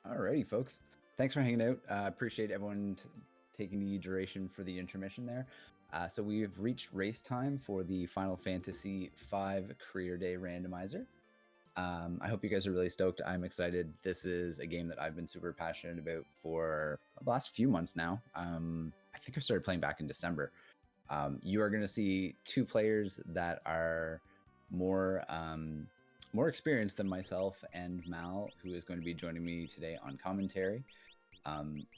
Alrighty, folks. Thanks for hanging out. Appreciate everyone taking the duration for the intermission there. So we've reached race time for the Final Fantasy V Career Day Randomizer. I hope you guys are really stoked. I'm excited. This is a game that I've been super passionate about for the last few months now. I think I started playing back in December. You are going to see two players that are more experienced than myself and Mal, who is going to be joining me today on commentary.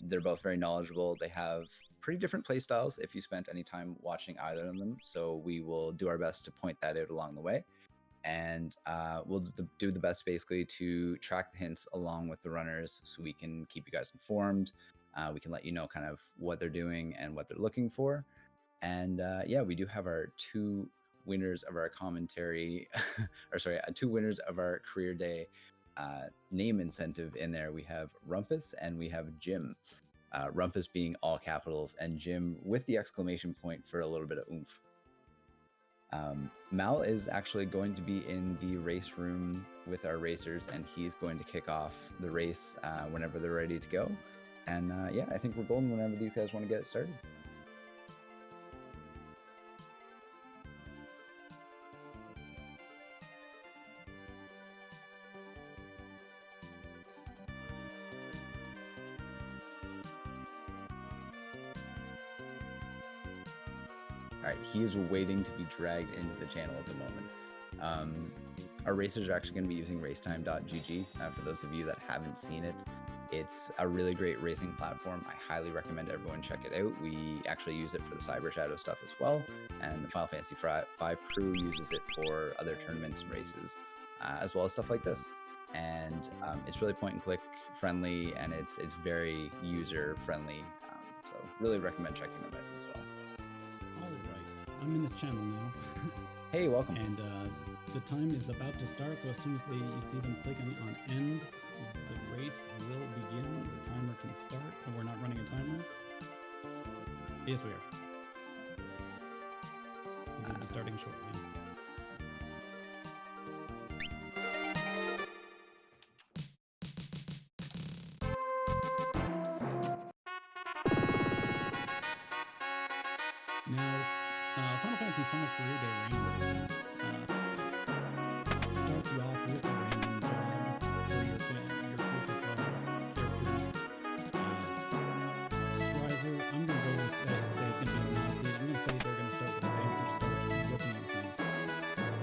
They're both very knowledgeable. They have pretty different play styles if you spent any time watching either of them. So we will do our best to point that out along the way. And we'll do the best basically to track the hints along with the runners so we can keep you guys informed. We can let you know kind of what they're doing and what they're looking for. And yeah, we do have our two winners of our commentary, or sorry, two winners of our career day name incentive in there. We have Rumpus and we have Jim. Rumpus being all capitals and Jim with the exclamation point for a little bit of oomph. Mal is actually going to be in the race room with our racers, and he's going to kick off the race whenever they're ready to go. And yeah, I think we're golden whenever these guys want to get it started. All right, he is waiting to be dragged into the channel at the moment. Our racers are actually going to be using racetime.gg. For those of you that haven't seen it, it's a really great racing platform. I highly recommend everyone check it out. We actually use it for the Cyber Shadow stuff as well, and the Final Fantasy V crew uses it for other tournaments and races, as well as stuff like this. And it's really point and click friendly, and it's very user friendly. So really recommend checking them out as well. I'm in this channel now. Hey, welcome. And the time is about to start, so as soon as you see them click on end, the race will begin. The timer can start, and we're not running a timer. Yes, we are. We'll be starting shortly. Final Fantasy V Career Day Randomizer starts you off with a random job for your group of characters. Strizer, I'm going to go say it's going to be a Nazi. I'm going to say they're going to start with a Dancer start. What do you think?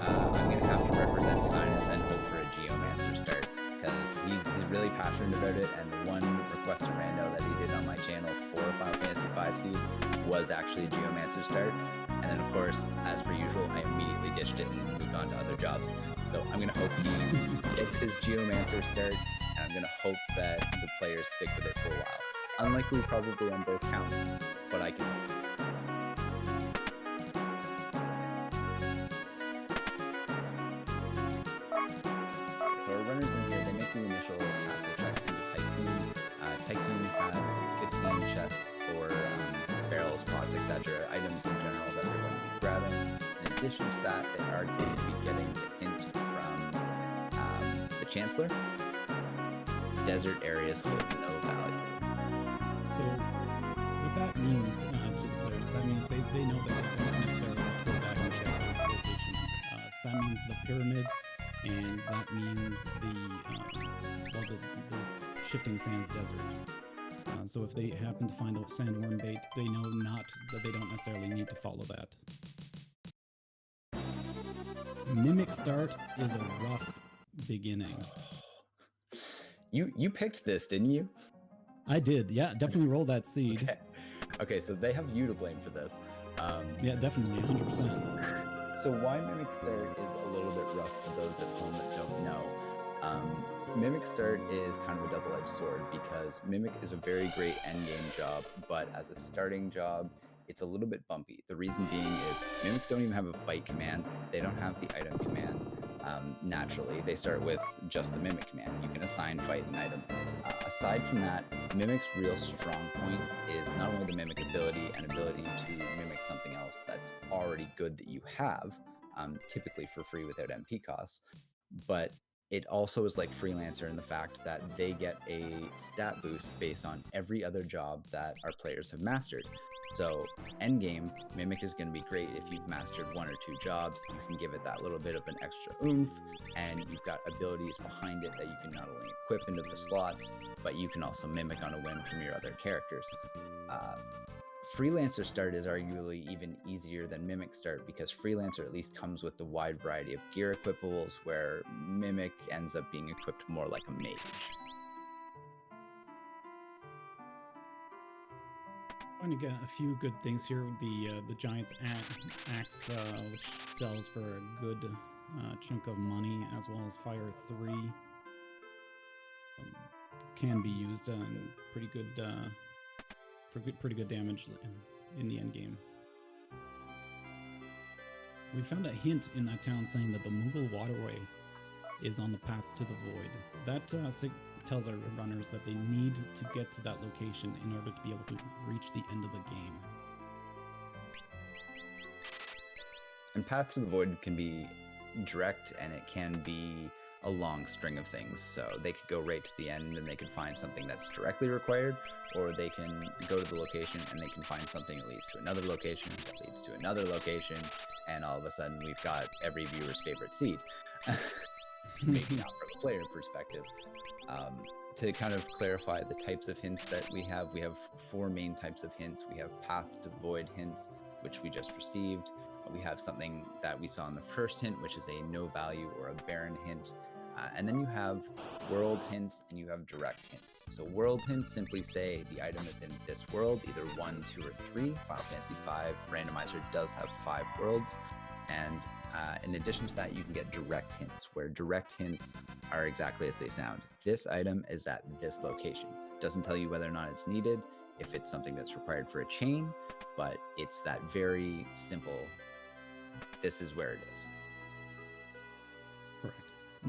I'm going to have to represent Sinus and hope for a Geomancer start, because he's really passionate about it, and the one request to rando that he did on my channel for Final Fantasy V Seed was actually a Geomancer start. And then, of course, as per usual, I immediately ditched it and moved on to other jobs. So I'm going to hope he gets his Geomancer start, and I'm going to hope that the players stick with it for a while. Unlikely probably on both counts, but I can hope. So our runners in here, they make the initial castle check into Tycoon. Tycoon has 15 chests or barrels, pots, etc., items in general that they're going to be grabbing. In addition to that, they are going to be getting the hint from the Chancellor. Desert areas hold no value. So what that means to the players, that means they know that they don't necessarily have to go back and check those locations. So that means the pyramid, and that means the Shifting Sands Desert. So if they happen to find the sandworm bait, they know that they don't necessarily need to follow that. Mimic start is a rough beginning. You picked this, didn't you? I did, yeah. Definitely roll that seed. Okay, so they have you to blame for this. Yeah, definitely, 100%. So why Mimic Start is a little bit rough for those at home that don't know. Mimic Start is kind of a double-edged sword, because Mimic is a very great endgame job, but as a starting job, it's a little bit bumpy. The reason being is Mimics don't even have a fight command. They don't have the item command. Naturally, they start with just the Mimic command. You can assign fight and item. Aside from that, Mimic's real strong point is not only the Mimic ability and ability to mimic something else that's already good that you have, typically for free without MP costs, but it also is like Freelancer in the fact that they get a stat boost based on every other job that our players have mastered. So endgame, Mimic is going to be great if you've mastered 1 or 2 jobs. You can give it that little bit of an extra oomph, and you've got abilities behind it that you can not only equip into the slots, but you can also mimic on a whim from your other characters. Freelancer start is arguably even easier than Mimic start because Freelancer at least comes with the wide variety of gear equipables, where Mimic ends up being equipped more like a mage. Trying to get a few good things here. The Giant's axe, which sells for a good chunk of money, as well as Fire 3. Can be used pretty good for pretty good damage in the end game. We found a hint in that town saying that the Moogle Waterway is on the path to the Void. That tells our runners that they need to get to that location in order to be able to reach the end of the game. And Path to the Void can be direct, and it can be a long string of things. So they could go right to the end and they can find something that's directly required, or they can go to the location and they can find something that leads to another location that leads to another location, and all of a sudden we've got every viewer's favorite seed. Maybe not from a player perspective. To kind of clarify the types of hints that we have 4 main types of hints. We have Path to the Void hints, which we just received. We have something that we saw in the first hint, which is a no value or a barren hint. And then you have world hints and you have direct hints. So world hints simply say the item is in this world, either 1, 2, or 3. Final Fantasy V randomizer does have 5 worlds. And in addition to that, you can get direct hints, where direct hints are exactly as they sound. This item is at this location. Doesn't tell you whether or not it's needed, if it's something that's required for a chain, but it's that very simple, this is where it is. Correct.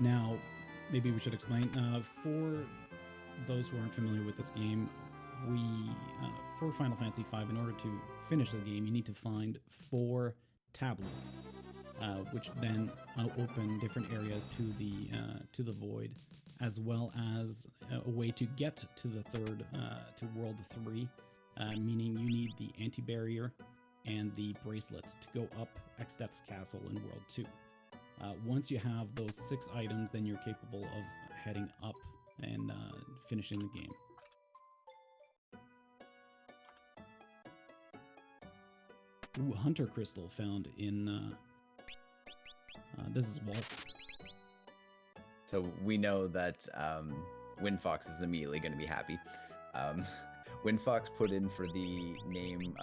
Now, maybe we should explain, for those who aren't familiar with this game, we, for Final Fantasy V, in order to finish the game, you need to find 4 tablets, which then open different areas to the Void, as well as a way to get to the third, to World 3, meaning you need the anti-barrier and the bracelet to go up Exdeath's Castle in World 2. Once you have those 6 items, then you're capable of heading up and finishing the game. Ooh, Hunter Crystal found in... this is Waltz. So we know that WindFox is immediately going to be happy. WindFox put in for the name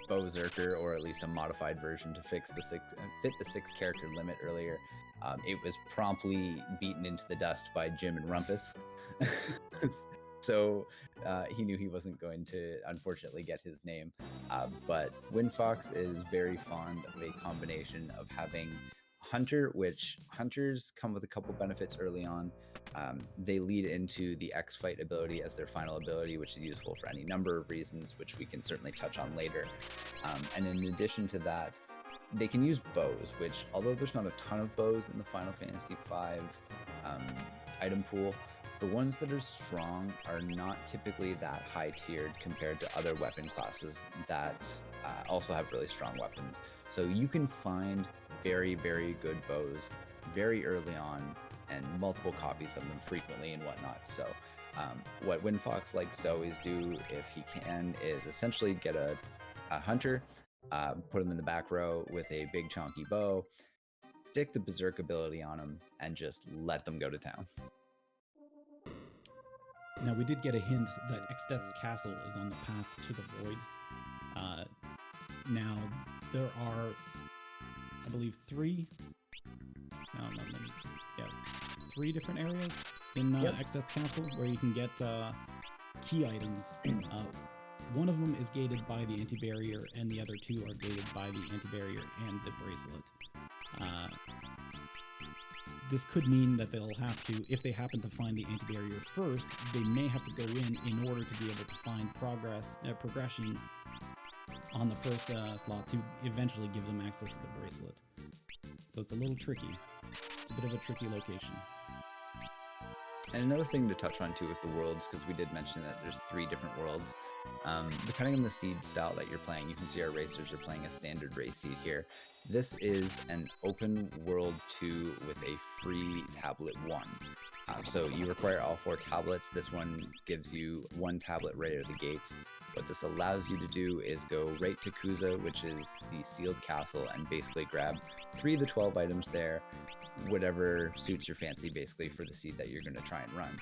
Berserker, or at least a modified version to fit the 6 character limit earlier. It was promptly beaten into the dust by Jim and Rumpus. So he knew he wasn't going to, unfortunately, get his name. But WindFox is very fond of a combination of having Hunter, which hunters come with a couple benefits early on. They lead into the X-Fight ability as their final ability, which is useful for any number of reasons, which we can certainly touch on later. And in addition to that, they can use bows, which, although there's not a ton of bows in the Final Fantasy V item pool, the ones that are strong are not typically that high-tiered compared to other weapon classes that also have really strong weapons. So you can find very, very good bows very early on, and multiple copies of them frequently and whatnot. So what WindFox likes to always do, if he can, is essentially get a hunter, put him in the back row with a big chonky bow, stick the Berserk ability on him, and just let them go to town. Now, we did get a hint that Exdeath's Castle is on the path to the Void. Now, there are, I believe, 3 different areas in Exdeath's Castle where you can get key items. One of them is gated by the anti-barrier, and the other 2 are gated by the anti-barrier and the bracelet. This could mean that they'll have to, if they happen to find the anti-barrier first, they may have to go in order to be able to find progression on the first slot to eventually give them access to the bracelet. So it's a little tricky. It's a bit of a tricky location. And another thing to touch on too with the worlds, because we did mention that there's 3 different worlds. Depending on the seed style that you're playing, you can see our racers are playing a standard race seed here. This is an open world 2 with a free tablet 1. So you require all 4 tablets. This one gives you 1 tablet right out of the gates. What this allows you to do is go right to Kuza, which is the sealed castle, and basically grab 3 of the 12 items there, whatever suits your fancy basically for the seed that you're going to try and run.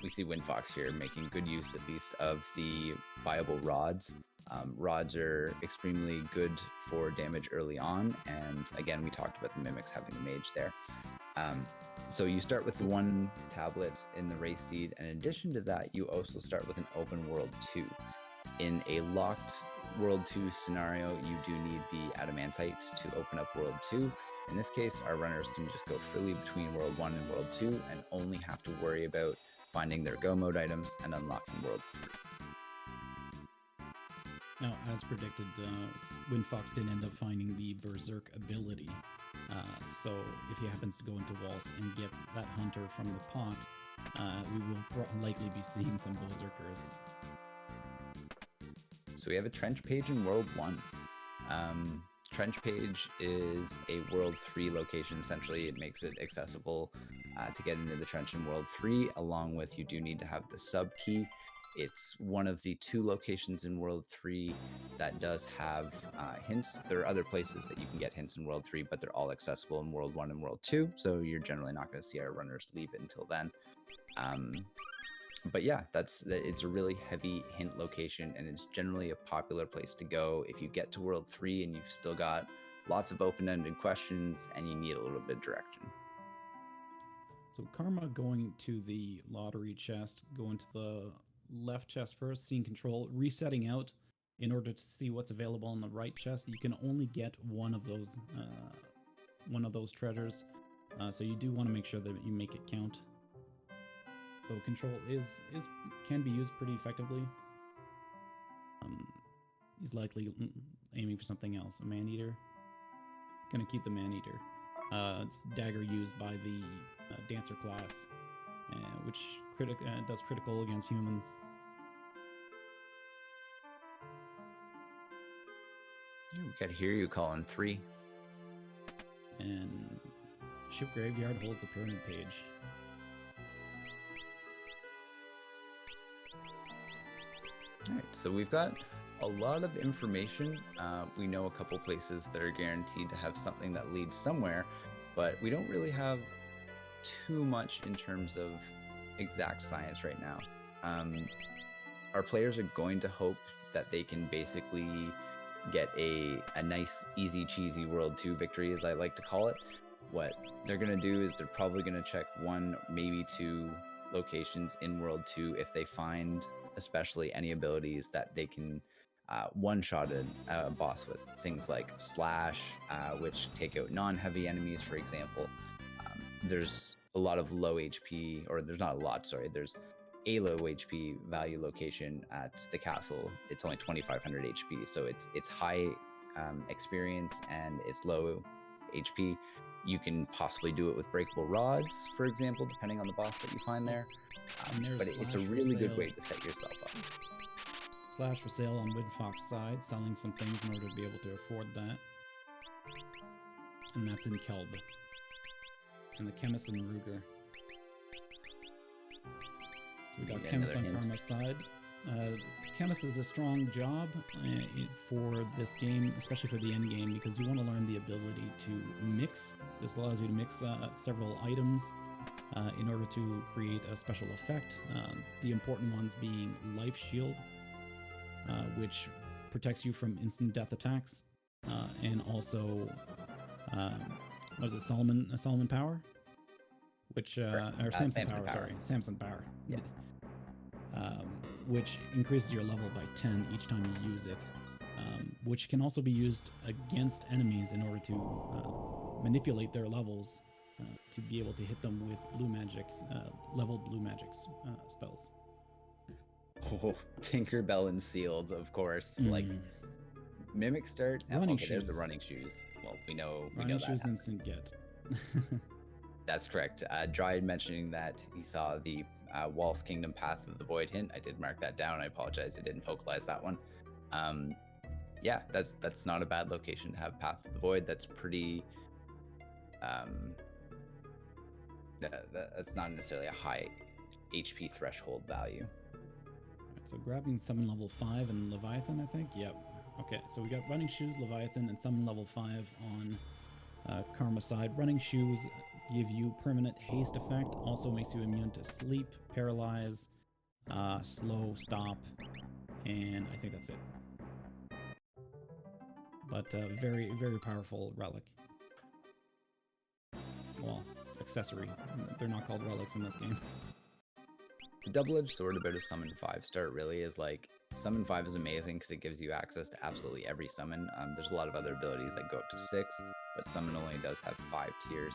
We see WindFox here making good use at least of the viable rods. Rods are extremely good for damage early on, and again, we talked about the mimics having the mage there. So you start with the 1 tablet in the race seed, and in addition to that, you also start with an open world 2. In a locked world 2 scenario, you do need the adamantite to open up world 2. In this case, our runners can just go freely between world 1 and world 2 and only have to worry about finding their go mode items and unlocking world 3. Now, as predicted, WindFox did end up finding the Berserk ability. So if he happens to go into walls and get that hunter from the pot, we will likely be seeing some Berserkers. So we have a trench page in world 1. Trench page is a world 3 location. Essentially, it makes it accessible to get into the trench in world 3, along with you do need to have the sub key. It's one of the 2 locations in world 3 that does have hints. There are other places that you can get hints in world 3, but they're all accessible in world 1 and world 2, so you're generally not going to see our runners leave it until then. But yeah, it's a really heavy hint location, and it's generally a popular place to go if you get to world 3 and you've still got lots of open-ended questions and you need a little bit of direction. So Karma going to the lottery chest, going to the left chest first, seeing control, resetting out in order to see what's available on the right chest. You can only get one of those treasures, so you do want to make sure that you make it count. Though control can be used pretty effectively. He's likely aiming for something else. A man-eater. Gonna keep the man-eater. It's dagger used by the dancer class, which does critical against humans. Yeah, we got Hear You calling 3. And Ship Graveyard holds the pyramid page. Alright, so we've got a lot of information. We know a couple places that are guaranteed to have something that leads somewhere, but we don't really have too much in terms of exact science right now. Our players are going to hope that they can basically get a nice, easy, cheesy World 2 victory, as I like to call it. What they're going to do is they're probably going to check 1, maybe 2 locations in World 2 if they find especially any abilities that they can one-shot a boss with. Things like Slash, which take out non-heavy enemies, for example. There's a lot of low HP, or there's not a lot, sorry, there's a low HP value location at the castle. It's only 2500 HP, so it's high experience and it's low HP. You can possibly do it with breakable rods, for example, depending on the boss that you find there. But it's a really good way to set yourself up. Slash for sale on WindFox side, selling some things in order to be able to afford that. And that's in Kelb. And the Chemist in Ruger. So we got Chemist on Karma's side. Chemist is a strong job for this game, especially for the end game, because you want to learn the ability to mix. This allows you to mix several items in order to create a special effect. The important ones being Life Shield, which protects you from instant death attacks, and also what is it, Solomon Power, which or Samson Power, sorry, Samson Power. Yeah. Which increases your level by 10 each time you use it, which can also be used against enemies in order to manipulate their levels to be able to hit them with blue magic, leveled blue magic spells. Oh, Tinkerbell and Sealed, of course. Like Mimic Start. Running shoes. There's the running shoes. Well, we know running that shoes happens. instant get. That's correct. Dryad mentioning that he saw the Waltz Kingdom Path of the Void hint. I did mark that down. I apologize. I didn't vocalize that one. Yeah, that's not a bad location to have Path of the Void. That's pretty. That's not necessarily a high HP threshold value. All right, so grabbing summon level 5 and Leviathan, I think. Yep. Okay, so we got Running Shoes, Leviathan, and summon level 5 on Karma side. Running Shoes give you permanent haste effect, also makes you immune to sleep, paralyze, slow, stop, and I think that's it. But very, very powerful relic. Well, accessory. They're not called relics in this game. The double-edged sword about a summon 5-star really is like, summon 5 is amazing because it gives you access to absolutely every summon. There's a lot of other abilities that go up to 6, but summon only does have 5 tiers.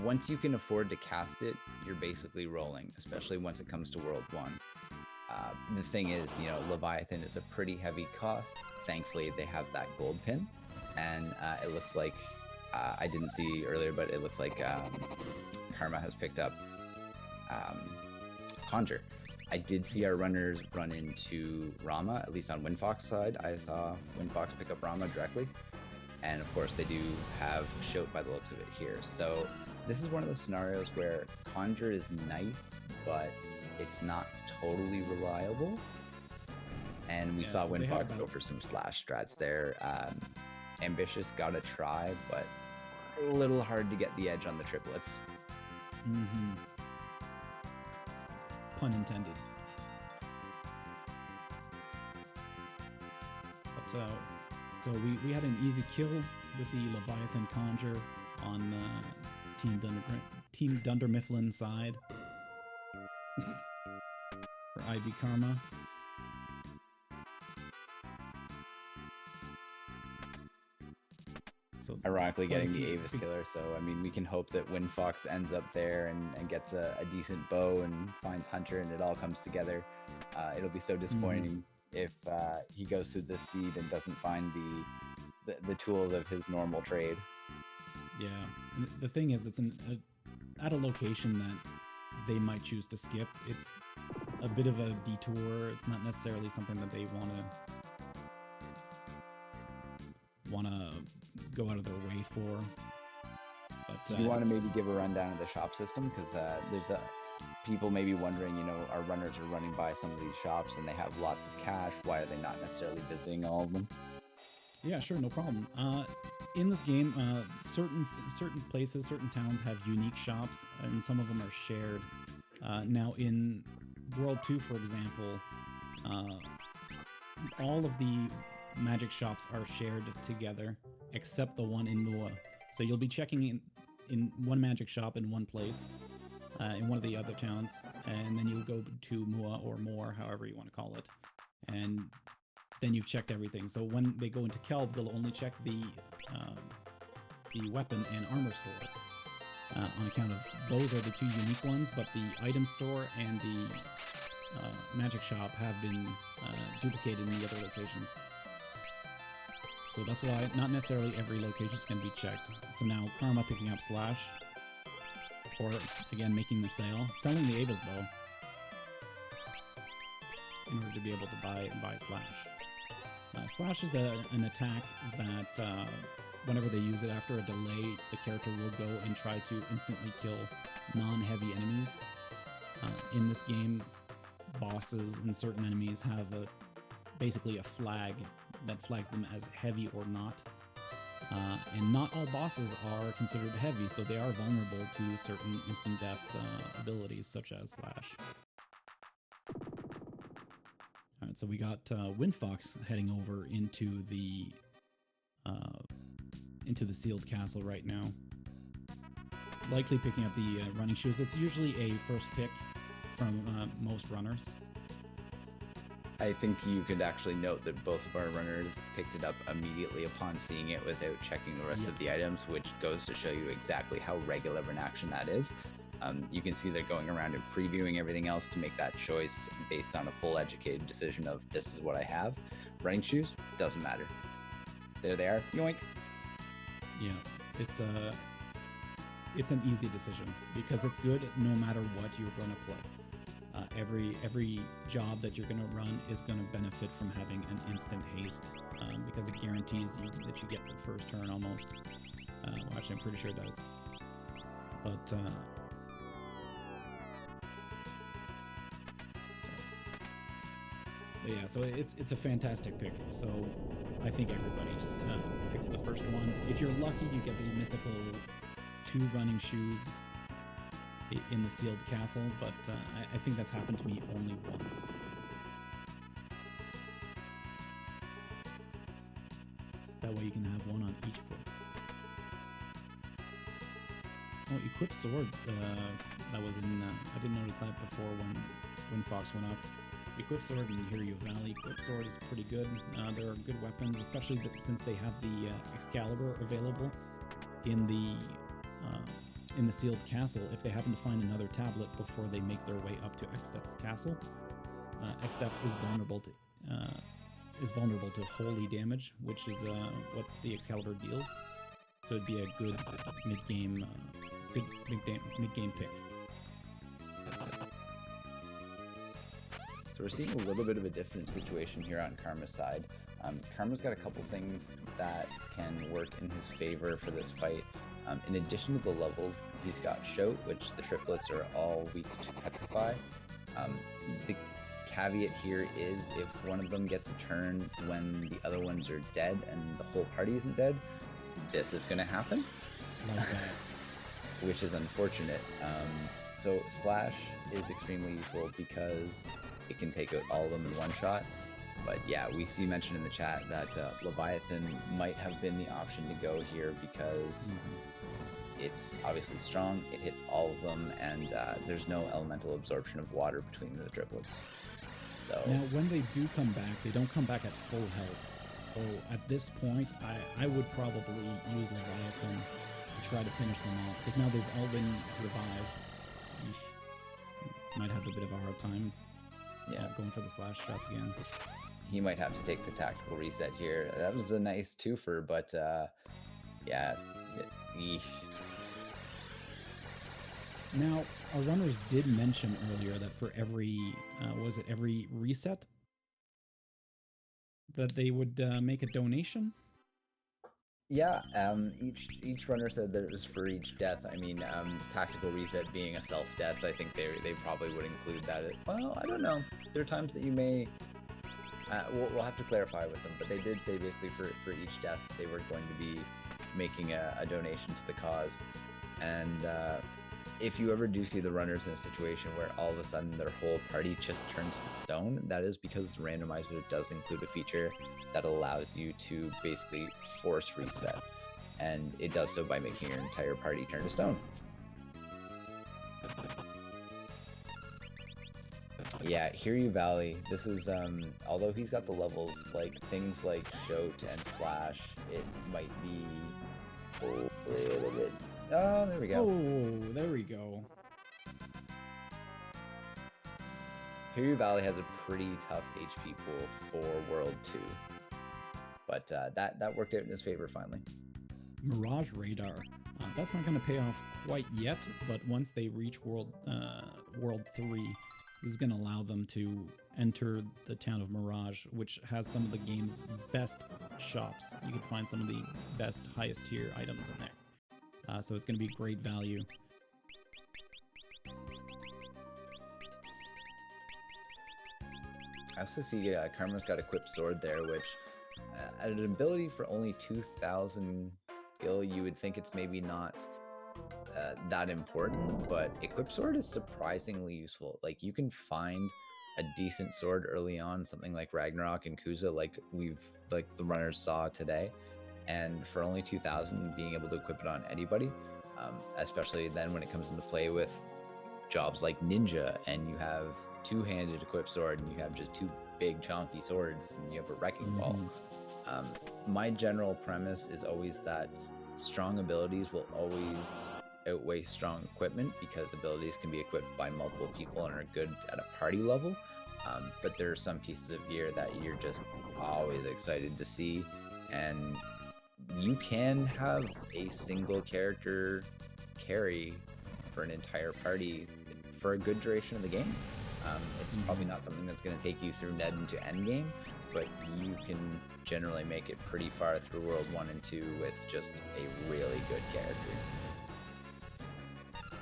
Once you can afford to cast it, you're basically rolling, especially once it comes to World 1. The thing is, you know, Leviathan is a pretty heavy cost. Thankfully, they have that gold pin, and it looks like, I didn't see earlier, but it looks like Karma has picked up Conjure. I did see our runners run into Rama, at least on WindFox side. I saw WindFox pick up Rama directly. And of course they do have Shout by the looks of it here. So this is one of those scenarios where Conjure is nice, but it's not totally reliable. And we saw WindFox go for some slash strats there. Ambitious got a try, but a little hard to get the edge on the triplets. Mm-hmm. Pun intended. But so we had an easy kill with the Leviathan Conjure on Team Dunder Mifflin side for IB Karma. So ironically getting the Avis killer, so I mean we can hope that WindFox ends up there and gets a decent bow and finds Hunter and it all comes together. It'll be so disappointing if he goes through this seed and doesn't find the tools of his normal trade. Yeah, and the thing is, it's at a location that they might choose to skip. It's a bit of a detour. It's not necessarily something that they want to go out of their way for. But you want to maybe give a rundown of the shop system, because there's people may be wondering, you know, our runners are running by some of these shops and they have lots of cash. Why are they not necessarily visiting all of them? Yeah, sure, no problem. In this game, certain places, certain towns have unique shops, and some of them are shared. Now, in World 2, for example, all of the magic shops are shared together, except the one in Mua. So you'll be checking in one magic shop in one place, in one of the other towns, and then you'll go to Mua or more, however you want to call it, and then you've checked everything. So when they go into Kelb, they'll only check the weapon and armor store, on account of those are the two unique ones, but the item store and the magic shop have been duplicated in the other locations. So that's why not necessarily every location is going to be checked. So now Karma picking up Slash, or again making the sale, selling the Ava's bow in order to be able to buy Slash. Slash is an attack that whenever they use it after a delay, the character will go and try to instantly kill non-heavy enemies. In this game, bosses and certain enemies have basically a flag that flags them as heavy or not. And not all bosses are considered heavy, so they are vulnerable to certain instant death abilities such as Slash. Alright, so we got WindFox heading over into the sealed castle right now. Likely picking up the running shoes. It's usually a first pick from most runners. I think you could actually note that both of our runners picked it up immediately upon seeing it without checking the rest of the items, which goes to show you exactly how regular of an action that is. You can see they're going around and previewing everything else to make that choice based on a full educated decision of this is what I have. Running shoes, doesn't matter. There they are, yoink. Yeah, it's it's an easy decision because it's good no matter what you're going to play. Every job that you're going to run is going to benefit from having an instant haste because it guarantees you that you get the first turn almost. Well, actually, I'm pretty sure it does. But yeah, so it's a fantastic pick. So I think everybody just picks the first one. If you're lucky, you get the mystical 2 running shoes in the sealed castle, but I think that's happened to me only once. That way you can have one on each foot. Oh, equip swords. That was in. I didn't notice that before when Fox went up. Equip sword in Hiryu Valley. Equip sword is pretty good. There are good weapons, especially since they have the Excalibur available in the sealed castle. If they happen to find another tablet before they make their way up to Extep's castle, Extep is vulnerable to holy damage, which is what the Excalibur deals. So it'd be a good mid-game pick. So we're seeing a little bit of a different situation here on Karma's side. Karma's got a couple things that can work in his favor for this fight. In addition to the levels, he's got Shout, which the triplets are all weak to Petrify. The caveat here is if one of them gets a turn when the other ones are dead and the whole party isn't dead, this is going to happen. Like that. Which is unfortunate. So Slash is extremely useful because it can take out all of them in one shot. But yeah, we see mentioned in the chat that Leviathan might have been the option to go here because it's obviously strong, it hits all of them, and there's no elemental absorption of water between the triplets. So now, when they do come back, they don't come back at full health. So at this point, I would probably use Leviathan to try to finish them off, because now they've all been revived. Eesh. Might have a bit of a hard time going for the slash shots again. He might have to take the tactical reset here. That was a nice twofer, but yeah. Eesh. Now, our runners did mention earlier that for every every reset, that they would make a donation? Yeah, each runner said that it was for each death. I mean, tactical reset being a self-death, I think they probably would include that. Well, I don't know. There are times that you may... we'll have to clarify with them, but they did say basically for each death they were going to be making a donation to the cause. And if you ever do see the runners in a situation where all of a sudden their whole party just turns to stone, that is because the randomizer does include a feature that allows you to basically force reset. And it does so by making your entire party turn to stone. Yeah, Hiryu Valley, this is, although he's got the levels, like, things like Shout and Slash, it might be a little bit... Oh, there we go. Oh, there we go. Hiryu Valley has a pretty tough HP pool for World 2. But that worked out in his favor finally. Mirage Radar. That's not going to pay off quite yet, but once they reach World 3, this is going to allow them to enter the town of Mirage, which has some of the game's best shops. You can find some of the best, highest tier items in there. So it's going to be great value. I also see Karma's got Equipped Sword there, which at an ability for only 2,000 gil, you would think it's maybe not that important, but Equipped Sword is surprisingly useful. Like, you can find a decent sword early on, something like Ragnarok and Kuza, like the runners saw today, and for only 2,000, being able to equip it on anybody, especially then when it comes into play with jobs like Ninja, and you have two-handed Equipped Sword, and you have just two big chonky swords, and you have a Wrecking Ball. My general premise is always that strong abilities will always outweigh strong equipment, because abilities can be equipped by multiple people and are good at a party level, but there are some pieces of gear that you're just always excited to see, and you can have a single character carry for an entire party for a good duration of the game. It's probably not something that's going to take you through Ned into endgame, but you can generally make it pretty far through World 1 and 2 with just a really good character.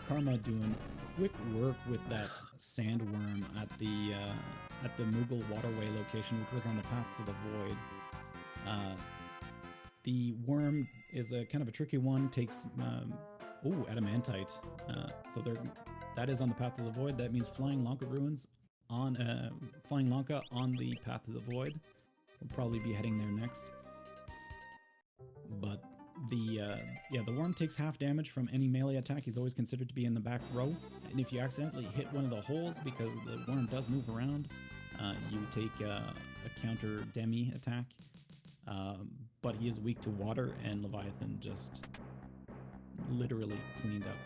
Karma doing quick work with that sandworm at the Moogle waterway location, which was on the Paths to the Void. The worm is a kind of a tricky one. Takes adamantite. So that is on the Path to the Void. That means flying Lanka ruins on flying Lanka on the Path to the Void. We'll probably be heading there next. But the worm takes half damage from any melee attack. He's always considered to be in the back row. And if you accidentally hit one of the holes, because the worm does move around, you take a counter demi attack. But he is weak to water, and Leviathan just literally cleaned up.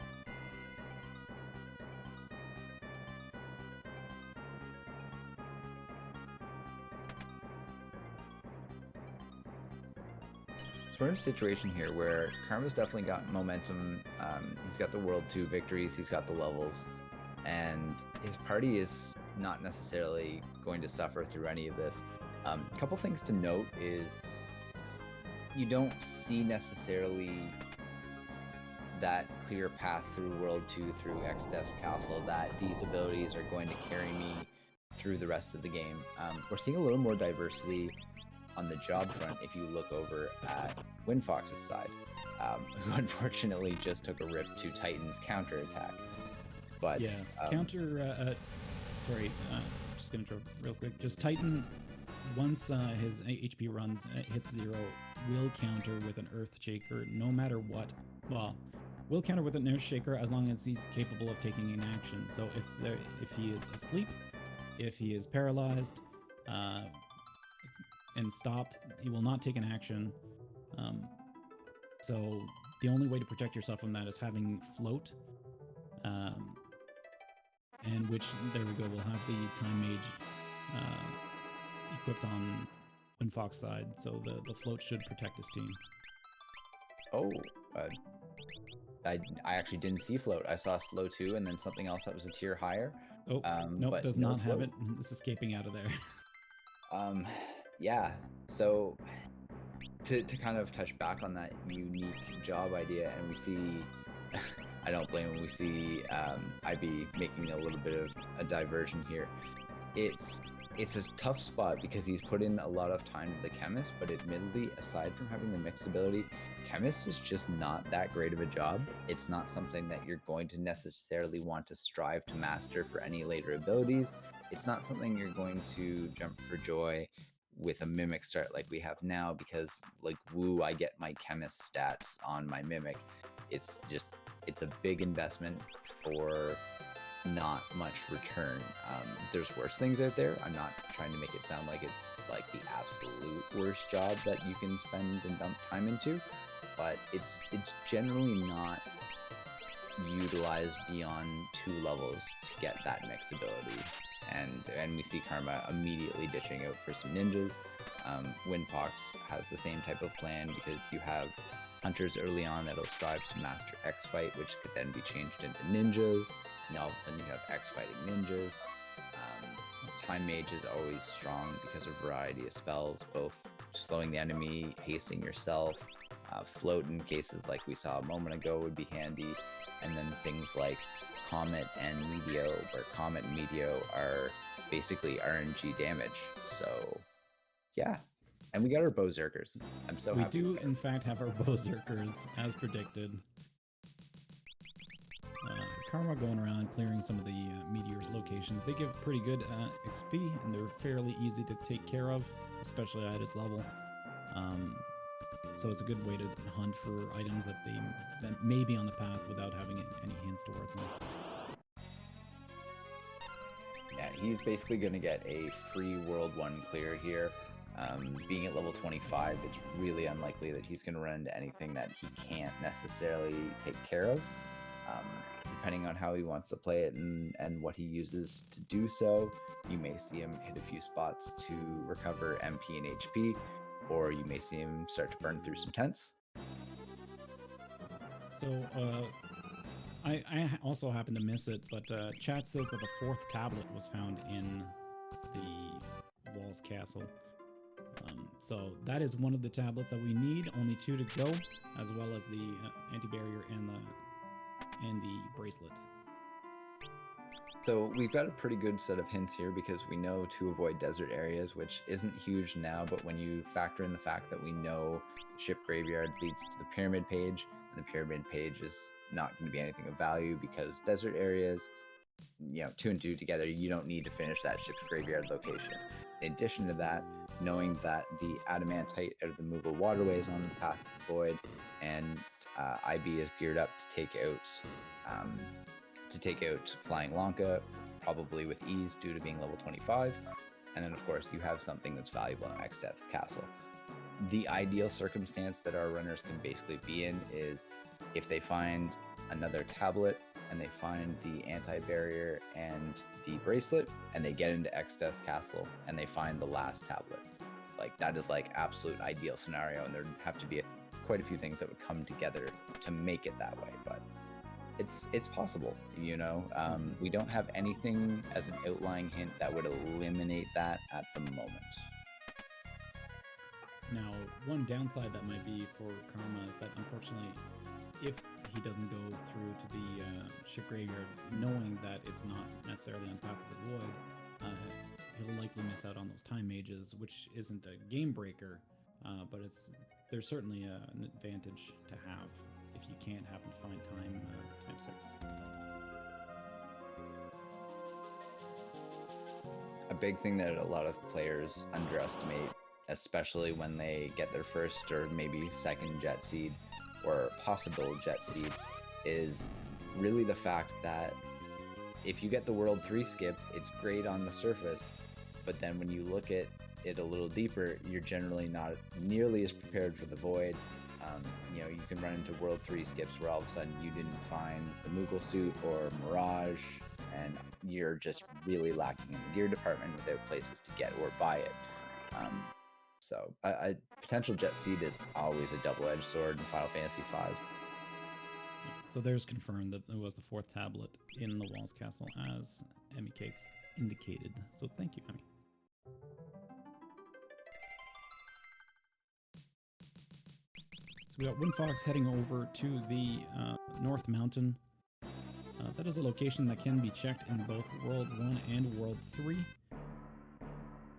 So we're in a situation here where Karma's definitely got momentum. He's got the World 2 victories, he's got the levels, and his party is not necessarily going to suffer through any of this. A couple things to note is you don't see necessarily that clear path through World 2 through X-Death's Castle that these abilities are going to carry me through the rest of the game. We're seeing a little more diversity on the job front if you look over at WindFox's side, who unfortunately just took a rip to Titan's counterattack. But yeah, just gonna interrupt real quick. Just Titan, once his HP runs hits 0, will counter with an Earth Shaker no matter what. Well, will counter with an Earth Shaker as long as he's capable of taking an action. So if he is asleep, if he is paralyzed, and stopped, he will not take an action. So the only way to protect yourself from that is having float, and which, there we go, we'll have the Time Mage equipped on WindFox side, so the float should protect his team. I actually didn't see float. I saw slow 2 and then something else that was a tier higher. Nope, does not have it. It's escaping out of there. Yeah, so to kind of touch back on that unique job idea, and we see, I don't blame him, we see IB making a little bit of a diversion here. It's a tough spot because he's put in a lot of time to the Chemist, but admittedly, aside from having the mix ability, Chemist is just not that great of a job. It's not something that you're going to necessarily want to strive to master for any later abilities. It's not something you're going to jump for joy with a Mimic start like we have now, because like, woo, I get my Chemist stats on my Mimic. It's a big investment for not much return. There's worse things out there. I'm not trying to make it sound like it's like the absolute worst job that you can spend and dump time into, but it's generally not utilized beyond 2 levels to get that mix ability. And we see Karma immediately ditching out for some ninjas. WindFox has the same type of plan, because you have hunters early on that'll strive to master X fight, which could then be changed into ninjas. Now all of a sudden you have X fighting ninjas. Time Mage is always strong because of variety of spells, both slowing the enemy, hasting yourself. Float in cases like we saw a moment ago would be handy, and then things like Comet and Meteor, where Comet and Meteor are basically RNG damage. So yeah, and we got our Berserkers. I'm so happy. We do in fact have our Berserkers as predicted. Karma going around clearing some of the Meteor's locations. They give pretty good XP, and they're fairly easy to take care of, especially at his level. So it's a good way to hunt for items that may be on the path without having any hints towards them. Yeah, he's basically going to get a free World 1 clear here. Being at level 25, it's really unlikely that he's going to run into anything that he can't necessarily take care of. Depending on how he wants to play it and what he uses to do so, you may see him hit a few spots to recover MP and HP, or you may see him start to burn through some tents. So I also happened to miss it, but chat says that the 4th tablet was found in the Walls Castle. So that is one of the tablets that we need. Only 2 to go, as well as the anti-barrier and the bracelet. So we've got a pretty good set of hints here because we know to avoid desert areas, which isn't huge now, but when you factor in the fact that we know ship graveyard leads to the pyramid page, and the pyramid page is not going to be anything of value because desert areas, 2 and 2 together, you don't need to finish that ship's graveyard location. In addition to that, knowing that the adamantite out of the Moogle waterway is on the path of the void, and IB is geared up to take out Flying Lanka, probably with ease due to being level 25. And then, of course, you have something that's valuable in Exdeath's Castle. The ideal circumstance that our runners can basically be in is if they find another tablet and they find the anti-barrier and the bracelet, and they get into Exdeath's Castle and they find the last tablet. Like, that is like absolute ideal scenario, and there'd have to be quite a few things that would come together to make it that way, but it's possible, we don't have anything as an outlying hint that would eliminate that at the moment. Now, one downside that might be for Karma is that, unfortunately, if he doesn't go through to the ship graveyard, knowing that it's not necessarily on Path of the Void, he'll likely miss out on those time mages, which isn't a game breaker, but there's certainly an advantage to have if you can't happen to find time 6. A big thing that a lot of players underestimate, especially when they get their first or maybe second jet seed or possible jet seed, is really the fact that if you get the World 3 skip, it's great on the surface, but then when you look at it a little deeper, you're generally not nearly as prepared for the void. You can run into World 3 skips where all of a sudden you didn't find the Moogle suit or Mirage, and you're just really lacking in the gear department without places to get or buy it. So a potential jet seed is always a double-edged sword in Final Fantasy V. So there's confirmed that it was the 4th tablet in the Walls Castle, as Emmy Cakes indicated. So thank you, Emmy. So we got WindFox heading over to the North Mountain. That is a location that can be checked in both World 1 and World 3.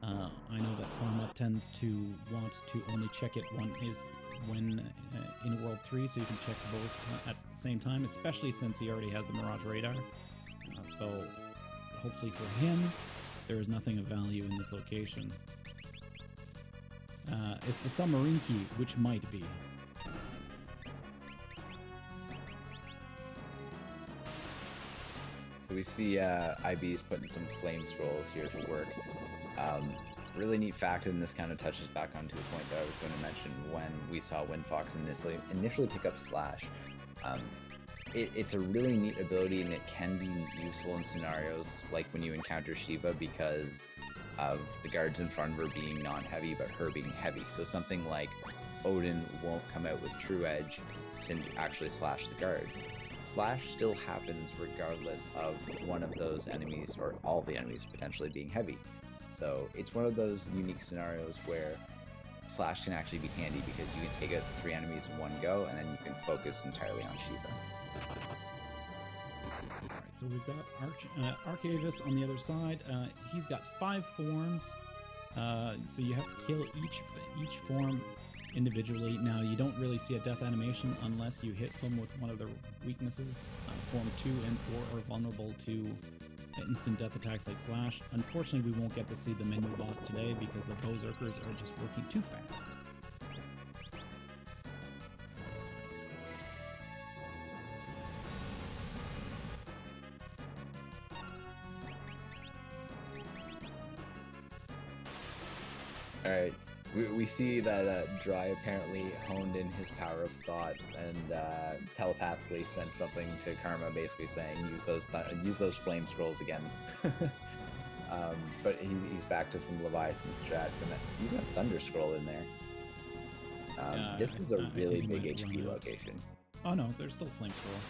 I know that Karma tends to want to only check it when in World 3, so you can check both at the same time, especially since he already has the Mirage Radar. So hopefully for him, there is nothing of value in this location. It's the submarine key, which might be. So we see IB's putting some flame scrolls here to work. Really neat fact, and this kind of touches back onto the point that I was going to mention when we saw WindFox initially pick up Slash. It's a really neat ability, and it can be useful in scenarios like when you encounter Shiva because of the guards in front of her being non-heavy, but her being heavy. So something like Odin won't come out with True Edge to actually slash the guards. Slash still happens regardless of one of those enemies, or all the enemies potentially being heavy. So it's one of those unique scenarios where Slash can actually be handy because you can take out 3 enemies in one go, and then you can focus entirely on Shiva. Alright, so we've got Arcavis on the other side. He's got 5 forms, so you have to kill each form individually. Now, you don't really see a death animation unless you hit them with one of their weaknesses. Form 2 and 4 are vulnerable to instant death attacks like Slash. Unfortunately, we won't get to see the menu boss today because the Berserkers are just working too fast. Alright, we see that Dry apparently honed in his power of thought and telepathically sent something to Karma, basically saying use those flame scrolls again. But he's back to some Leviathan strats, and even a Thunder Scroll in there. This is a really big HP location. Oh no, there's still flame scroll.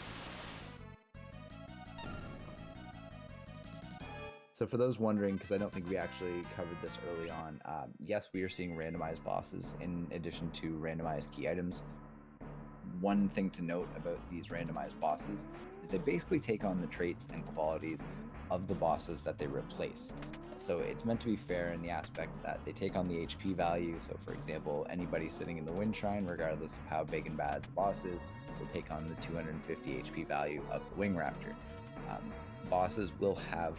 So for those wondering, because I don't think we actually covered this early on, yes, we are seeing randomized bosses in addition to randomized key items. One thing to note about these randomized bosses is they basically take on the traits and qualities of the bosses that they replace. So it's meant to be fair in the aspect that they take on the HP value. So for example, anybody sitting in the Wind Shrine, regardless of how big and bad the boss is, will take on the 250 HP value of the Wing Raptor. Bosses will have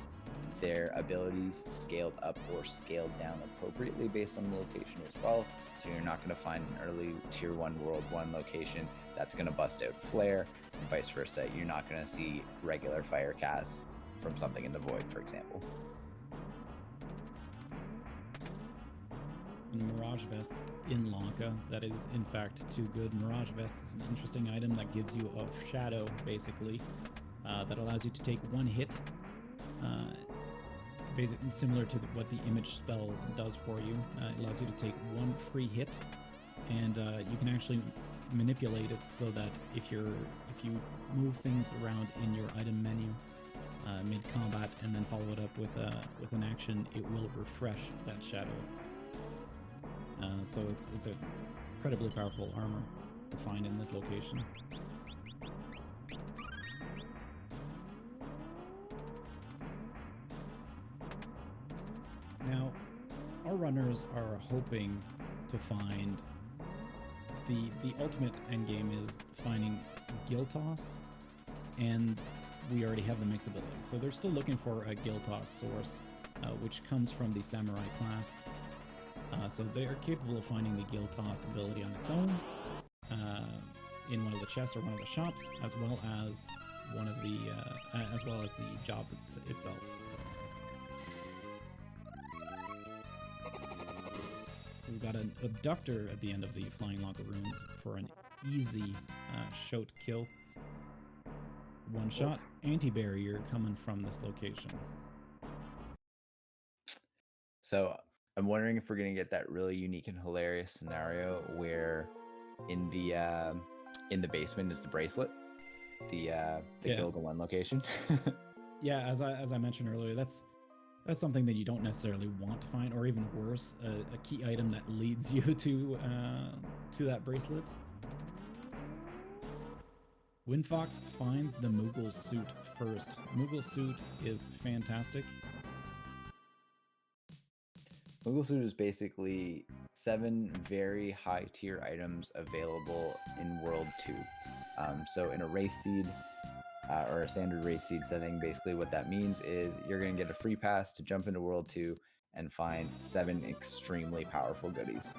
their abilities scaled up or scaled down appropriately based on the location as well. So you're not going to find an early tier 1 world 1 location that's going to bust out flare, and vice versa. You're not going to see regular fire casts from something in the void, for example. Mirage Vests in Lanka, that is in fact too good. Mirage Vest is an interesting item that gives you a shadow, basically, that allows you to take one hit, basically similar to what the image spell does for you. It allows you to take one free hit, and you can actually manipulate it so that if you move things around in your item menu mid-combat and then follow it up with an action, it will refresh that shadow. So it's an incredibly powerful armor to find in this location. Now, our runners are hoping to find the ultimate endgame is finding Giltoss, and we already have the mix ability. So they're still looking for a Giltoss source, which comes from the Samurai class. So they are capable of finding the Giltoss ability on its own in one of the chests or one of the shops, as well as the job itself. We've got an Abductor at the end of the Flying Lanka runes for an easy shout kill. One shot anti-barrier coming from this location. So I'm wondering if we're gonna get that really unique and hilarious scenario where in the basement is the bracelet, the Gilga 1 location. Yeah, as I mentioned earlier, that's something that you don't necessarily want to find, or even worse, a key item that leads you to that bracelet. WindFox finds the Moogle suit first. Moogle suit is fantastic. Moogle suit is basically 7 very high tier items available in World 2. So in a race seed or a standard race seed setting, basically what that means is you're going to get a free pass to jump into World 2 and find 7 extremely powerful goodies.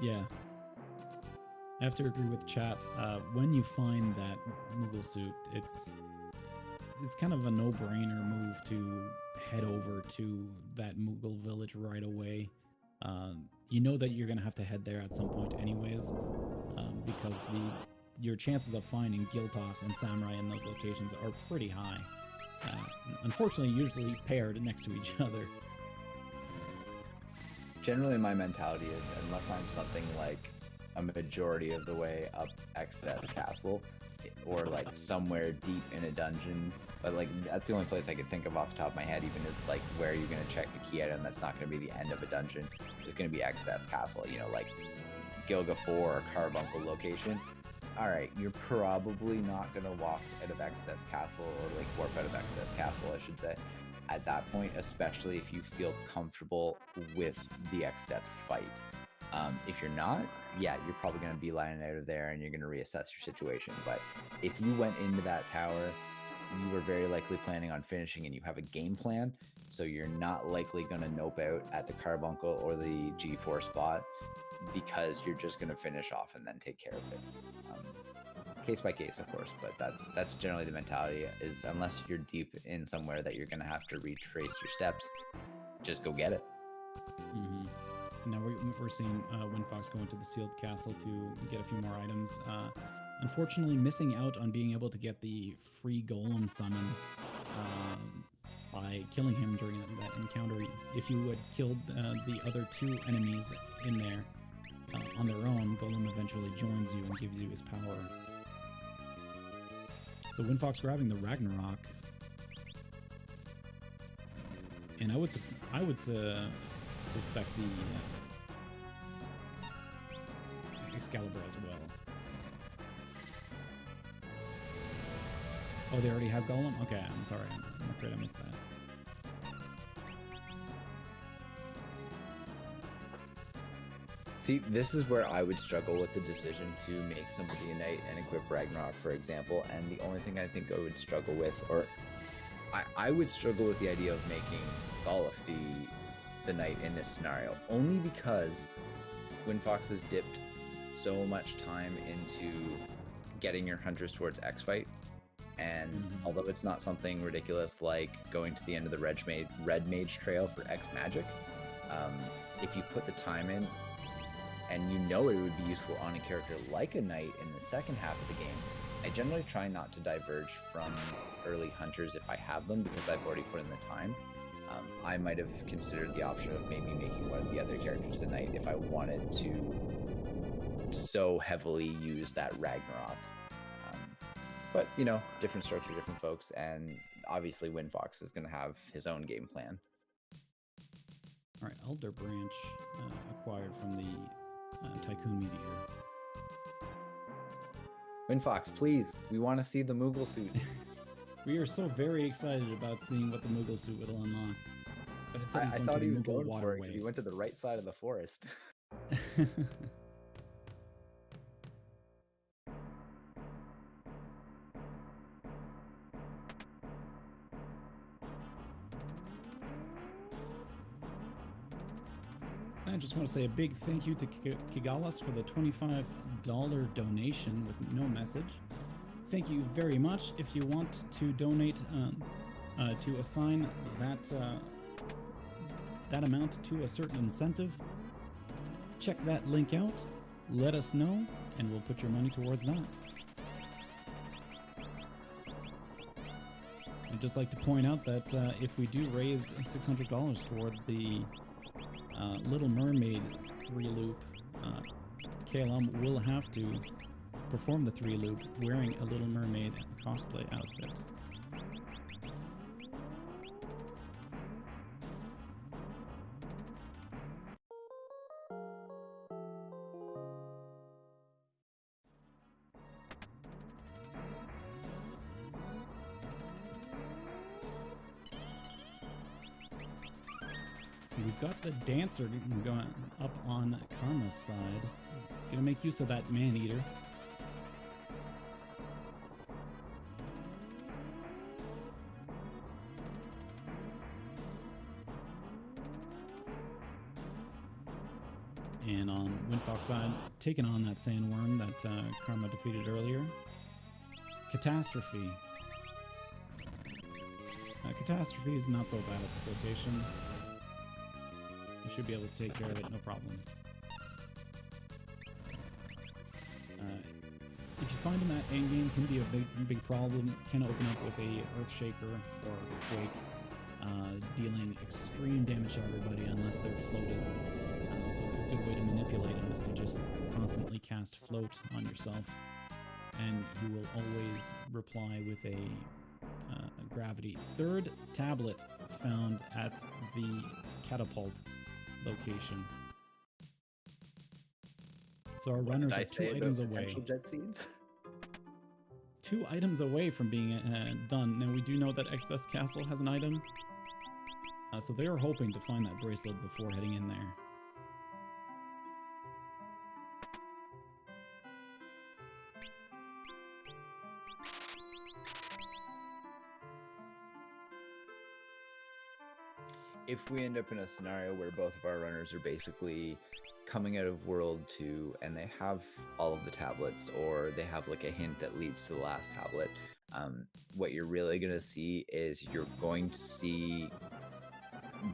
Yeah. I have to agree with chat. When you find that Moogle suit, it's kind of a no-brainer move to head over to that Moogle village right away. You know that you're going to have to head there at some point anyways, because your chances of finding Giltoss and Samurai in those locations are pretty high. Unfortunately, usually paired next to each other. Generally, my mentality is, unless I'm something like a majority of the way up Excess Castle, or like somewhere deep in a dungeon, but like that's the only place I can think of off the top of my head, even is like where you're going to check the key item that's not going to be the end of a dungeon, is going to be Excess Castle, you know, like Gilga 4 or Carbuncle location. Alright, you're probably not going to walk out of Excess Castle, or like warp out of Excess Castle, I should say, at that point, especially if you feel comfortable with the X-Death fight. If you're not, yeah, you're probably going to be lining out of there and you're going to reassess your situation. But if you went into that tower, you were very likely planning on finishing and you have a game plan, so you're not likely going to nope out at the Carbuncle or the G4 spot, because you're just going to finish off and then take care of it. Case by case, of course, but that's generally the mentality, is unless you're deep in somewhere that you're going to have to retrace your steps, just go get it. Mm-hmm. Now we're seeing WindFox go into the sealed castle to get a few more items. Unfortunately, missing out on being able to get the free golem summon by killing him during that encounter. If you had killed the other 2 enemies in there on their own, Golem eventually joins you and gives you his power. So WindFox grabbing the Ragnarok. And I would suspect the Excalibur as well. Oh, they already have Golem? Okay, I'm sorry. I'm afraid I missed that. See, this is where I would struggle with the decision to make somebody a knight and equip Ragnarok, for example. And the only thing I think I would struggle with, or I would struggle with the idea of making Golef the knight in this scenario, only because WindFox has dipped so much time into getting your hunters towards X-Fight. And although it's not something ridiculous like going to the end of the Red Mage trail for X Magic, if you put the time in and you know it would be useful on a character like a knight in the second half of the game, I generally try not to diverge from early hunters if I have them because I've already put in the time. I might have considered the option of maybe making one of the other characters a knight if I wanted to so heavily use that Ragnarok. But, you know, different strokes for different folks, and obviously WindFox is going to have his own game plan. All right, Elder Branch acquired from the Tycoon Meat Eater. WindFox, please, we want to see the Moogle suit. We are so very excited about seeing what the Moogle suit will unlock. But it said he's going to the Moogle Waterway. He went to the right side of the forest. I just want to say a big thank you to Kigalas for the $25 donation with no message. Thank you very much. If you want to donate to assign that amount to a certain incentive, check that link out, let us know, and we'll put your money towards that. I'd just like to point out that if we do raise $600 towards the Little Mermaid 3-loop, KLM will have to perform the 3-loop wearing a Little Mermaid cosplay outfit. We've got the Dancer going up on Karma's side. Gonna make use of that Man-Eater. And on WindFox side, taking on that Sandworm that Karma defeated earlier. Catastrophe. Catastrophe is not so bad at this location. You should be able to take care of it, no problem. If you find him at endgame, can be a big problem. Can open up with a Earthshaker or Earthquake, dealing extreme damage to everybody unless they're floated. A good way to manipulate him is to just constantly cast Float on yourself, and he will always reply with a Gravity. Third tablet found at the Catapult location. So our runners are 2 items away. Jet seeds? 2 items away from being done. Now we do know that Excess Castle has an item, so they are hoping to find that bracelet before heading in there. If we end up in a scenario where both of our runners are basically coming out of World 2 and they have all of the tablets, or they have like a hint that leads to the last tablet, what you're really going to see is you're going to see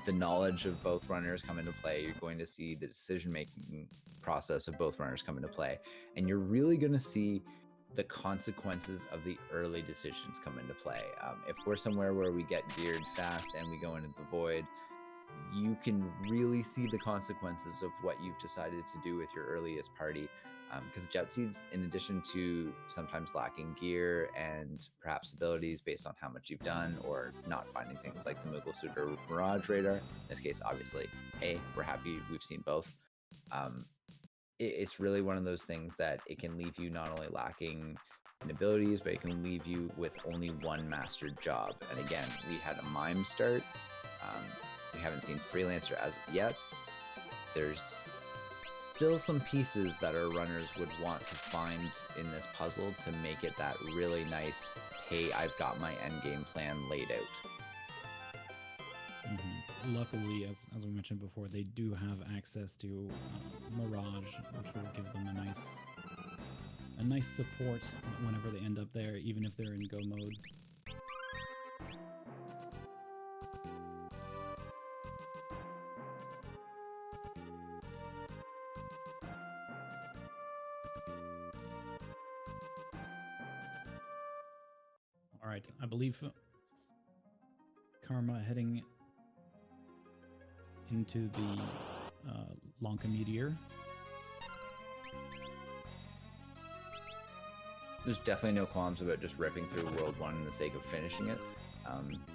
the knowledge of both runners come into play. You're going to see the decision-making process of both runners come into play. And you're really going to see the consequences of the early decisions come into play. If we're somewhere where we get geared fast and we go into the void, you can really see the consequences of what you've decided to do with your earliest party Because Jet Seeds, in addition to sometimes lacking gear and perhaps abilities based on how much you've done, or not finding things like the Moogle Suit or Mirage Radar, in this case, obviously, hey, we're happy we've seen both. It's really one of those things that it can leave you not only lacking in abilities, but it can leave you with only one mastered job. And again, we had a mime start. We haven't seen Freelancer as of yet. There's still some pieces that our runners would want to find in this puzzle to make it that really nice, hey, I've got my end game plan laid out. Luckily, as we mentioned before, they do have access to Mirage, which will give them a nice support whenever they end up there, even if they're in go mode. All right, I believe Karma heading into the Lanka Meteor. There's definitely no qualms about just ripping through World 1 in the sake of finishing it.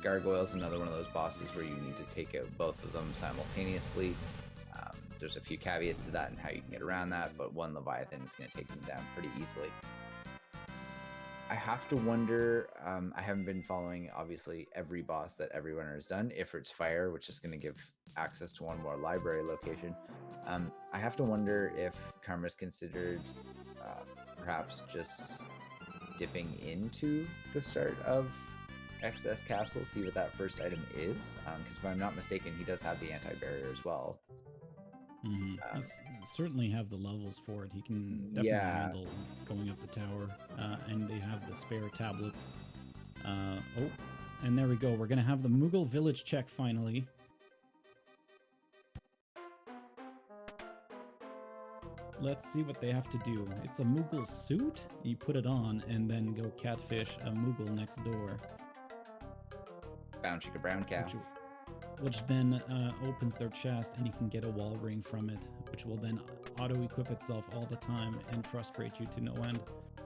Gargoyle's another one of those bosses where you need to take out both of them simultaneously. There's a few caveats to that and how you can get around that, but one Leviathan is going to take them down pretty easily. I have to wonder, I haven't been following, obviously, every boss that every runner has done. Ifrit's Fire, which is going to give access to one more library location. I have to wonder if Karma's considered perhaps just dipping into the start of XS Castle, see what that first item is. Because if I'm not mistaken, he does have the anti-barrier as well. He certainly have the levels for it. He can definitely handle going up the tower, and they have the spare tablets. Oh, and there we go. We're gonna have the Moogle Village check finally. Let's see what they have to do. It's a Moogle suit. You put it on and then go catfish a Moogle next door. Brown chicken, brown cow. Which then opens their chest, and you can get a wall ring from it, which will then auto-equip itself all the time and frustrate you to no end.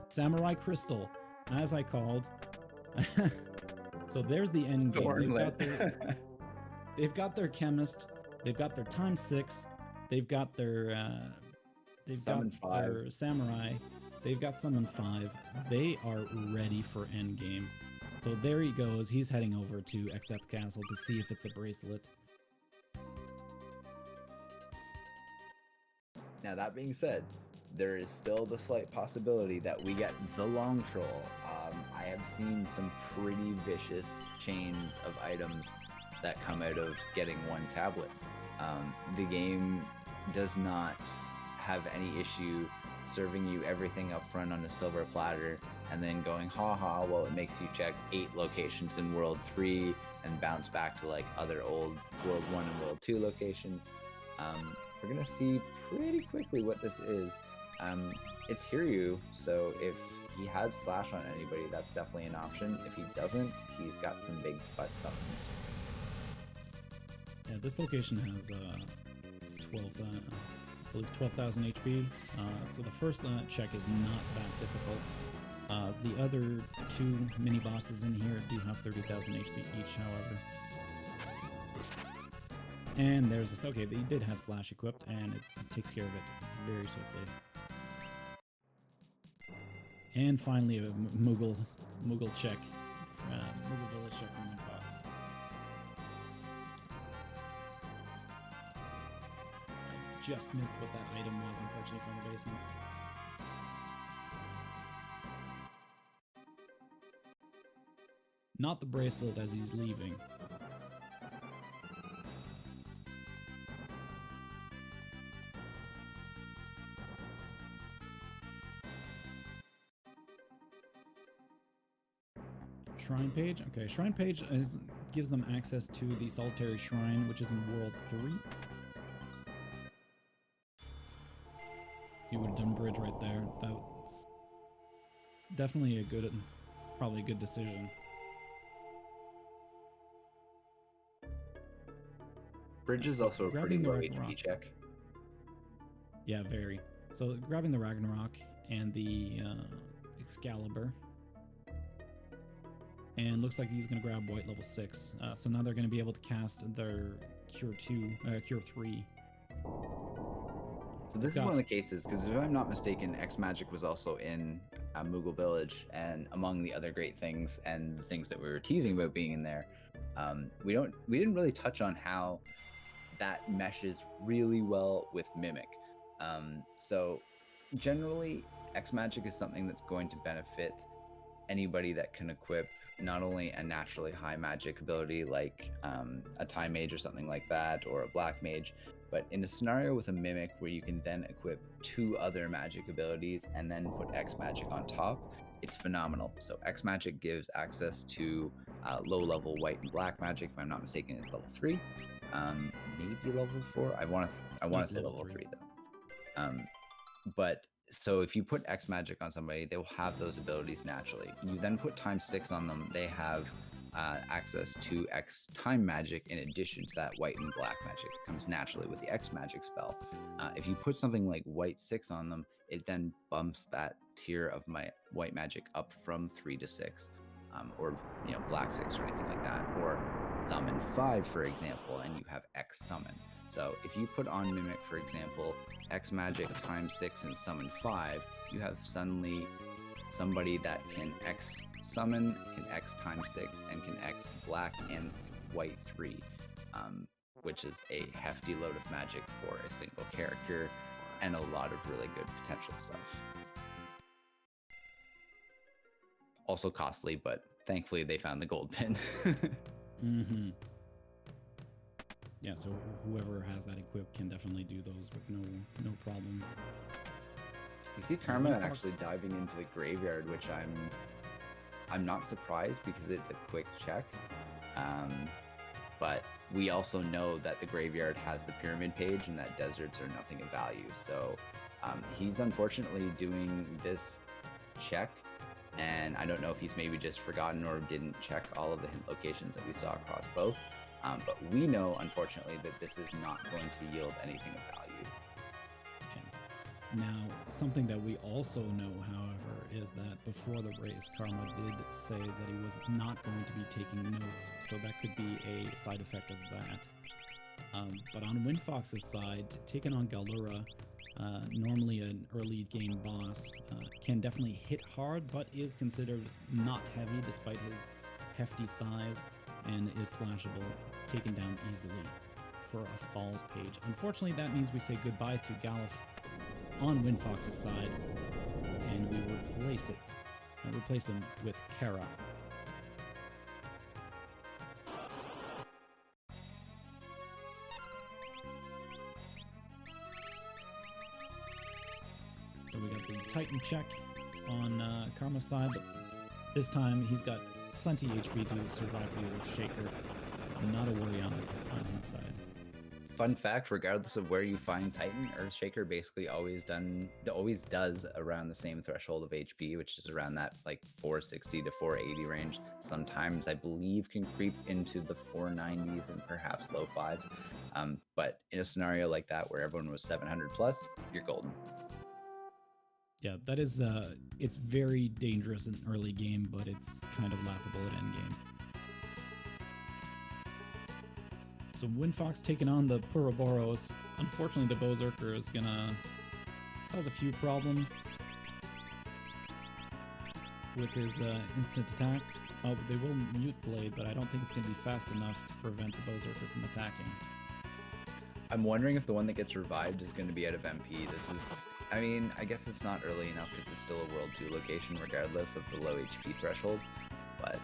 Samurai Crystal, as I called. So there's the end game. They've got their chemist. They've got their ×6. They've got their their samurai. They've got summon 5. They are ready for end game. So there he goes. He's heading over to XS Castle to see if it's the bracelet. Now, that being said, there is still the slight possibility that we get the Long Troll. I have seen some pretty vicious chains of items that come out of getting one tablet. The game does not have any issue serving you everything up front on a silver platter and then going haha while it makes you check 8 locations in World 3 and bounce back to like other old World 1 and World 2 locations. We're gonna see pretty quickly what this is. It's Hiryu, so if he has Slash on anybody, that's definitely an option. If he doesn't, he's got some big butt summons. Yeah, this location has 12,000 HP, so the first check is not that difficult. The other 2 mini bosses in here do have 30,000 HP each, however. And there's this, okay, they did have Slash equipped, and it takes care of it very swiftly. And finally, a Moogle check, Moogle Village check from WindFox. I just missed what that item was, unfortunately, from the basement. Not the bracelet as he's leaving. Shrine page? Okay, Shrine page gives them access to the Solitary Shrine, which is in World 3. You would have done bridge right there. That's definitely probably a good decision. Bridge is also a pretty low HP check. Yeah, very. So grabbing the Ragnarok and the Excalibur. And looks like he's going to grab white level 6. So now they're going to be able to cast their Cure 3. So this is one of the cases, because if I'm not mistaken, X Magic was also in Moogle Village, and among the other great things and the things that we were teasing about being in there, we didn't really touch on how that meshes really well with Mimic. So generally, X Magic is something that's going to benefit anybody that can equip not only a naturally high magic ability like a Time Mage or something like that, or a Black Mage, but in a scenario with a Mimic where you can then equip 2 other magic abilities and then put X Magic on top, it's phenomenal. So X Magic gives access to low-level white and black magic. If I'm not mistaken, it's level 3, maybe level 4. I want to say level 3 though. But so if you put X Magic on somebody, they will have those abilities naturally. You then put ×6 on them, they have access to X Time Magic in addition to that white and black magic. It comes naturally with the X Magic spell. If you put something like white 6 on them, it then bumps that tier of my white magic up from 3 to 6, or black 6 or anything like that, or Summon 5, for example, and you have X Summon. So if you put on Mimic, for example, X Magic ×6 and Summon 5, you have suddenly somebody that can X Summon, can X ×6, and can X Black and White 3, which is a hefty load of magic for a single character, and a lot of really good potential stuff. Also costly, but thankfully they found the gold pin. Mm-hmm. Yeah, so whoever has that equipped can definitely do those with no problem. You see Karma actually diving into the graveyard, which I'm not surprised because it's a quick check. But we also know that the graveyard has the pyramid page and that deserts are nothing of value. So he's unfortunately doing this check, and I don't know if he's maybe just forgotten or didn't check all of the hint locations that we saw across both. But we know, unfortunately, that this is not going to yield anything of value. Now, something that we also know, however, is that before the race, Karma did say that he was not going to be taking notes, so that could be a side effect of that. But on WindFox's side, taking on Galura, normally an early game boss, can definitely hit hard, but is considered not heavy despite his hefty size, and is slashable, taken down easily for a falls page. Unfortunately, that means we say goodbye to Galuf on WindFox's side, and we replace him with Kara. So we got the Titan check on Karma's side, but this time he's got plenty HP to survive the Shaker. Not a worry on his side. Fun fact, regardless of where you find Titan, Earthshaker basically always does around the same threshold of HP, which is around that like 460 to 480 range. Sometimes I believe can creep into the 490s and perhaps low 5s. But in a scenario like that where everyone was 700 plus, you're golden. Yeah, that is, it's very dangerous in early game, but it's kind of laughable at end game. So WindFox taking on the Puroboros. Unfortunately, the Berserker is gonna cause a few problems with his instant attack. Oh, they will mute Blade, but I don't think it's gonna be fast enough to prevent the Berserker from attacking. I'm wondering if the one that gets revived is going to be out of MP. I mean, I guess it's not early enough because it's still a World 2 location regardless of the low HP threshold. But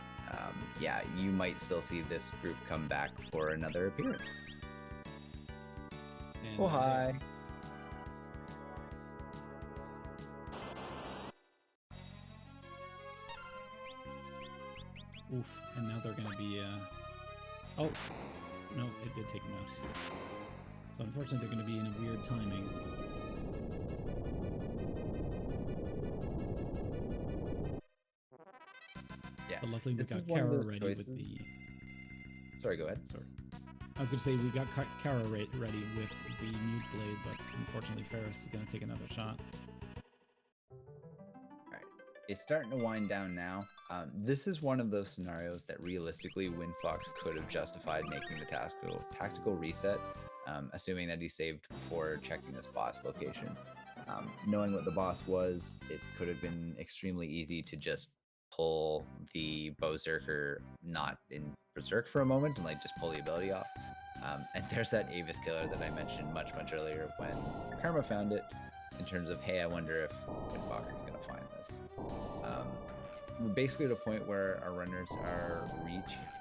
yeah, you might still see this group come back for another appearance. And, oh, hi. Oof, and now they're going to be... Oh, no, it did take him out. So unfortunately, they're going to be in a weird timing. Yeah. But luckily, we got Kara ready with the... Sorry, go ahead. Sorry. I was going to say we got Kara ready with the mute blade, but unfortunately Ferris is going to take another shot. Alright, it's starting to wind down now. This is one of those scenarios that realistically WindFox could have justified making the tactical reset, assuming that he saved before checking this boss location. Knowing what the boss was, it could have been extremely easy to just pull the Berserker not in Berserk for a moment and like just pull the ability off. And there's that Avis killer that I mentioned much earlier when Karma found it, in terms of, hey, I wonder if WindFox is going to find this. We're basically at a point where our runners are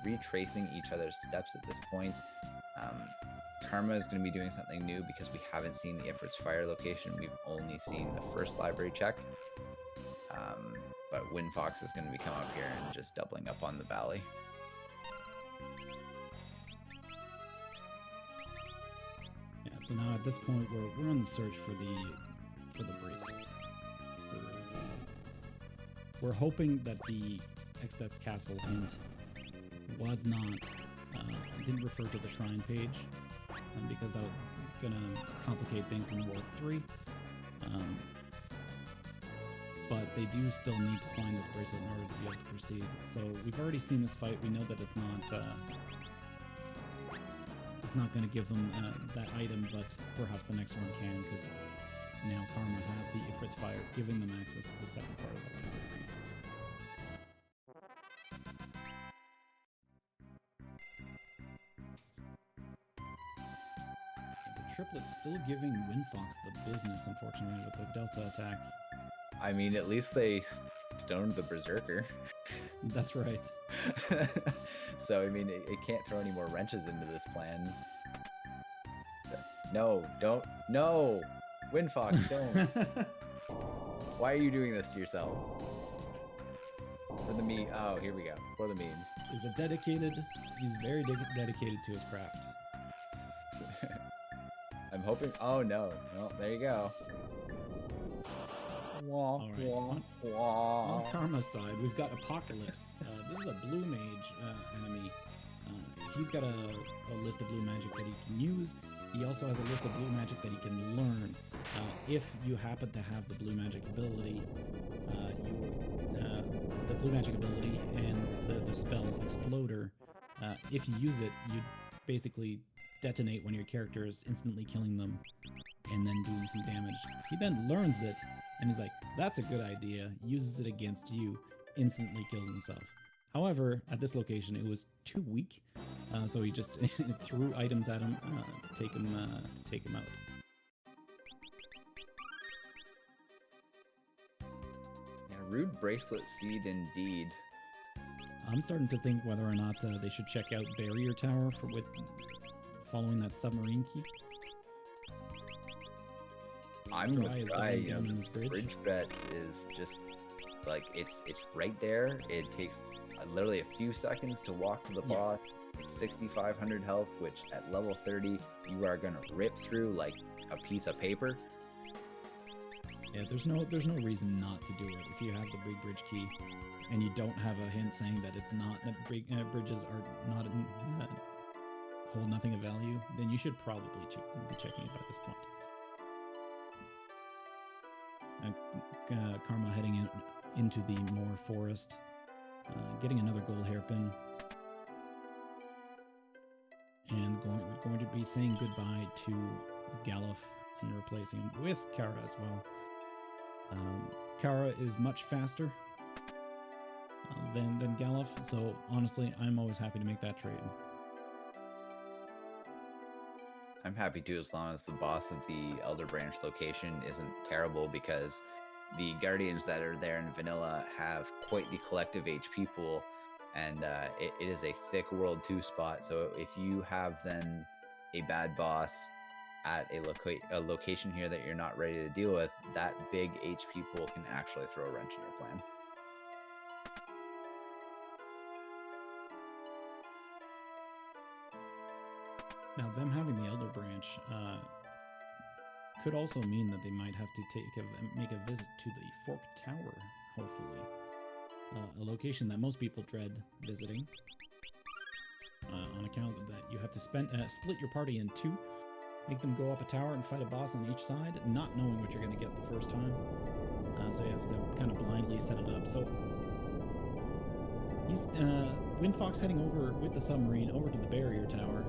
retracing each other's steps at this point. Karma is going to be doing something new because we haven't seen the Ifrit's Fire location. We've only seen the first library check. But WindFox is going to be coming up here and just doubling up on the valley. Yeah, so now at this point we're on the search for the bracelet. We're hoping that the Exet's Castle hint was not didn't refer to the shrine page, because that was gonna complicate things in World 3. But they do still need to find this bracelet in order to be able to proceed. So we've already seen this fight. We know that it's not going to give them that item, but perhaps the next one can, because now Karma has the Ifrit's Fire, giving them access to the second part of the library. The triplet's still giving WindFox the business, unfortunately, with the Delta attack. I mean, at least they stoned the Berserker. That's right. So, I mean, it can't throw any more wrenches into this plan. No, don't. No! WindFox, don't. Why are you doing this to yourself? For the meme. Oh, here we go. For the memes. He's very dedicated to his craft. I'm hoping. Oh, no. Well, there you go. All right. On Karma's side, we've got Apocalypse. This is a blue mage enemy. He's got a list of blue magic that he can use. He also has a list of blue magic that he can learn. If you happen to have the blue magic ability, the blue magic ability and the spell Exploder, if you use it, you basically detonate when your character is instantly killing them and then doing some damage. He then learns it, and he's like, that's a good idea, uses it against you, instantly kills himself. However, at this location, it was too weak, so he just threw items at him to take him out. Yeah, rude bracelet seed indeed. I'm starting to think whether or not they should check out Barrier Tower with following that submarine key. I'm gonna try. Bridge bet is just like it's right there. It takes literally a few seconds to walk to the boss. 6,500 health, which at level 30 you are gonna rip through like a piece of paper. Yeah, there's no reason not to do it if you have the big bridge key, and you don't have a hint saying that it's not that bridges are not hold nothing of value. Then you should probably be checking it at this point. Karma heading into the Moor Forest, getting another gold hairpin, and going to be saying goodbye to Galuf and replacing him with Kara as well. Kara is much faster than Galuf, so honestly, I'm always happy to make that trade. I'm happy too, as long as the boss of the Elder Branch location isn't terrible, because the Guardians that are there in vanilla have quite the collective HP pool, and it is a thick World 2 spot, so if you have then a bad boss at a location here that you're not ready to deal with, that big HP pool can actually throw a wrench in your plan. Now, them having the Elder Branch could also mean that they might have to make a visit to the Fork Tower, hopefully. A location that most people dread visiting. on account that you have to split your party in two, make them go up a tower and fight a boss on each side, not knowing what you're going to get the first time. So you have to kind of blindly set it up. So he's WindFox heading over with the submarine over to the barrier tower.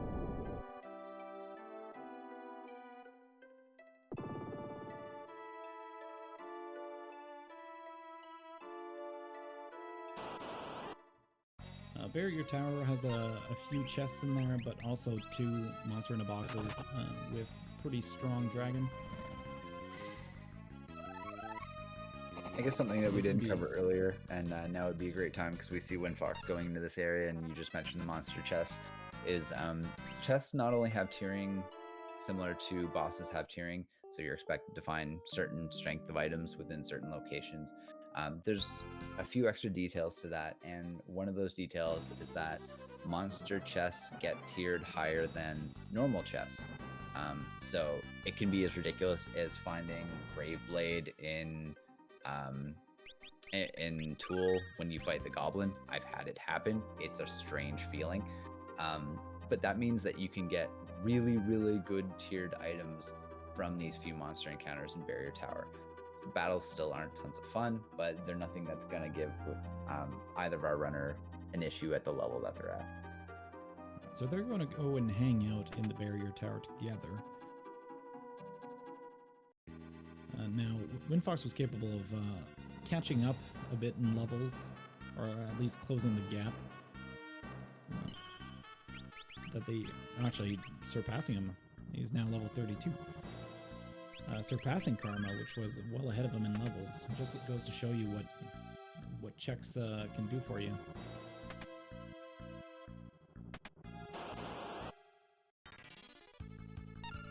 Barrier tower has a few chests in there, but also 2 monster in a boxes with pretty strong dragons. I guess something that we didn't cover earlier, and now would be a great time because we see WindFox going into this area, and you just mentioned the monster chests, is chests not only have tiering similar to bosses have tiering, so you're expected to find certain strength of items within certain locations. There's a few extra details to that, and one of those details is that monster chests get tiered higher than normal chests. So it can be as ridiculous as finding Brave Blade in Tool when you fight the Goblin. I've had it happen. It's a strange feeling. But that means that you can get really, really good tiered items from these few monster encounters in Barrier Tower. The battles still aren't tons of fun, but they're nothing that's going to give either of our runner an issue at the level that they're at. So they're going to go and hang out in the Barrier Tower together. Now, WindFox was capable of catching up a bit in levels, or at least closing the gap. That they actually surpassing him. He's now level 32. Surpassing Karma, which was well ahead of him in levels. It just goes to show you what checks can do for you.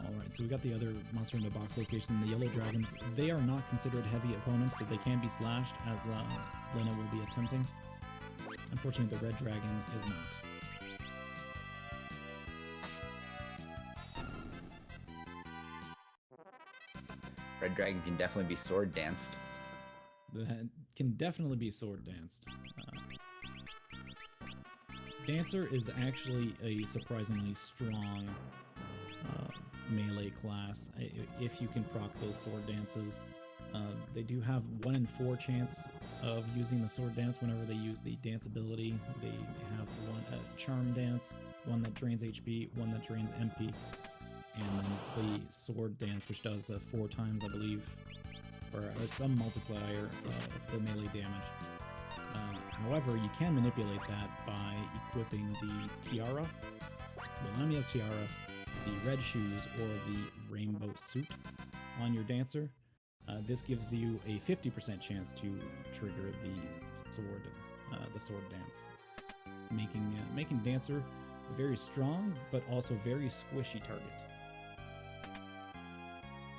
Alright, so we got the other monster in the box location, the yellow dragons. They are not considered heavy opponents, so they can be slashed, as Lena will be attempting. Unfortunately, the red dragon is not. Red Dragon can definitely be sword danced. That can definitely be sword danced. Dancer is actually a surprisingly strong melee class if you can proc those sword dances. They do have 1 in 4 chance of using the sword dance whenever they use the dance ability. They have one charm dance, one that drains HP, one that drains MP, and then the sword dance, which does 4 times, I believe, or some multiplier of the melee damage. However, you can manipulate that by equipping the tiara, the Lamia's tiara, the red shoes, or the rainbow suit on your dancer. This gives you a 50% chance to trigger the sword dance, making Dancer a very strong but also very squishy target.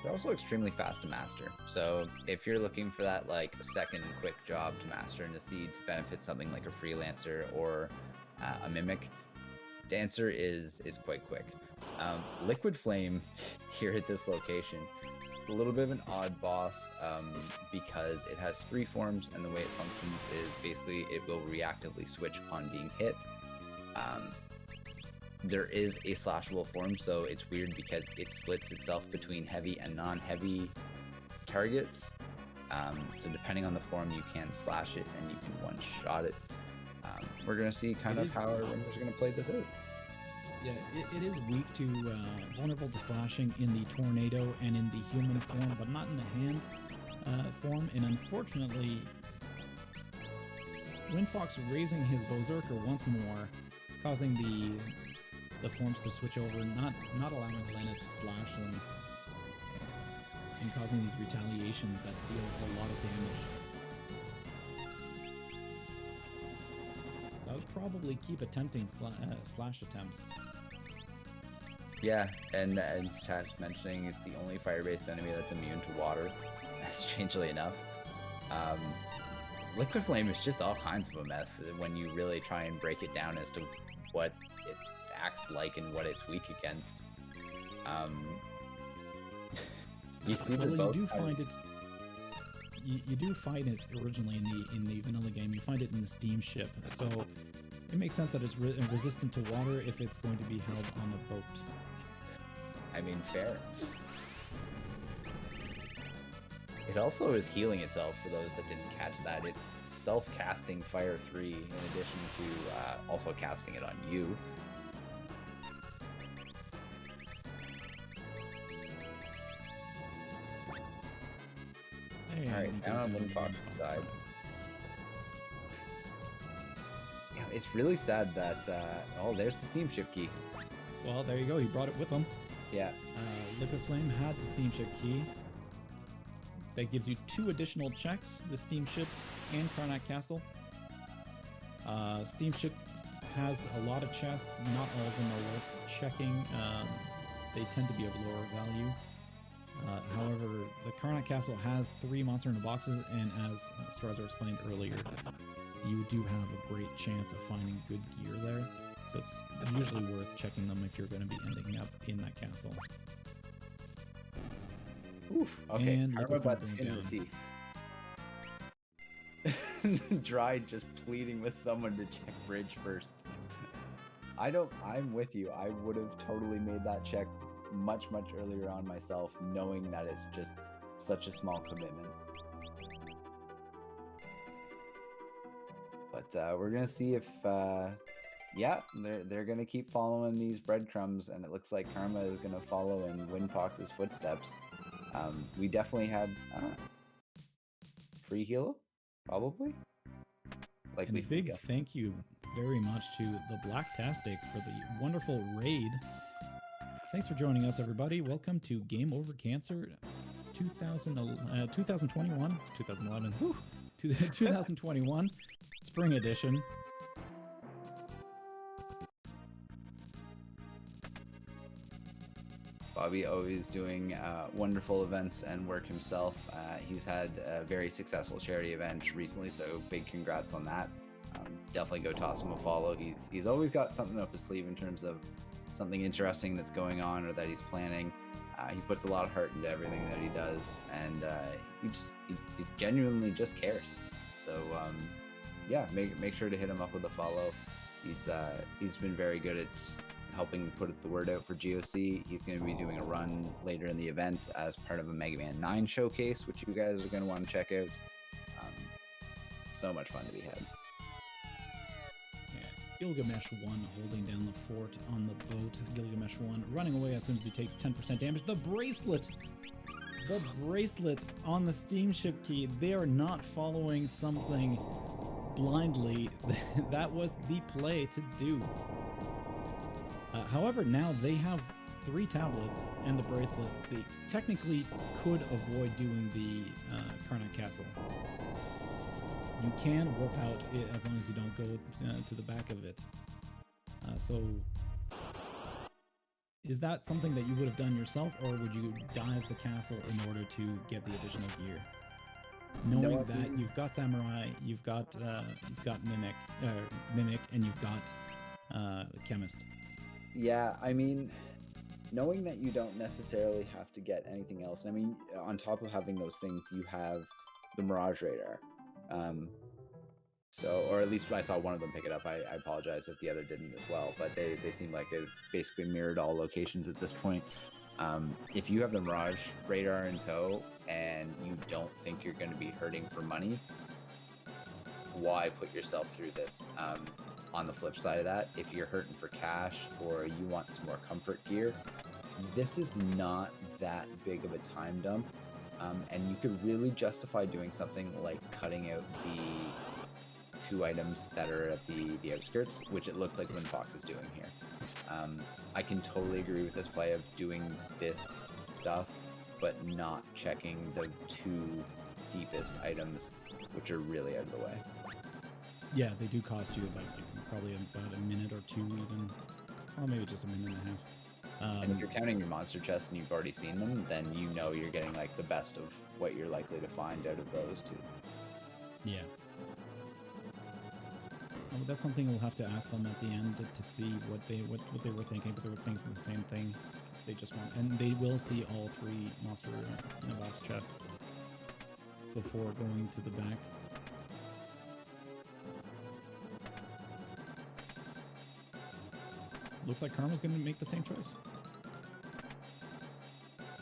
They're also extremely fast to master. So if you're looking for that like second quick job to master and to see to benefit something like a freelancer or a mimic, Dancer is quite quick. Liquid Flame here at this location, a little bit of an odd boss because it has 3 forms, and the way it functions is basically it will reactively switch upon being hit. There is a slashable form, so it's weird because it splits itself between heavy and non-heavy targets. So depending on the form, you can slash it and you can one-shot it. We're going to see kind of how our runners are going to play this out. Yeah, it is weak to vulnerable to slashing in the tornado and in the human form, but not in the hand form. And unfortunately, WindFox raising his Berserker once more, causing the forms to switch over, not allowing Lena to slash them, and causing these retaliations that deal a lot of damage. So I would probably keep attempting slash attempts. Yeah, and as Chat's mentioning, it's the only fire-based enemy that's immune to water, strangely enough. Liquid Flame is just all kinds of a mess when you really try and break it down as to what it acts like and what it's weak against. You see, well, you do find it originally in the vanilla game. You find it in the Steam ship. So it makes sense that it's resistant to water if it's going to be held on a boat. I mean, fair. It also is healing itself for those that didn't catch that. It's self-casting Fire 3 in addition to also casting it on you. Hey, Alright, now on WindFox's side. Yeah, it's really sad that, oh, there's the steamship key. Well, there you go. He brought it with him. Yeah. Liquid Flame had the steamship key. That gives you 2 additional checks, the steamship and Karnak Castle. Steamship has a lot of chests. Not all of them are worth checking. They tend to be of lower value. However, the Karnak Castle has 3 monster in the boxes, and as Strazer explained earlier, you do have a great chance of finding good gear there. So it's usually worth checking them if you're going to be ending up in that castle. Oof. Okay, and Karma butt skin his teeth. Dry just pleading with someone to check bridge first. I'm with you. I would have totally made that check much earlier on myself, knowing that it's just such a small commitment. But we're gonna see if yeah, they're gonna keep following these breadcrumbs, and it looks like Karma is gonna follow in WindFox's footsteps. We definitely had free heal, probably. And a big thank you very much to the Blacktastic for the wonderful raid. Thanks for joining us, everybody. Welcome to Game Over Cancer 2021, 2011, 2021 Spring Edition. Bobby always doing wonderful events and work himself. He's had a very successful charity event recently, so big congrats on that. Definitely go toss him a follow. He's always got something up his sleeve in terms of something interesting that's going on or that he's planning. He puts a lot of heart into everything that he does, and he genuinely just cares. So yeah, make sure to hit him up with a follow. He's been very good at helping put the word out for GOC. He's going to be doing a run later in the event as part of a Mega Man 9 showcase, which you guys are going to want to check out. So much fun to be had. Gilgamesh 1 holding down the fort on the boat. Gilgamesh 1 running away as soon as he takes 10% damage. The bracelet on the steamship key. They are not following something blindly. That was the play to do. However, now they have 3 tablets and the bracelet. They technically could avoid doing the Karnak Castle. You can warp out as long as you don't go to the back of it. So, is that something that you would have done yourself, or would you dive the castle in order to get the additional gear? Knowing that you've got Samurai, you've got Mimic, and you've got Chemist. Yeah, I mean, knowing that you don't necessarily have to get anything else. I mean, on top of having those things, you have the Mirage Radar. So, or at least I saw one of them pick it up. I apologize if the other didn't as well, but they seem like they've basically mirrored all locations at this point. If you have the Mirage Radar in tow and you don't think you're going to be hurting for money, why put yourself through this? On the flip side of that, if you're hurting for cash or you want some more comfort gear, this is not that big of a time dump. And you could really justify doing something like cutting out the 2 items that are at the outskirts, which it looks like WindFox is doing here. I can totally agree with this play of doing this stuff, but not checking the 2 deepest items, which are really out of the way. Yeah, they do cost you probably about a minute or 2 even, or maybe just a minute and a half. And if you're counting your monster chests and you've already seen them, then you know you're getting like the best of what you're likely to find out of those 2. Yeah. Oh, that's something we'll have to ask them at the end to see what they were thinking. If they were thinking the same thing, if they just want, and they will see all 3 monster in a box chests before going to the back. looks like Karma's going to make the same choice.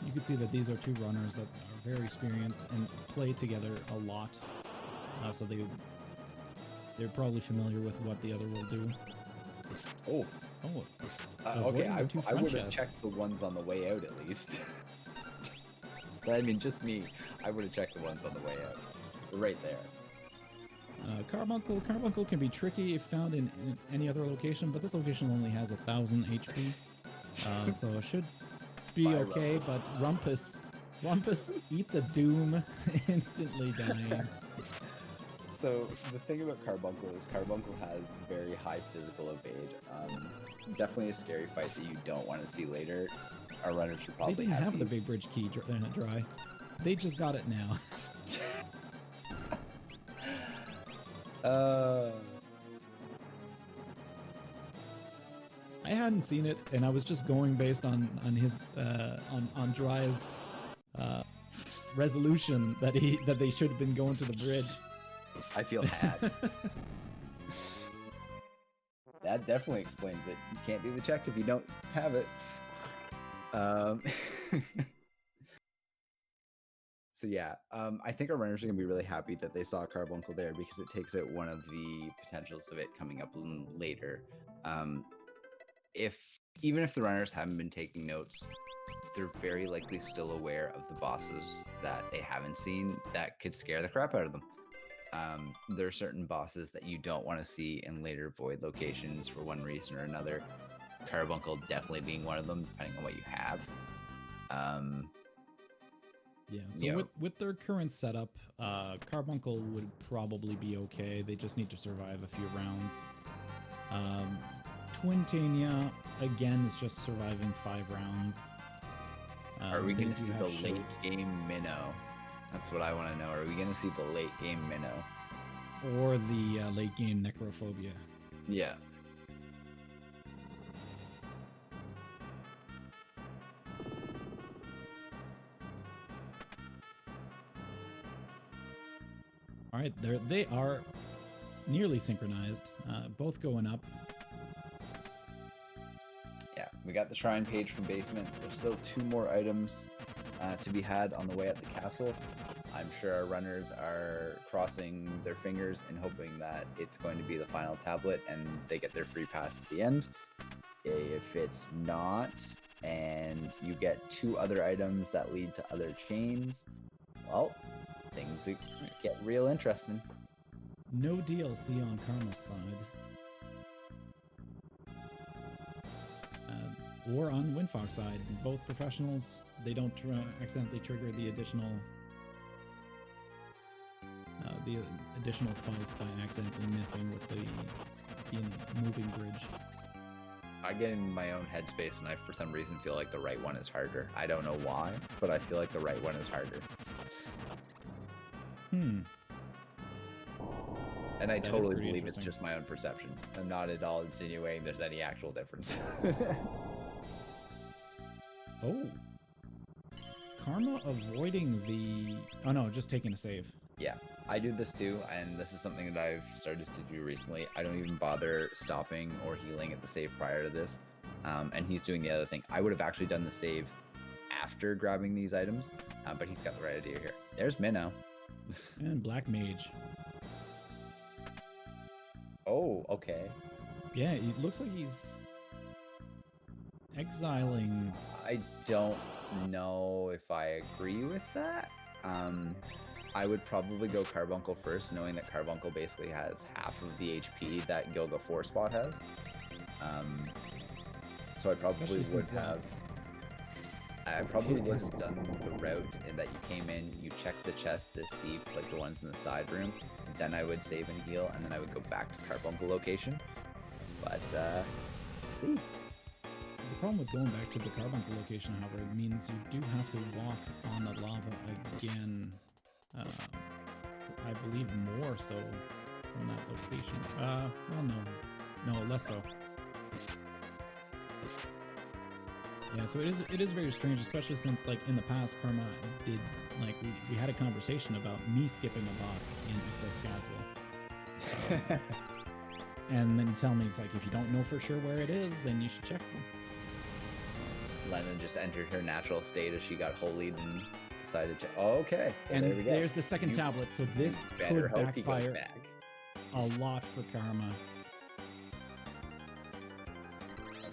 You can see that these are two runners that are very experienced and play together a lot. So they're probably familiar with what the other will do. Oh. Okay, I would have checked the ones on the way out at least. I mean, just me. I would have checked the ones on the way out. They're right there. Carbuncle can be tricky if found in any other location, but this location only has 1,000 HP. So it should be okay, but Rumpus eats a doom, instantly dying. So the thing about Carbuncle is Carbuncle has very high physical evade. Definitely a scary fight that you don't want to see later. Our runners should probably They didn't have the big bridge key dry. They just got it now. I hadn't seen it, and I was just going based on his on Dry's resolution that they should have been going to the bridge. I feel bad. That definitely explains it. You can't do the check if you don't have it. So yeah, I think our runners are gonna be really happy that they saw Carbuncle there because it takes out one of the potentials of it coming up later. Even if the runners haven't been taking notes, they're very likely still aware of the bosses that they haven't seen that could scare the crap out of them. There are certain bosses that you don't want to see in later void locations for one reason or another. Carbuncle definitely being one of them, depending on what you have. Yeah, so with their current setup, Carbuncle would probably be okay. They just need to survive a few rounds. Twintania, again, is just surviving 5 rounds. Are we going to see the late game minnow? That's what I want to know. Are we going to see the late game minnow? Or the late game necrophobia? Yeah. All right, they are nearly synchronized, both going up. Yeah, we got the shrine page from basement. There's still 2 more items to be had on the way up the castle. I'm sure our runners are crossing their fingers and hoping that it's going to be the final tablet and they get their free pass at the end. If it's not, and you get 2 other items that lead to other chains, well, things get real interesting. No DLC on Karma's side. Or on WindFox side. Both professionals, they don't accidentally trigger the additional fights by accidentally missing with the moving bridge. I get in my own headspace and I, for some reason, feel like the right one is harder. I don't know why, but I feel like the right one is harder. And I totally believe it's just my own perception. I'm not at all insinuating there's any actual difference. Oh. Karma avoiding the... Oh no, just taking a save. Yeah, I do this too, and this is something that I've started to do recently. I don't even bother stopping or healing at the save prior to this. And he's doing the other thing. I would have actually done the save after grabbing these items, but he's got the right idea here. There's Minnow. And Black Mage. Oh, okay. Yeah, it looks like he's exiling. I don't know if I agree with that. I would probably go Carbuncle first, knowing that Carbuncle basically has half of the HP that Gilga 4 spot has. So I probably would have. I probably would have done the route in that you came in, you checked the chest this deep, like the ones in the side room, then I would save and heal, and then I would go back to Carbuncle location. But, let's see. The problem with going back to the Carbuncle location, however, means you do have to walk on the lava again. I believe more so from that location. Well, no, less so. Yeah, so it is very strange, especially since, like, in the past, Karma did, like, we had a conversation about me skipping a boss in Excel's Castle. And then you tell me, it's like, if you don't know for sure where it is, then you should check them. Lennon just entered her natural state as she got holied and decided to. Oh, okay. Well, And there we go. there's the second tablet, so this Better could hope he goes backfire back. a lot for Karma.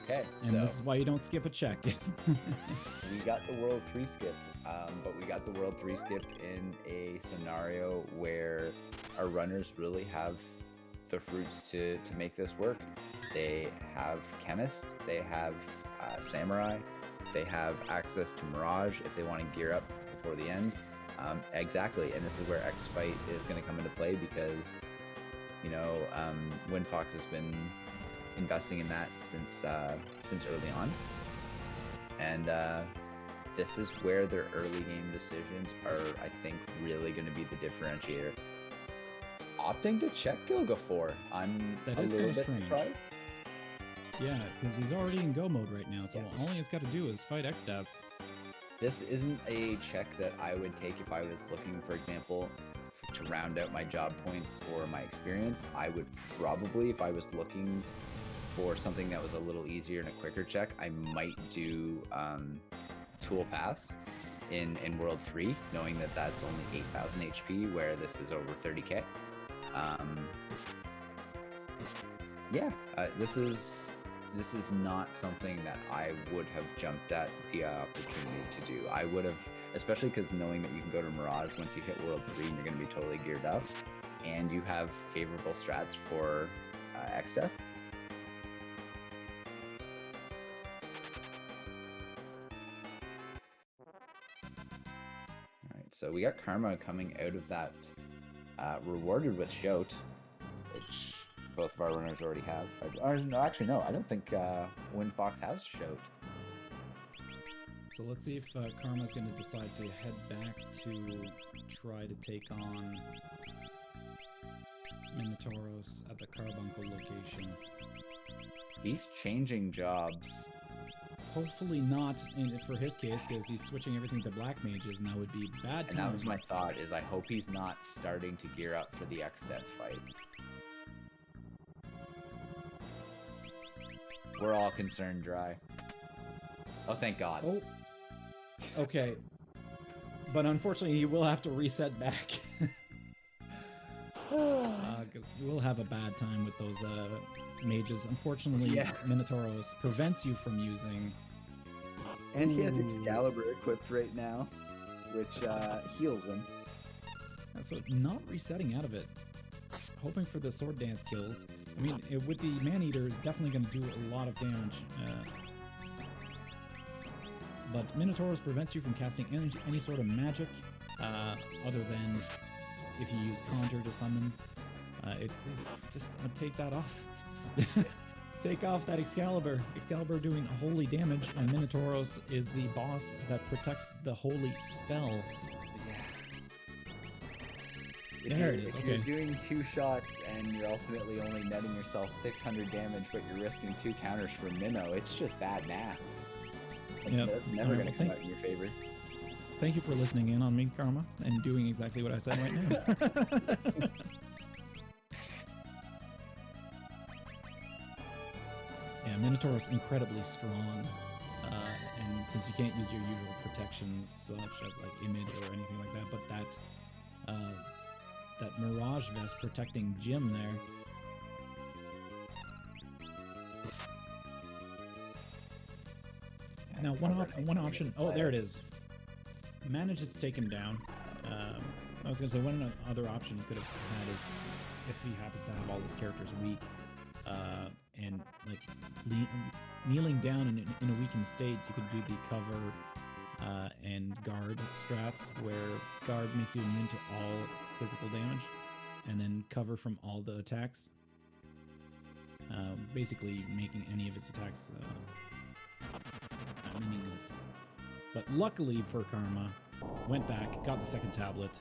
Okay. And so this is why you don't skip a check. we got the World 3 skip, but we got the World 3 skip in a scenario where our runners really have the fruits to make this work. They have Chemist, they have Samurai, they have access to Mirage if they want to gear up before the end. Exactly, and this is where X Fight is going to come into play because, you know, WindFox has been investing in that since early on, and this is where their early game decisions are, I think, really going to be the differentiator. Opting to check Gilgafor, I'm That a is little kinda bit strange. surprised. Yeah, because he's already in go mode right now, so Yeah. all he's got to do is fight X-Dev. This isn't a check that I would take if I was looking, for example, to round out my job points or my experience. I would probably, if I was looking for something that was a little easier and a quicker check, I might do Tool Pass in World 3, knowing that that's only 8,000 HP, where this is over 30k. Yeah, this is not something that I would have jumped at the opportunity to do. I would have, especially because knowing that you can go to Mirage once you hit World 3 and you're going to be totally geared up, and you have favorable strats for X-Death. Alright, so we got Karma coming out of that rewarded with Shout, which both of our runners already have. No, actually, no, I don't think WindFox has Shout. So let's see if Karma's going to decide to head back to try to take on Minotauros at the Carbuncle location. He's changing jobs. Hopefully not for his case, because he's switching everything to Black Mages, and that would be bad. And that was my thought, is I hope he's not starting to gear up for the X-Death fight. We're all concerned, Dry. Oh, thank God. Oh, okay. But unfortunately, he will have to reset back. Because we'll have a bad time with those mages. Unfortunately, Yeah. Minotauros prevents you from using... And he has Ooh. Excalibur equipped right now, which heals him. So not resetting out of it. Hoping for the Sword Dance kills. I mean, with the Man-Eater, is definitely going to do a lot of damage. But Minotauros prevents you from casting any sort of magic, other than if you use Conjure to summon. Just take that off. Take off that Excalibur. Excalibur doing holy damage, and Minotauros is the boss that protects the holy spell. There it is, If okay. you're doing 2 shots and you're ultimately only netting yourself 600 damage, but you're risking 2 counters for Minnow, it's just bad math. That's never going to come out in your favor. Thank you for listening in on me, Karma, and doing exactly what I said right now. Yeah, Minotauros incredibly strong, and since you can't use your usual protections, such as like image or anything like that, but that Mirage Vest protecting Jim there. Now, one option. Oh, there it is. Manages to take him down. I was gonna say one other option you could have had is if he happens to have all his characters weak, and like kneeling down in a weakened state, you could do the cover and guard strats, where guard makes you immune to all physical damage, and then cover from all the attacks. Basically making any of his attacks meaningless. But luckily for Karma, went back, got the second tablet.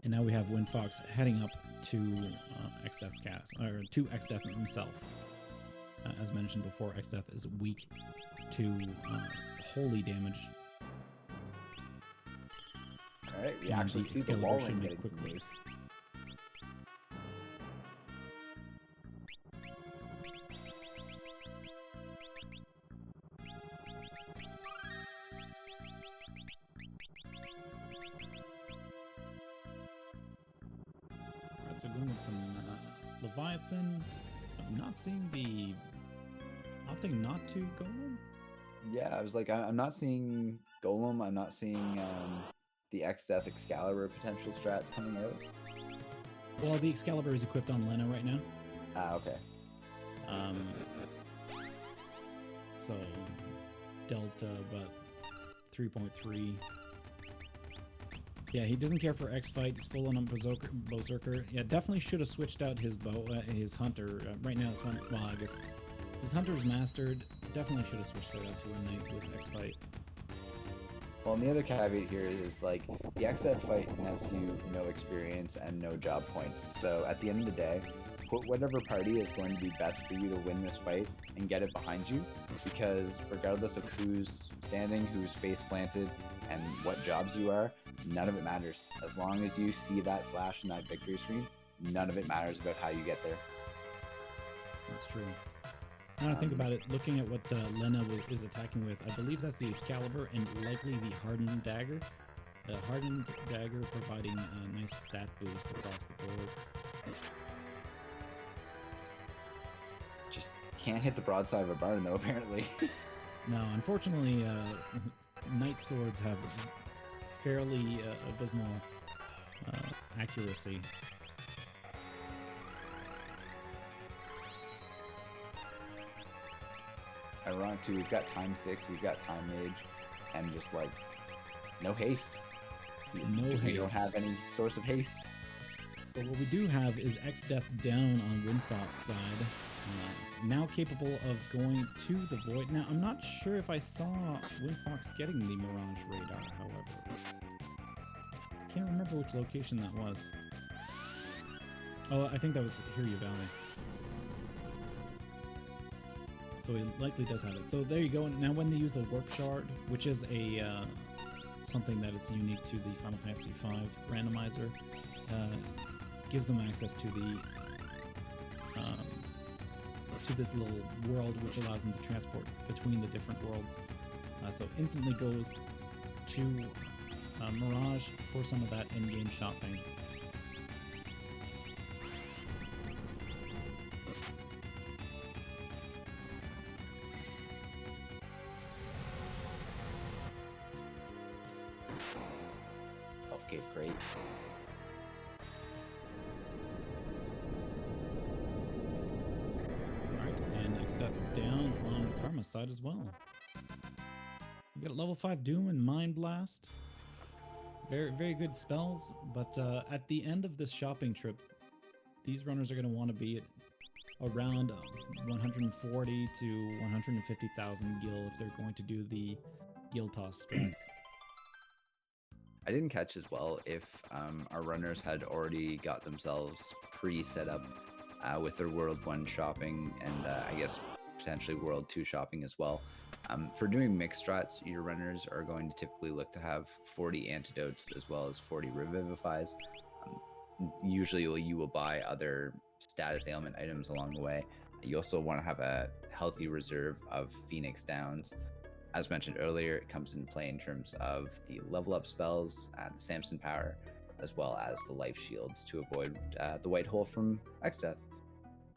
And now we have WindFox heading up to X-Death's cast, or to X-Death himself. As mentioned before, X-Death is weak to holy damage. All right, we And actually the see the Excalibur wall should ring make getting quick some work. use. Alright, so going with some Leviathan. I'm not seeing the opting not to Golem. Yeah, I was like, I'm not seeing Golem. I'm not seeing the X-Death Excalibur potential strats coming out. Well, the Excalibur is equipped on Lena right now. Ah, okay. So Delta about 3.3. Yeah, he doesn't care for X fight. He's full on Berserker. Yeah, definitely should have switched out his his Hunter. Right now, it's one. Well, I guess his Hunter's mastered. Definitely should have switched it out to a Knight with X fight. Well, and the other caveat here is like the XF fight nets you no experience and no job points. So at the end of the day, put whatever party is going to be best for you to win this fight and get it behind you, because regardless of who's standing, who's face planted, and what jobs you are, none of it matters. As long as you see that flash in that victory screen, none of it matters about how you get there. That's true. Now I think about it, looking at what Lena is attacking with, I believe that's the Excalibur and likely the Hardened Dagger. Hardened Dagger providing a nice stat boost across the board. Just can't hit the broadside of a barn though, apparently. No, unfortunately, Knight Swords have fairly abysmal accuracy. Ironic too, we've got time 6, we've got time mage, and just like no haste. We don't have any source of haste. But what we do have is X-Death down on WindFox side, now capable of going to the Void. Now, I'm not sure if I saw WindFox getting the Mirage radar, however. Can't remember which location that was. Oh, I think that was Hiryu Valley. So he likely does have it. So there you go. Now when they use the Warp Shard, which is a something that is unique to the Final Fantasy V randomizer, gives them access to the to this little world, which allows them to transport between the different worlds. So instantly goes to Mirage for some of that in-game shopping. Okay, great. Alright, and next up, down on Karma's side as well. We got level 5 Doom and Mind Blast. Very, very good spells, but at the end of this shopping trip, these runners are going to want to be at around 140 to 150,000 gil if they're going to do the gil toss strats. I didn't catch as well if our runners had already got themselves pre-set up with their World 1 shopping and I guess potentially World 2 shopping as well. For doing mixed strats, your runners are going to typically look to have 40 antidotes as well as 40 revivifies. Usually you will buy other status ailment items along the way. You also want to have a healthy reserve of Phoenix Downs. As mentioned earlier, it comes into play in terms of the level up spells, the Samson power, as well as the life shields to avoid the white hole from X-Death.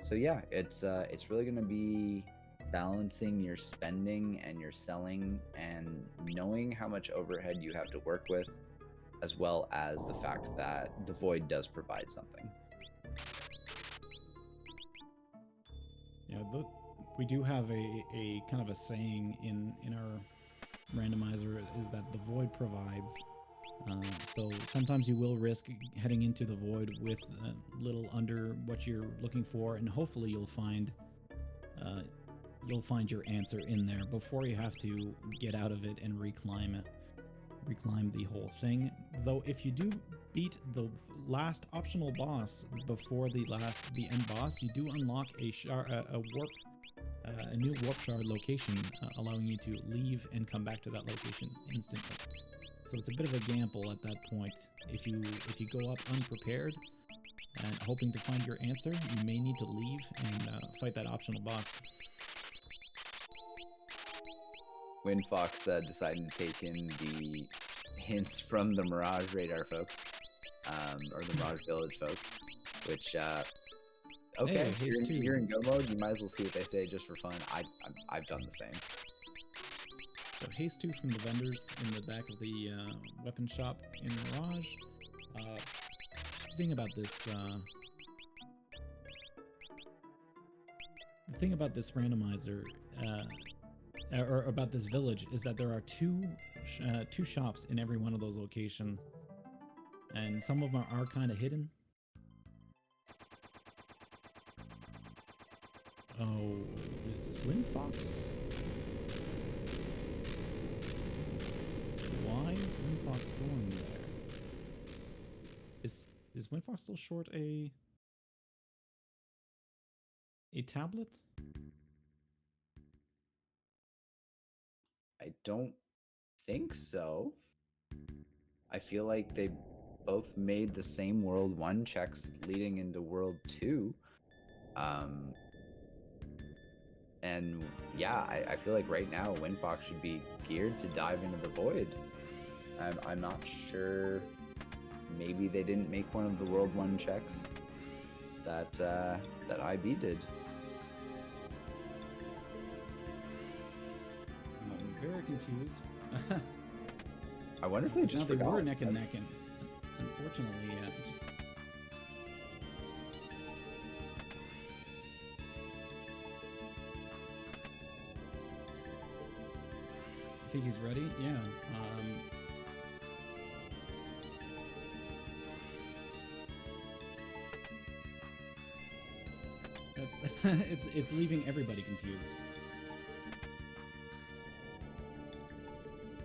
So yeah, it's really going to be balancing your spending and your selling and knowing how much overhead you have to work with, as well as the fact that the Void does provide something. Yeah, we do have a kind of a saying in our randomizer is that the Void provides. So sometimes you will risk heading into the Void with a little under what you're looking for, and hopefully you'll find your answer in there before you have to get out of it and reclimb the whole thing. Though if you do beat the last optional boss before the end boss, you do unlock a new warp shard location, allowing you to leave and come back to that location instantly. So it's a bit of a gamble at that point. If you go up unprepared and hoping to find your answer, you may need to leave and fight that optional boss. WindFox decided to take in the hints from the Mirage Radar folks, or the Mirage Village folks, which, okay, hey, you're in go mode, you might as well see what they say just for fun. I've done the same. So haste 2 from the vendors in the back of the weapon shop in Mirage. The thing about this randomizer, or about this village, is that there are two shops in every one of those locations, and some of them are kind of hidden. Oh, is WindFox? Why is WindFox going there? Is WindFox still short a tablet? I don't think so. I feel like they both made the same World 1 checks leading into World 2. And yeah, I feel like right now WindFox should be geared to dive into the void. I'm not sure. Maybe they didn't make one of the World 1 checks that IB did. I'm very confused. I wonder if they just they were neck and neck, and unfortunately, just. I think he's ready. Yeah. That's it's leaving everybody confused.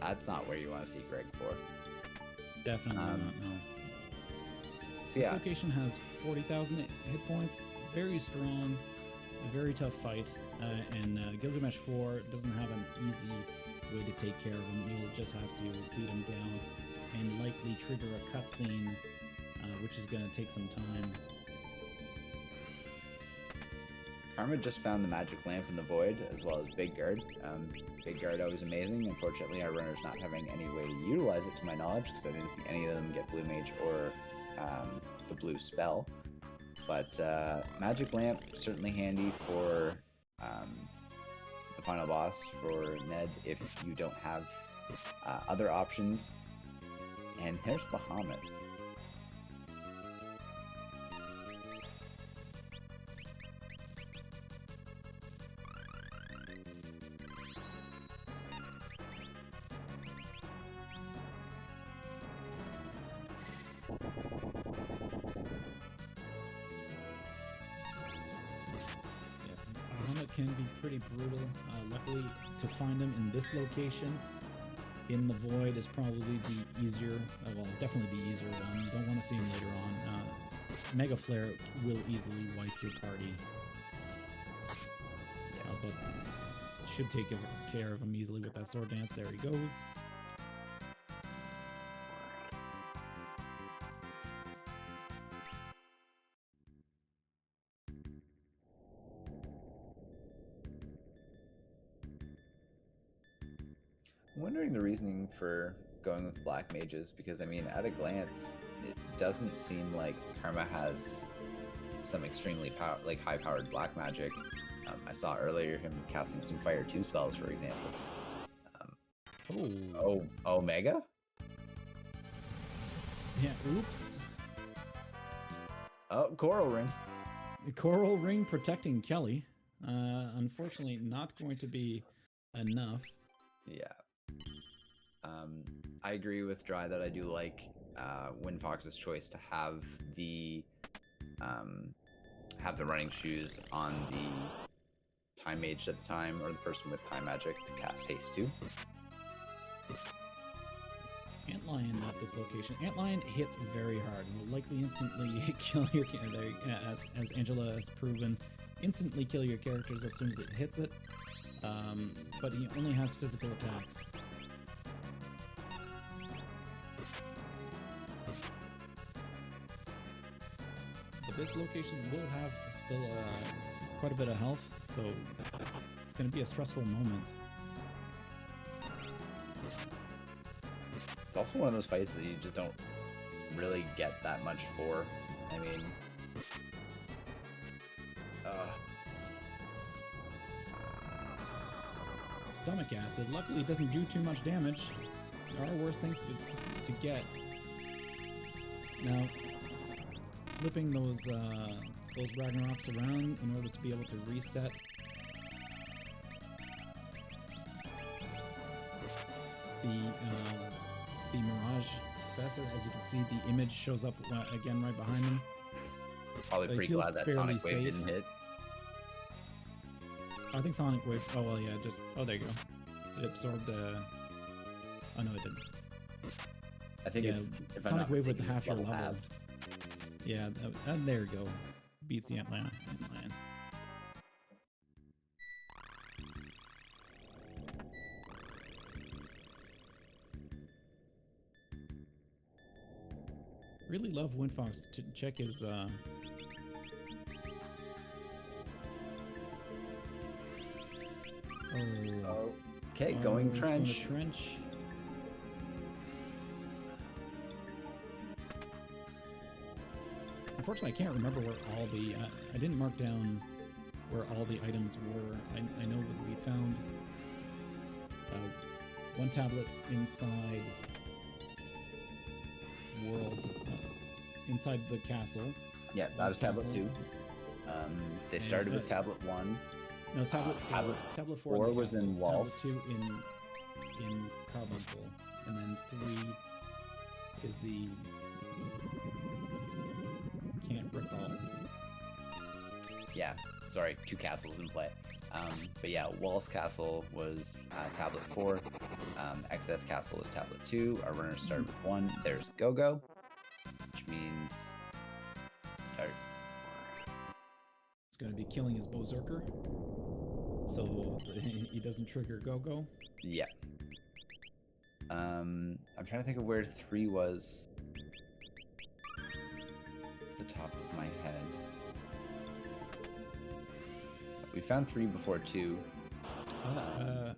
That's not where you want to see Greg for. Definitely not. No. So this location has 40,000 hit points. Very strong. A very tough fight. And Gilgamesh 4 doesn't have an easy way to take care of him. You'll just have to beat him down and likely trigger a cutscene, which is going to take some time. Karma just found the magic lamp in the void, as well as Big Guard. Big Guard always amazing. Unfortunately, our runner's not having any way to utilize it, to my knowledge, because I didn't see any of them get Blue Mage or the blue spell. But magic lamp, certainly handy for the final boss for Ned if you don't have other options. And there's Bahamut. Yes, Bahamut can be pretty brutal. Luckily, to find him in this location, in the void, is probably the easier. Well, it's definitely the easier one. You don't want to see him later on. Mega Flare will easily wipe your party, but should take care of him easily with that sword dance. There he goes. I'm wondering the reasoning for going with black mages, because I mean, at a glance, it doesn't seem like Karma has some extremely high-powered black magic. I saw earlier him casting some Fire 2 spells, for example. Omega? Yeah, oops. Oh, Coral Ring. The Coral Ring protecting Kelly. Unfortunately, not going to be enough. Yeah. I agree with Dry that I do like WindFox's choice to have the running shoes on the Time Mage at the time, or the person with Time Magic, to cast Haste 2. Antlion at this location. Antlion hits very hard and will likely instantly kill your character, as Angela has proven. Instantly kill your characters as soon as it hits it. But he only has physical attacks. this location will have still quite a bit of health, so it's going to be a stressful moment. It's also one of those fights that you just don't really get that much for. I mean, Stomach acid. Luckily, it doesn't do too much damage. There are worse things to get. Now, flipping those Ragnaroks around in order to be able to reset the Mirage Vest. As you can see, the image shows up again right behind me. Probably pretty glad that Sonic Wave didn't hit. I think Sonic Wave. Oh well, yeah. Just there you go. It absorbed. Oh no, it didn't. I think it's Sonic Wave with half your level. Halved. Yeah, there you go. Beats the Atlanta. Really love WindFox to check his okay, going trench. Trench. Unfortunately, I can't remember where all the I didn't mark down where all the items were. I know that we found one tablet inside inside the castle. Yeah, that was tablet 2. They started with tablet 1. No, tablet 4. Tablet 4 was in Waltz. Tablet 2 in Carbuncle, and then 3 is the can't recall. Yeah, sorry, 2 castles in play. But yeah, Waltz Castle was tablet 4. Excess Castle is tablet 2. Our runners started with 1. There's Go-Go, which means it's going to be killing his Berserker, so he doesn't trigger Go-Go. Yeah. I'm trying to think of where 3 was. At the top of my head. We found 3 before 2.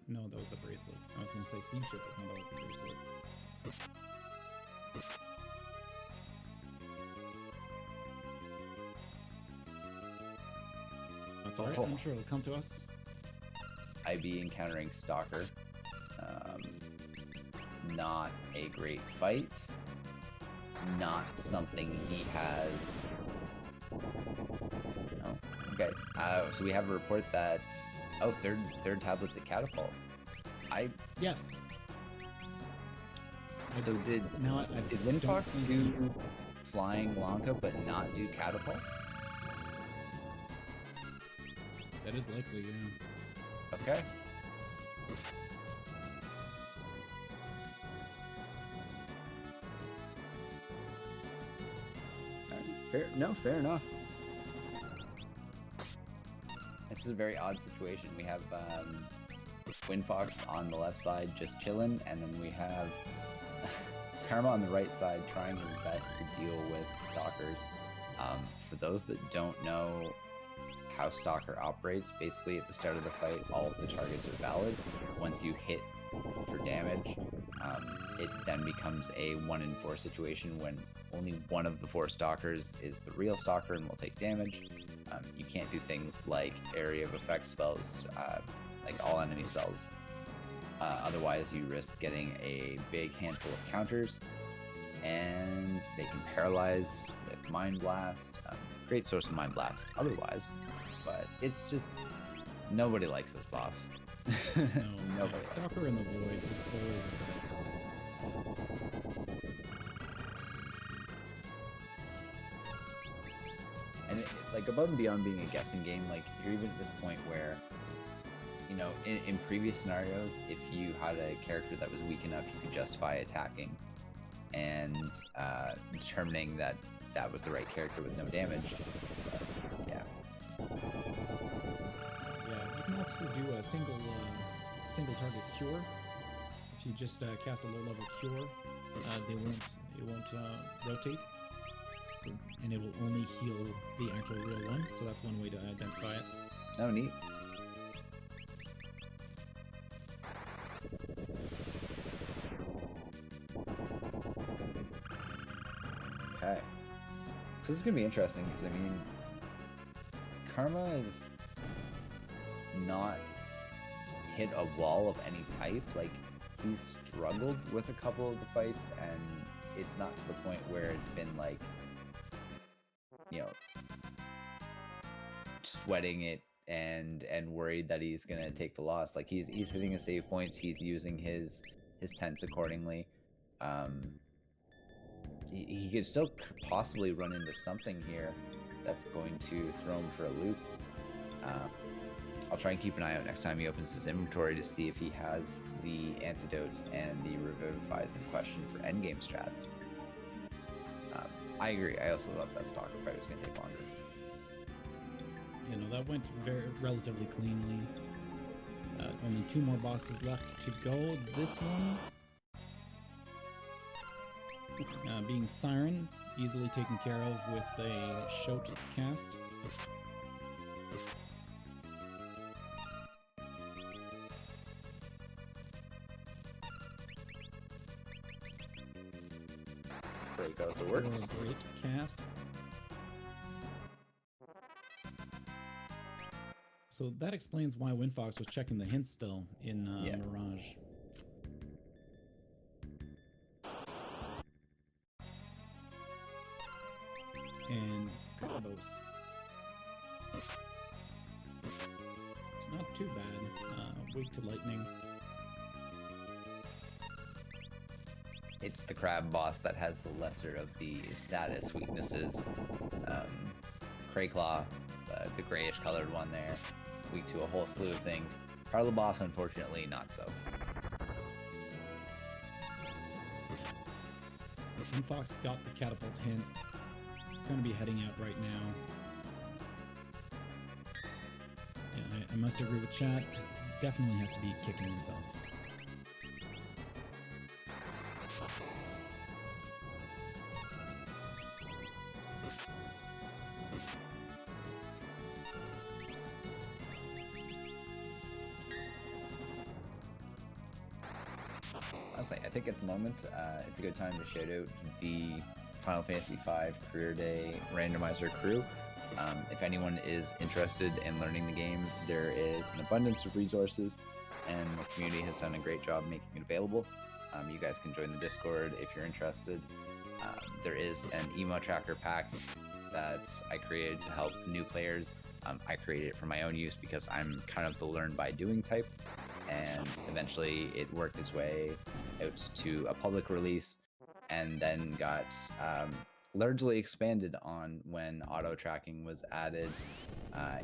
No, that was the bracelet. I was going to say steamship, but no, that was the bracelet. That's alright, I'm sure it'll come to us. I'd be encountering Stalker. Not a great fight. Not something he has... No. Okay, so we have a report that... Oh, third tablet's at Catapult. Yes. So did WindFox do Flying Lanka but not do Catapult? That is likely, yeah. Okay. Fair enough. This is a very odd situation. We have WindFox on the left side just chilling, and then we have Karma on the right side trying his best to deal with Stalkers. For those that don't know how Stalker operates, basically at the start of the fight, all of the targets are valid. Once you hit for damage, it then becomes a 1 in 4 situation when only one of the 4 Stalkers is the real Stalker and will take damage. You can't do things like area of effect spells, like all enemy spells. Otherwise, you risk getting a big handful of counters, and they can paralyze with Mind Blast. Great source of Mind Blast otherwise, but it's just nobody likes this boss. No, nobody. Stalker in the Void is always a bad. And like above and beyond being a guessing game, like you're even at this point where, you know, in previous scenarios, if you had a character that was weak enough, you could justify attacking and determining that that was the right character with no damage. Yeah. Yeah, you can also do a single target cure. If you just cast a low level cure, it won't rotate. and it will only heal the actual real one. So that's one way to identify it. Oh, neat. Okay. So this is gonna be interesting because I mean, Karma is not hit a wall of any type. Like, he's struggled with a couple of the fights, and it's not to the point where it's been like, you know, sweating it and worried that he's gonna take the loss. Like, he's hitting his save points, he's using his tents accordingly. He could still possibly run into something here that's going to throw him for a loop. I'll try and keep an eye out next time he opens his inventory to see if he has the antidotes and the revivifies in question for endgame strats. I agree. I also thought that stalker fight was going to take longer. You know, that went relatively cleanly. Only 2 more bosses left to go. This one, being Siren, easily taken care of with a shout cast. Break also works. Break cast. So that explains why WindFox was checking the hints still in Mirage. And Garabos. It's not too bad. Weak to lightning. It's the crab boss that has the lesser of the status weaknesses. Crayclaw, the grayish colored one there, weak to a whole slew of things. Carla boss, unfortunately, not so. WindFox got the catapult hint. Going to be heading out right now. Yeah, I must agree with chat. Definitely has to be kicking himself. I think at the moment it's a good time to shout out the Final Fantasy V Career Day randomizer crew. If anyone is interested in learning the game, there is an abundance of resources, and the community has done a great job making it available. You guys can join the Discord if you're interested. There is an emo tracker pack that I created to help new players. I created it for my own use because I'm kind of the learn by doing type, and eventually it worked its way out to a public release and then got largely expanded on when auto tracking was added,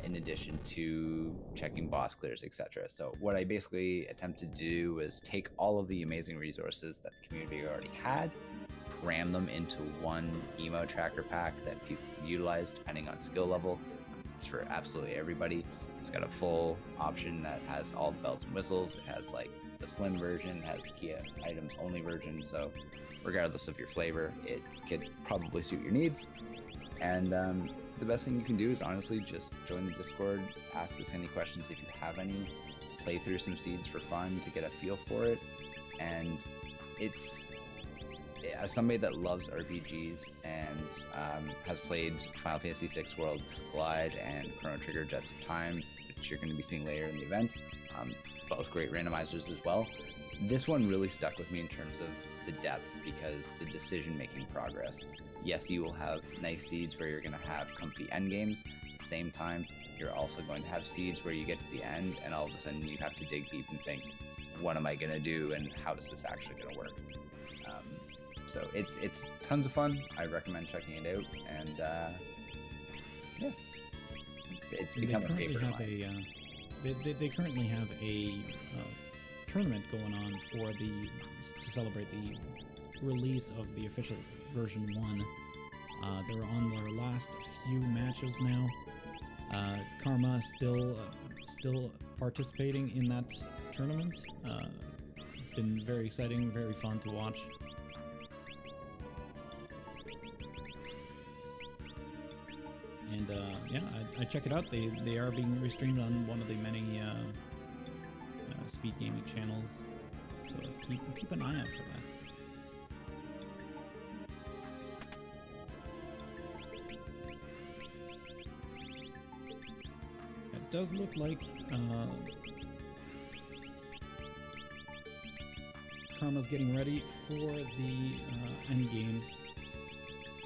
in addition to checking boss clears, etc. So what I basically attempted to do was take all of the amazing resources that the community already had, cram them into one emo tracker pack that people utilize depending on skill level. It's for absolutely everybody. It's got a full option that has all the bells and whistles. It has like the slim version, it has the key items only version, so regardless of your flavor, it could probably suit your needs. And the best thing you can do is honestly just join the Discord, ask us any questions if you have any, play through some seeds for fun to get a feel for it. And it's, as somebody that loves RPGs and has played Final Fantasy VI Worlds Collide and Chrono Trigger Jets of Time, which you're going to be seeing later in the event, both great randomizers as well, this one really stuck with me in terms of the depth because the decision-making progress. Yes, you will have nice seeds where you're going to have comfy endgames. At the same time, you're also going to have seeds where you get to the end and all of a sudden you have to dig deep and think, what am I going to do and how is this actually going to work? So it's tons of fun. I recommend checking it out, and yeah, it's become a favorite of mine. They currently have a tournament going on to celebrate the release of the official version 1. They're on their last few matches now. Karma still participating in that tournament. It's been very exciting, very fun to watch. And yeah, I check it out. They are being restreamed on one of the many speed gaming channels, so keep an eye out for that. It does look like Karma's getting ready for the end game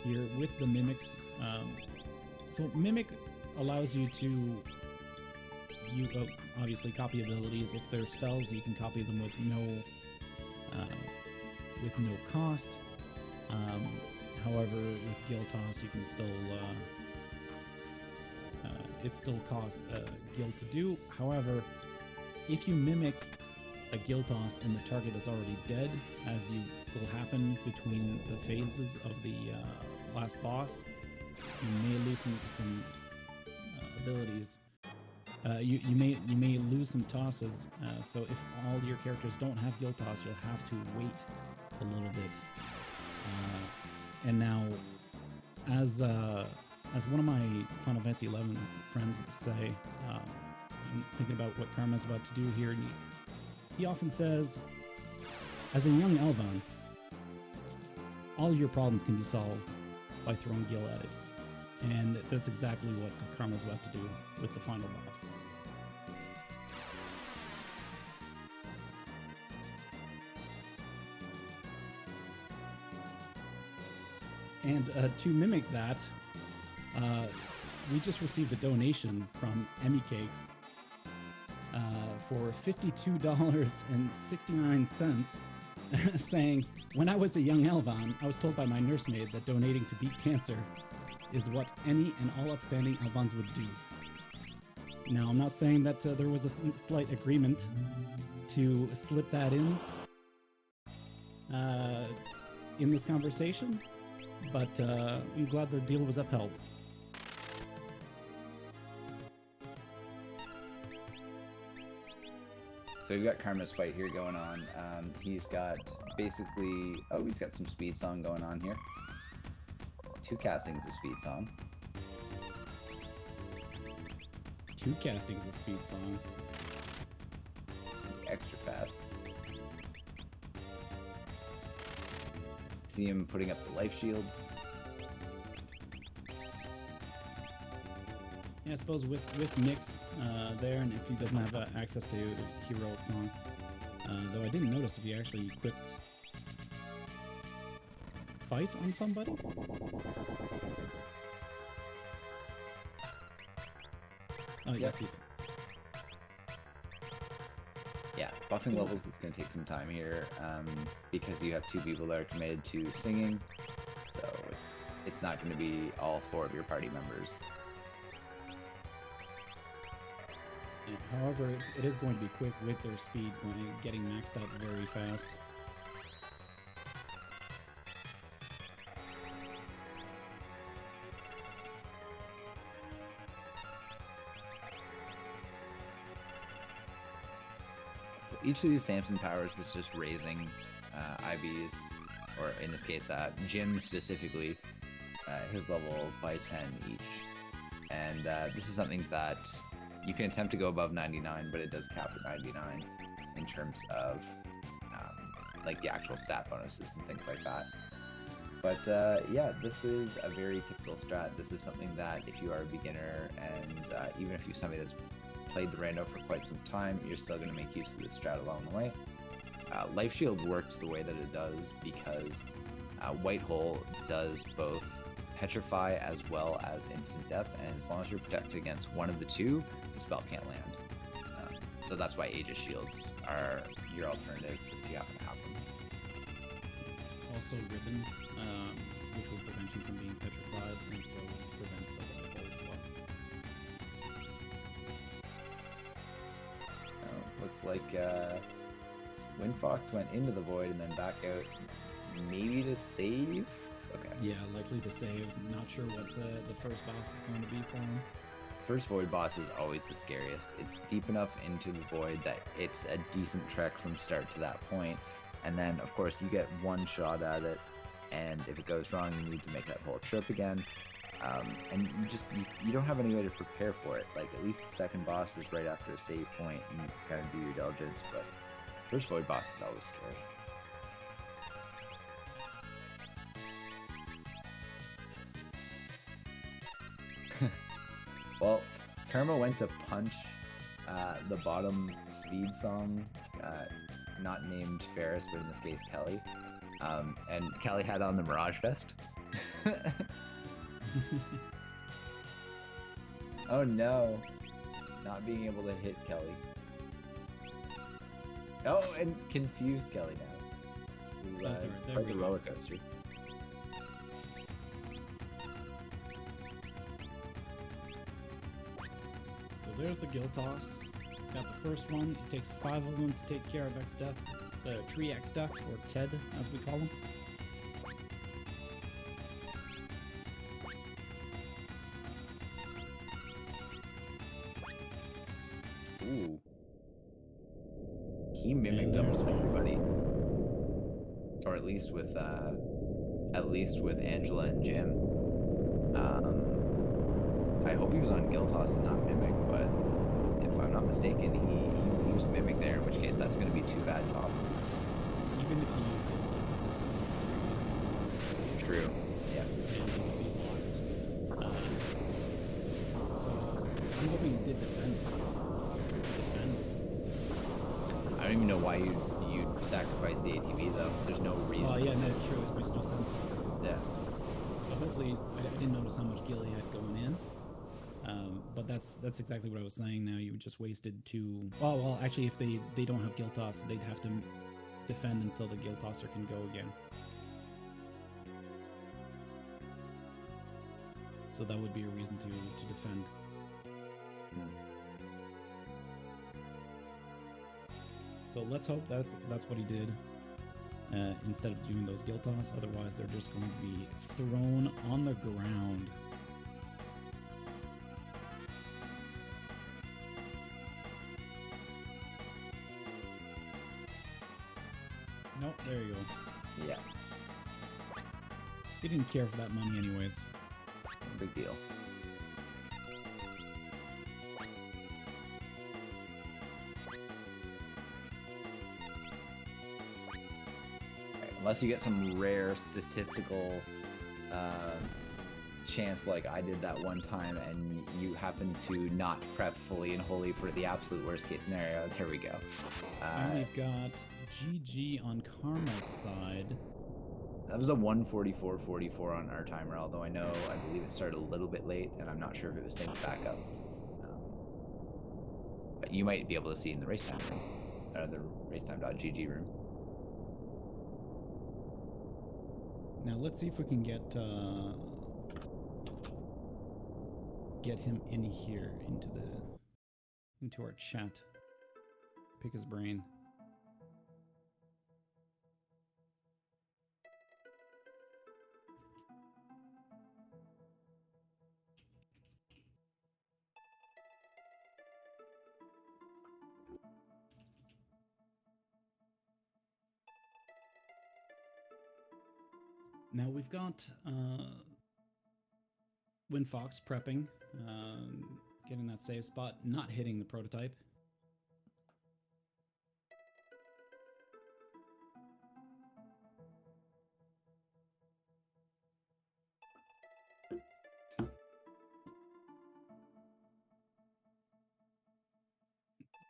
here with the mimics. So Mimic allows you to obviously copy abilities. If they're spells, you can copy them with no cost. However, with Guild Toss, you can still it still costs Guild to do. However, if you mimic a Guild Toss and the target is already dead, as you will happen between the phases of the last boss, you may lose some abilities. You may lose some tosses. So if all your characters don't have Guild Toss, you'll have to wait a little bit. And now, as one of my Final Fantasy XI friends say, I'm thinking about what Karma's about to do here, and he often says, as a young Elvan, all your problems can be solved by throwing Gil at it. And that's exactly what Karma's about to do with the final boss. And to mimic that, we just received a donation from Emmy Cakes for $52.69, saying, "When I was a young Elvan, I was told by my nursemaid that donating to beat cancer is what any and all upstanding Elvans would do." Now, I'm not saying that there was a slight agreement to slip that in this conversation, but I'm glad the deal was upheld. So we've got Karma's fight here going on. He's got basically... Oh, he's got some speed song going on here. 2 castings of speed song. 2 castings of speed song. Extra fast. See him putting up the life shields. Yeah, I suppose with Mix there, and if he doesn't have access to heroic song, though I didn't notice if he actually equipped fight on somebody. Oh, yes, he did. Yeah, buffing levels is going to take some time here, because you have 2 people that are committed to singing, so it's not going to be all 4 of your party members. Yeah, however, it is going to be quick with their speed, getting maxed out very fast. Each of these Samson powers is just raising IVs, or in this case, Jim specifically, his level by 10 each. And this is something that you can attempt to go above 99, but it does cap at 99 in terms of like the actual stat bonuses and things like that. But yeah, this is a very typical strat. This is something that if you are a beginner, and even if you're somebody that's played the rando for quite some time, you're still going to make use of this strat along the way. Life Shield works the way that it does because White Hole does both Petrify as well as Instant Death, and as long as you're protected against one of the 2, the spell can't land. So that's why Aegis Shields are your alternative if you happen to have them. Also ribbons, which will prevent you from being petrified, and so prevents the White Hole as well. Looks like WindFox went into the void and then back out, maybe to save? Okay. Yeah, likely to save. Not sure what the first boss is going to be for him. First void boss is always the scariest. It's deep enough into the void that it's a decent trek from start to that point. And then, of course, you get one shot at it, and if it goes wrong, you need to make that whole trip again. And you don't have any way to prepare for it. Like, at least the second boss is right after a save point, and you can kind of do your diligence, but first void boss is always scary. Well, Karma went to punch the bottom speed song, not named Ferris, but in this case Kelly. And Kelly had on the Mirage Vest. Oh no, not being able to hit Kelly. Oh, and confused Kelly now. That's alright, there like we a go. roller coaster. So there's the Guild Toss. Got the first one. It takes 5 of them to take care of X Death, the Tree X Death, or TED as we call him. Ooh. He mimicked And almost there's one. everybody. Or at least with Angela and Jim. I hope he was on Guild Toss and not Mimic, but if I'm not mistaken, he used Mimic there, in which case that's going to be 2 bad tosses. Even if you use Guild Toss at this point, you're using True. Yeah. and it will be lost. So I'm hoping you did defense. Defend. I don't even know why you'd sacrifice the ATV though. There's no reason. Oh yeah, that's true. It makes no sense. Yeah. So hopefully, I didn't notice how much gil he had going in. But that's exactly what I was saying. Now you just wasted 2. Oh well, actually, if they don't have Guild Toss, they'd have to defend until the Guild Tosser can go again. So that would be a reason to defend. So let's hope that's what he did. Instead of doing those Guild Toss, otherwise they're just going to be thrown on the ground. Nope, there you go. Yeah. He didn't care for that money anyways. No big deal. Unless you get some rare statistical chance like I did that one time and you happen to not prep fully and wholly for the absolute worst case scenario, there we go. And we've got GG on Karma's side. That was a 1:44:44 on our timer, although I believe it started a little bit late and I'm not sure if it was synced back up. But you might be able to see in the racetime room, the racetime.gg room. Now let's see if we can get him in here into our chat. Pick his brain. Now we've got WindFox prepping, getting that save spot, not hitting the prototype.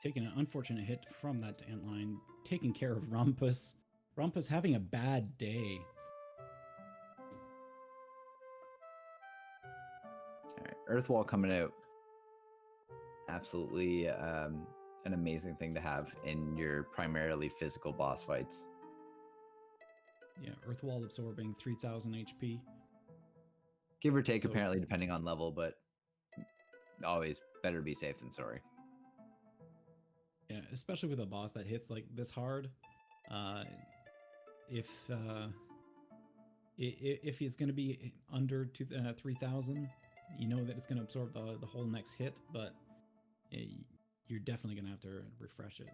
Taking an unfortunate hit from that antline, taking care of Rumpus. Rumpus having a bad day. Earthwall coming out. Absolutely an amazing thing to have in your primarily physical boss fights. Yeah, Earthwall absorbing 3000 HP. Give or take, So apparently, it's- depending on level, but always better be safe than sorry. Yeah, especially with a boss that hits like this hard. If he's going to be under 3000, you know that it's going to absorb the whole next hit, but you're definitely going to have to refresh it.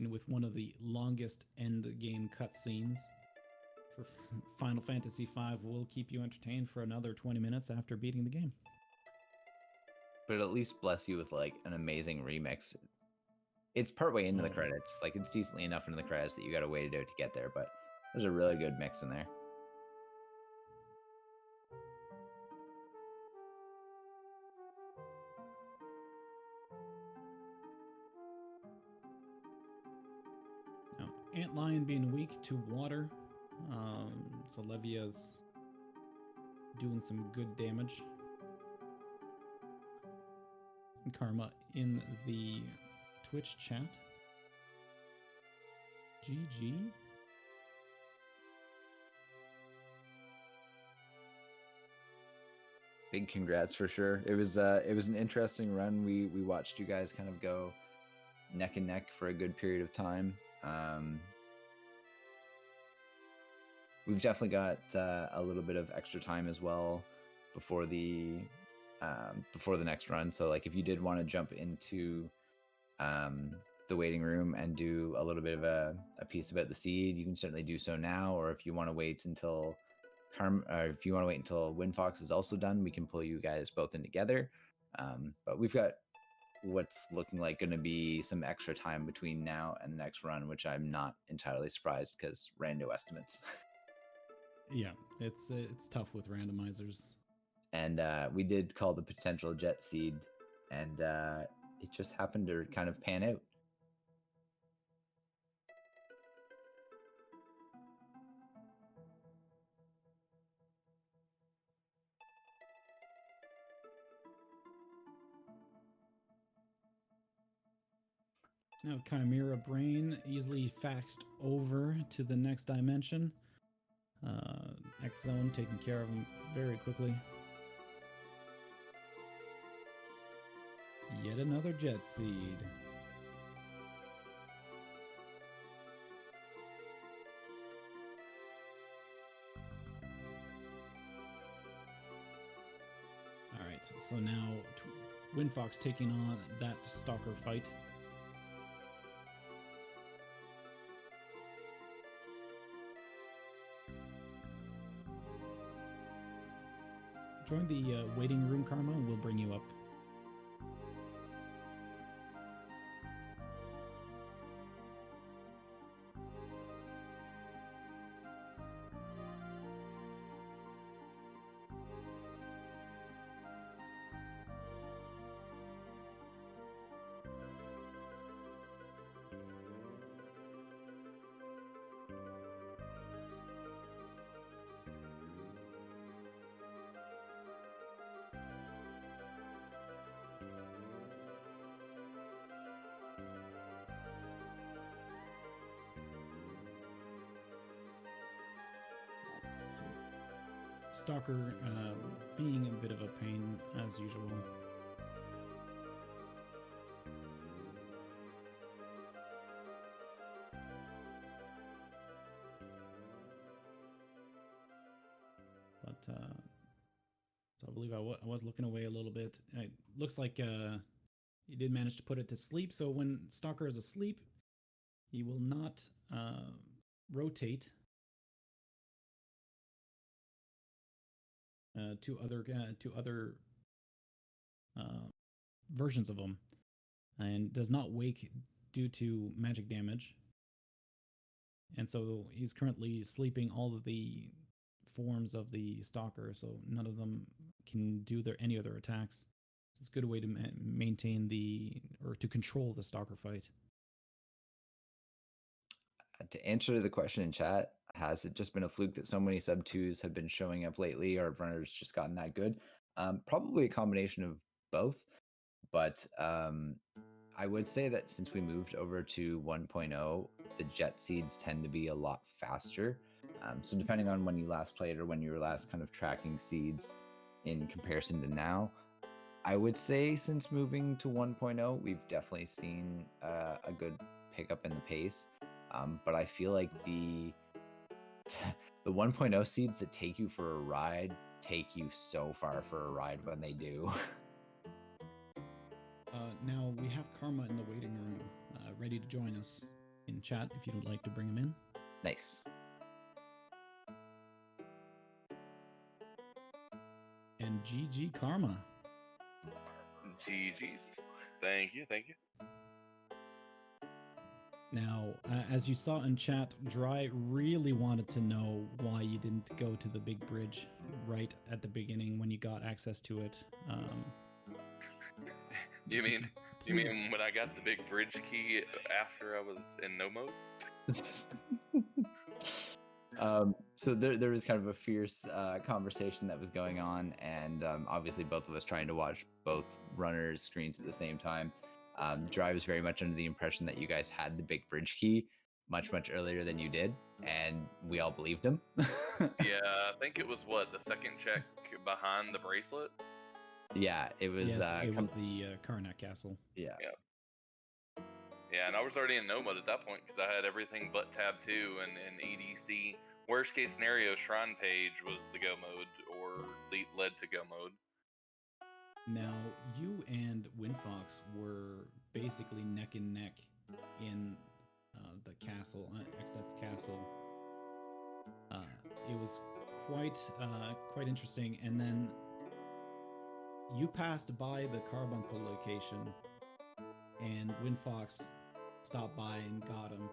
and with one of the longest end game cutscenes for Final Fantasy V will keep you entertained for another 20 minutes after beating the game. But at least bless you with like an amazing remix. It's partway into the credits. Like it's decently enough into the credits that you got to wait it out to get there, but there's a really good mix in there. Now, Antlion being weak to water, so Levia's doing some good damage. And Karma in the Twitch chat. GG. Big congrats for sure. It was an interesting run. We watched you guys kind of go neck and neck for a good period of time. We've definitely got a little bit of extra time as well before the next run. So like if you did want to jump into the waiting room and do a little bit of a piece about the seed, you can certainly do so now. Or if you want to wait until WindFox is also done, we can pull you guys both in together. But we've got what's looking like going to be some extra time between now and the next run, which I'm not entirely surprised because rando estimates. Yeah, it's tough with randomizers. And we did call the potential jet seed, and it just happened to kind of pan out. Now Chimera Brain easily faxed over to the next dimension. X Zone taking care of him very quickly. Yet another jet seed. Alright, so now WindFox taking on that Stalker fight. Join the waiting room, Karma, and we'll bring you up. So, Stalker being a bit of a pain as usual. But so I believe I was looking away a little bit. It looks like he did manage to put it to sleep. So when Stalker is asleep, he will not rotate to other versions of him, and does not wake due to magic damage. And so he's currently sleeping all of the forms of the Stalker, so none of them can do any other attacks. It's a good way to maintain or to control the Stalker fight. To answer the question in chat, has it just been a fluke that so many sub 2s have been showing up lately, or have runners just gotten that good? Probably a combination of both, but I would say that since we moved over to 1.0, the jet seeds tend to be a lot faster. So depending on when you last played or when you were last kind of tracking seeds in comparison to now, I would say since moving to 1.0, we've definitely seen a good pickup in the pace. But I feel like the 1.0 seeds that take you for a ride take you so far for a ride when they do. Now we have Karma in the waiting room, ready to join us. in chat if you would like to bring him in. Nice. And GG Karma. GG's. Thank you. Now, as you saw in chat, Dry really wanted to know why you didn't go to the big bridge right at the beginning when you got access to it. You mean when I got the big bridge key after I was in no mode? So there was kind of a fierce conversation that was going on, and obviously both of us trying to watch both runners' screens at the same time. Dry was very much under the impression that you guys had the big bridge key much earlier than you did, and we all believed him. Yeah, I think it was the second check behind the bracelet? Yeah, it was. Yes, it was the Karnak Castle. Yeah. Yeah, and I was already in no mode at that point because I had everything but tab 2 and EDC. Worst case scenario, Shrine Page was the go mode or led to go mode. Now, you and WindFox were basically neck and neck in the castle, X's castle. It was quite interesting, and then you passed by the carbuncle location, and WindFox stopped by and got him.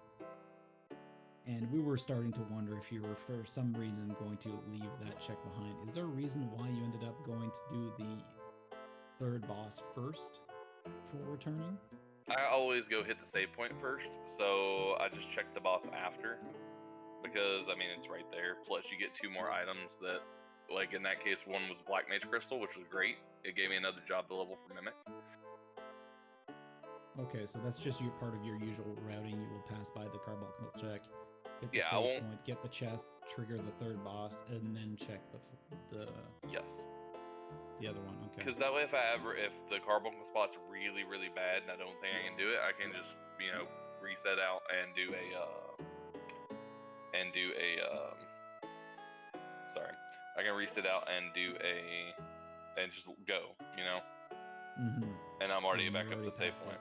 And we were starting to wonder if you were, for some reason, going to leave that check behind. Is there a reason why you ended up going to do the third boss first before returning? I always go hit the save point first, so I just check the boss after. Because, I mean, it's right there. Plus, you get 2 more items that, like in that case, one was Black Mage Crystal, which was great. It gave me another job to level for Mimic. Okay, so that's just part of your usual routing. You will pass by the carbuncle check, hit the Yeah, I save won't- point, get the chest, trigger the third boss, and then check the Yes. the other one. Okay. Because that way, if the carbuncle spot's really bad and I don't think I can do it, I can just reset out and do sorry, I can reset out and just go, Mm-hmm. and I'm already And back you're up to already the save past point.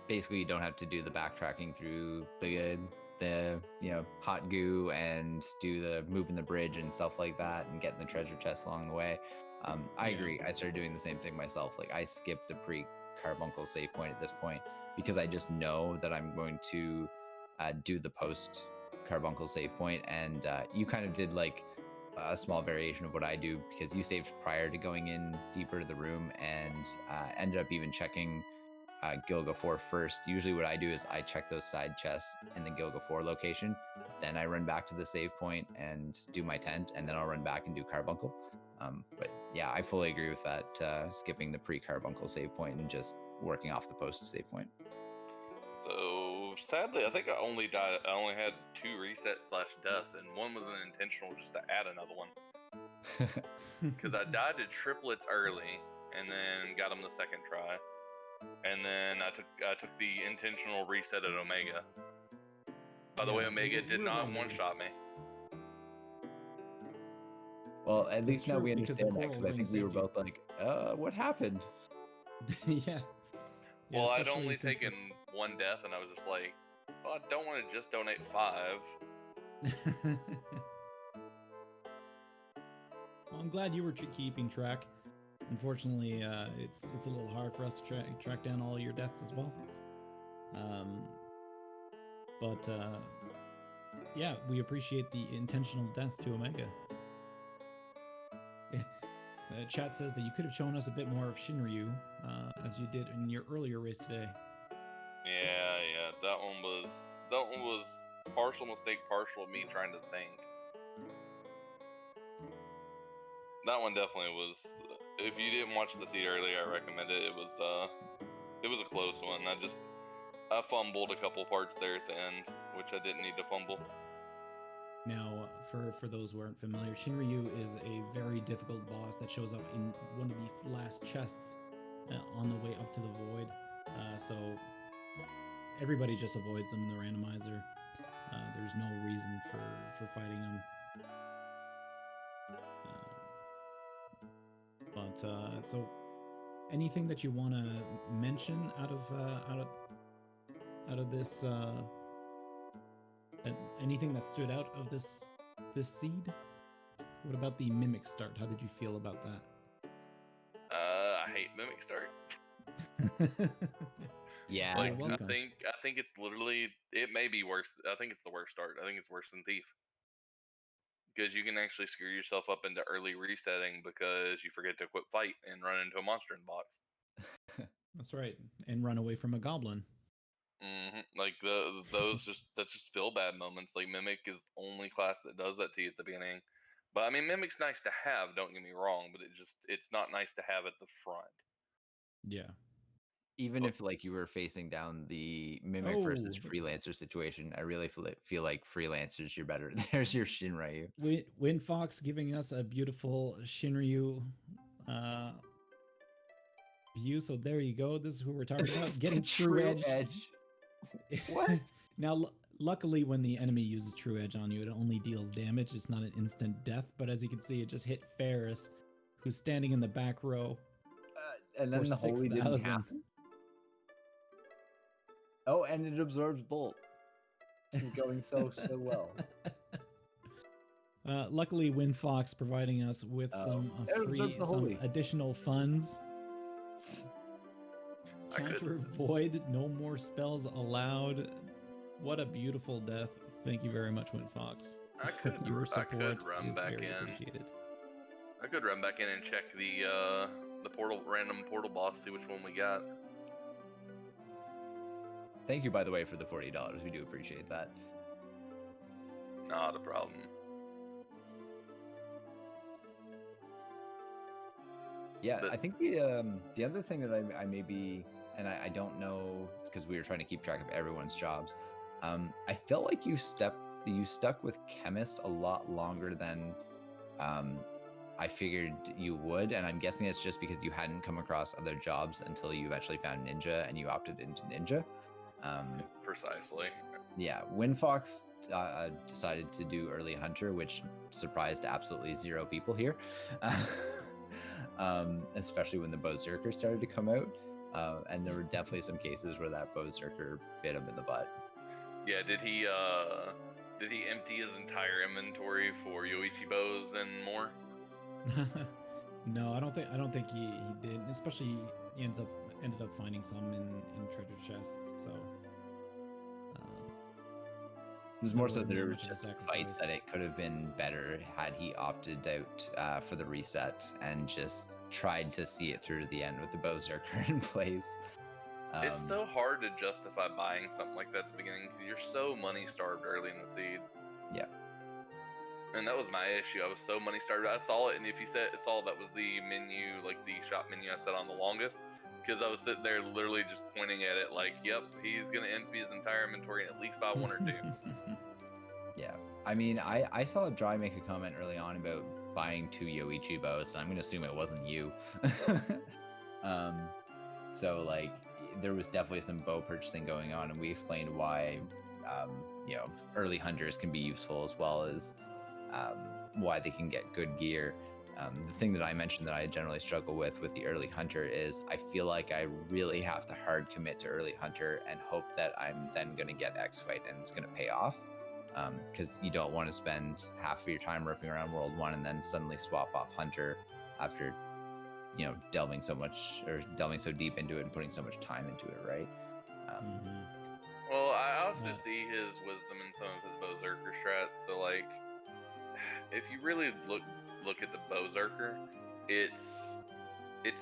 Basically, you don't have to do the backtracking through the hot goo and do the moving the bridge and stuff like that and getting the treasure chest along the way. I agree. I started doing the same thing myself. Like, I skipped the pre-carbuncle save point at this point because I just know that I'm going to do the post-carbuncle save point, and you kind of did like a small variation of what I do because you saved prior to going in deeper to the room and ended up even checking Gilga 4 first. Usually what I do is I check those side chests in the Gilga 4 location, then I run back to the save point and do my tent, and then I'll run back and do carbuncle. But yeah, I fully agree with that, skipping the pre-carbuncle save point and just working off the post save point. So sadly, I think I only had 2 resets / deaths, and one was an intentional just to add another one. Because I died to triplets early, and then got them the second try, and then I took the intentional reset at Omega. By the way, Omega did not one-shot me. Well, at least now we understand that, because I think we were you. both like, what happened? Yeah. Well, I'd only taken 1 death, and I was just like, well, I don't want to just donate 5. Well, I'm glad you were keeping track. Unfortunately, it's a little hard for us to track down all your deaths as well. But yeah, we appreciate the intentional deaths to Omega. Chat says that you could have shown us a bit more of Shinryu, as you did in your earlier race today. Yeah, that one was partial mistake, partial me trying to think. That one definitely was. If you didn't watch the seed earlier, I recommend it. It was a close one. I fumbled a couple parts there at the end, which I didn't need to fumble. Now, for those who aren't familiar, Shinryu is a very difficult boss that shows up in one of the last chests on the way up to the void. So everybody just avoids them in the randomizer. There's no reason for fighting them. But so anything that you want to mention out of out of this? Anything that stood out of this seed? What about the mimic start? How did you feel about that? I hate Mimic Start. Yeah. Like, You're welcome. I think it's literally, it may be worse. I think it's the worst start. I think it's worse than Thief. Because you can actually screw yourself up into early resetting because you forget to equip fight and run into a monster in the box. That's right, and run away from a goblin. Like that's just feel bad moments. Like Mimic is the only class that does that to you at the beginning. But I mean, Mimic's nice to have. Don't get me wrong, but it's not nice to have at the front. Yeah. Even if like you were facing down the mimic versus freelancer situation, I really feel like freelancers you're better. There's your Shinryu. WindFox giving us a beautiful Shinryu view. So there you go. This is who we're talking about. Getting true edge. What? Now, luckily, when the enemy uses true edge on you, it only deals damage. It's not an instant death. But as you can see, it just hit Ferris, who's standing in the back row. And then the holy didn't happen. Oh, and it absorbs bolt. This is going so well. Luckily, WindFox providing us with some additional funds. Counter void, no more spells allowed. What a beautiful death! Thank you very much, WindFox. Your support is very appreciated. I could run back in and check the random portal boss, see which one we got. Thank you, by the way, for the $40. We do appreciate that. Not a problem. Yeah, I think the other thing that I may be, and I don't know because we were trying to keep track of everyone's jobs. I felt like you stuck with Chemist a lot longer than I figured you would, and I'm guessing it's just because you hadn't come across other jobs until you eventually found Ninja and you opted into Ninja. Precisely. Yeah, WindFox decided to do Early Hunter, which surprised absolutely zero people here. Especially when the Berserker started to come out. And there were definitely some cases where that Berserker bit him in the butt. Yeah, did he empty his entire inventory for Yoichi bows and more? No, I don't think he did. Especially he ended up finding some in treasure chests. So it was more so that there was just fights that it could have been better had he opted out for the reset and just tried to see it through to the end with the Berserker in place. It's so hard to justify buying something like that at the beginning because you're so money starved early in the seed. Yeah. And that was my issue. I was so money starved. I saw it, and if you saw that was the menu, like the shop menu I set on the longest, because I was sitting there literally just pointing at it like, yep, he's going to empty his entire inventory and at least buy one or two. Yeah. I mean, I saw Dry make a comment early on about buying 2 Yoichi bows, so I'm going to assume it wasn't you. So, like, there was definitely some bow purchasing going on, and we explained why, early hunters can be useful as well as why they can get good gear. The thing that I mentioned that I generally struggle with the early hunter is I feel like I really have to hard commit to early hunter and hope that I'm then going to get X fight and it's going to pay off. Because you don't want to spend half of your time ripping around World 1 and then suddenly swap off hunter after, delving so deep into it and putting so much time into it, right? Well, I also see his wisdom in some of his Berserker strats. So, like, if you really look at the Berserker, it's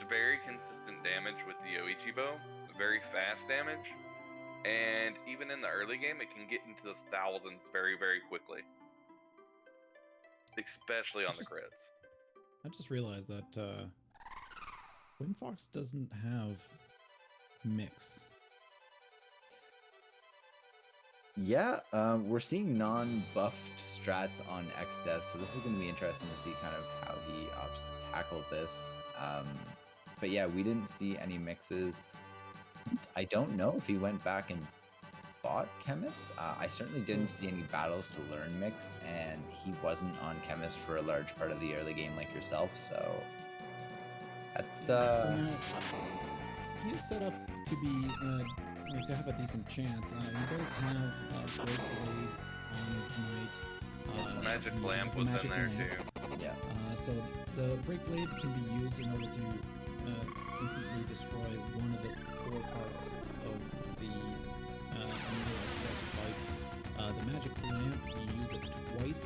very consistent damage with the Yoichi bow, very fast damage, and even in the early game, it can get into the thousands very, very quickly, especially on the crits. I just realized that WindFox doesn't have mix. Yeah, we're seeing non-buffed strats on X-Death, so this is going to be interesting to see kind of how he opts to tackle this. But yeah, we didn't see any mixes. I don't know if he went back and bought Chemist. I certainly didn't see any battles to learn Mix, and he wasn't on Chemist for a large part of the early game like yourself, so that's... So now, he is set up to be like to have a decent chance. He does have Break Blade on his knight. Magic he Lamp has the was in Magic there Lamp. too. Yeah. So the Break Blade can be used in order to instantly destroy one of the 4 parts of the Neo X-Deck fight. The Magic Lamp, you use it twice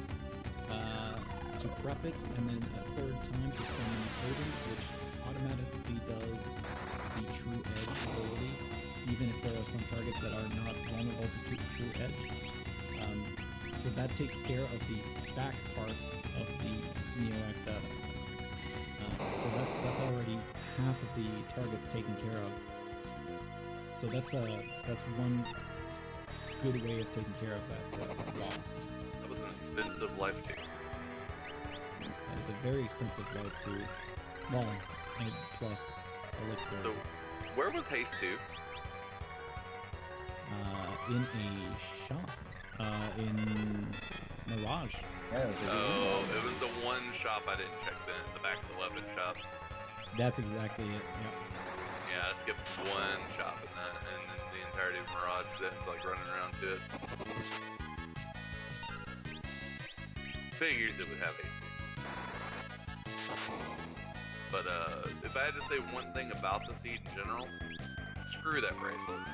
to prep it, and then a 3rd time to summon Odin, which automatically does the True Edge ability, even if there are some targets that are not vulnerable to True Edge. So that takes care of the back part of the Neo X-Deck. So that's already half of the targets taken care of. So that's one good way of taking care of that loss. That was an expensive life too. That is a very expensive life too. Well, and plus elixir. So, where was Haste 2? In a shop. In Mirage. Yeah, it was Oh, it was the one shop I didn't check then, the back of the weapon shop. That's exactly it. Yep. Yeah, I skipped one shop in that, and then the entirety of Mirage then like running around to it. Figures it would have Haste 2. But if I had to say one thing about the seed in general, screw that bracelet.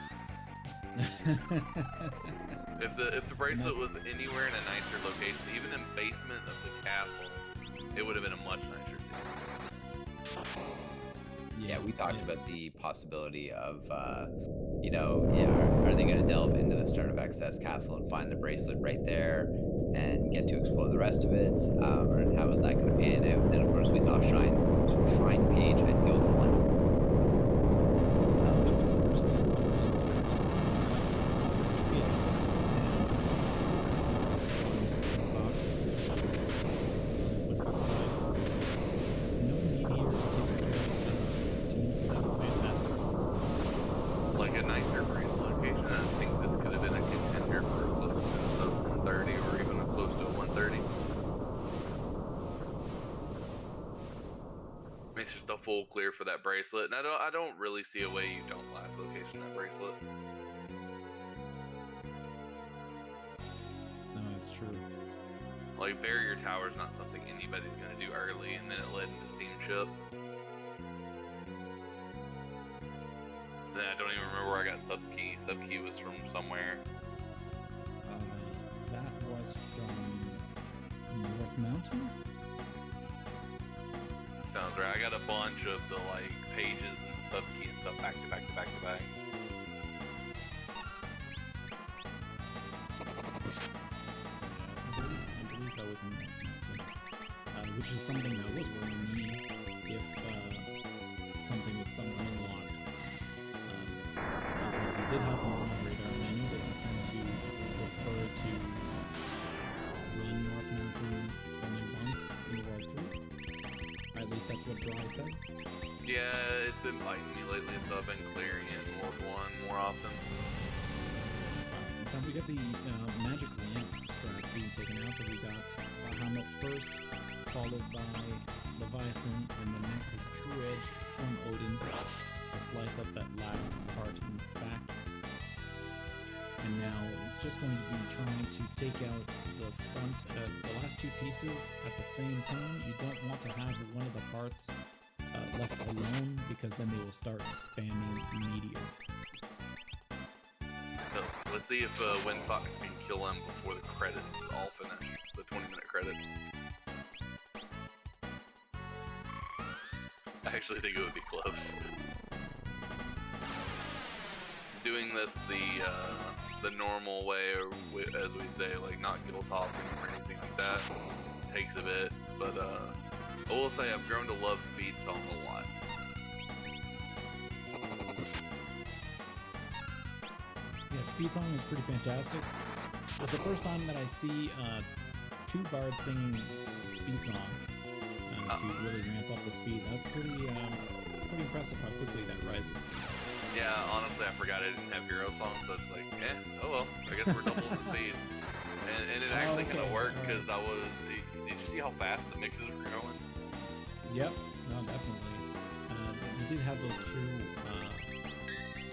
If the bracelet was anywhere in a nicer location, even in basement of the castle, it would have been a much nicer scene. Yeah, we talked about the possibility of, are they going to delve into the start of Excess Castle and find the bracelet right there and get to explore the rest of it? And how is that going to pan out? Then, of course, we saw Shrine Page at Guild 1. Full clear for that bracelet, and I don't really see a way you don't last location that bracelet. No, it's true. Like barrier tower is not something anybody's gonna do early, and then it led into Steamship. Then I don't even remember where I got Subkey. Subkey was from somewhere. That was from North Mountain. Sounds right. I got a bunch of the like pages and Subkey and stuff back to back to back to back. So I believe that was in North Mountain, which is something that was worrying me if something was somewhat unlocked. Because you did have them on the radar, and I know that you tend to prefer to run North Mountain only once in World 3. At least that's what Dry says. Yeah, it's been biting me lately, so I've been clearing it in World 1 more often. So we got the Magic Lamp strats being taken out. So we got Bahamut first, followed by Leviathan, and the next is True Edge from Odin to slice up that last part in the back. And now it's just going to be trying to take out the front, the last 2 pieces at the same time. You don't want to have one of the parts left alone, because then they will start spamming Meteor. So let's see if WindFox can kill him before the credits all finish, the 20-minute credits. I actually think it would be close. Doing this the normal way, or as we say, like not guild tossing or anything like that, takes a bit. But I will say I've grown to love Speed Song a lot. Yeah, Speed Song is pretty fantastic. It's the first time that I see 2 bards singing Speed Song to really ramp up the speed. That's pretty impressive how quickly that rises. Yeah, honestly, I forgot I didn't have Hero Song, so it's like, oh well, I guess we're doubling the speed. And it actually kind of worked, because I was, did you see how fast the mixes were going? Yep, no, definitely. You did have those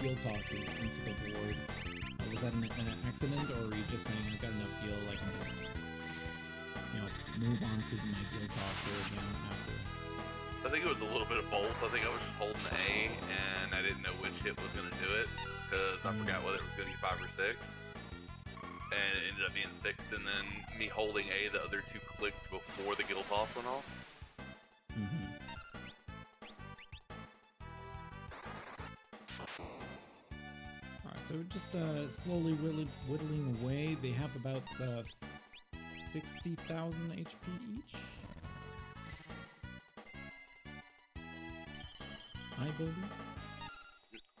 2 gil tosses into the void. Was that an accident, or were you just saying I've got enough gil, I can just, move on to my gil tosser again after? I think it was a little bit of both. I think I was just holding A, and I didn't know which hit was going to do it, because I forgot whether it was going to be 5 or 6. And it ended up being 6, and then me holding A, the other 2 clicked before the gil toss went off. Alright, so just slowly whittling away. They have about 60,000 HP each, I believe.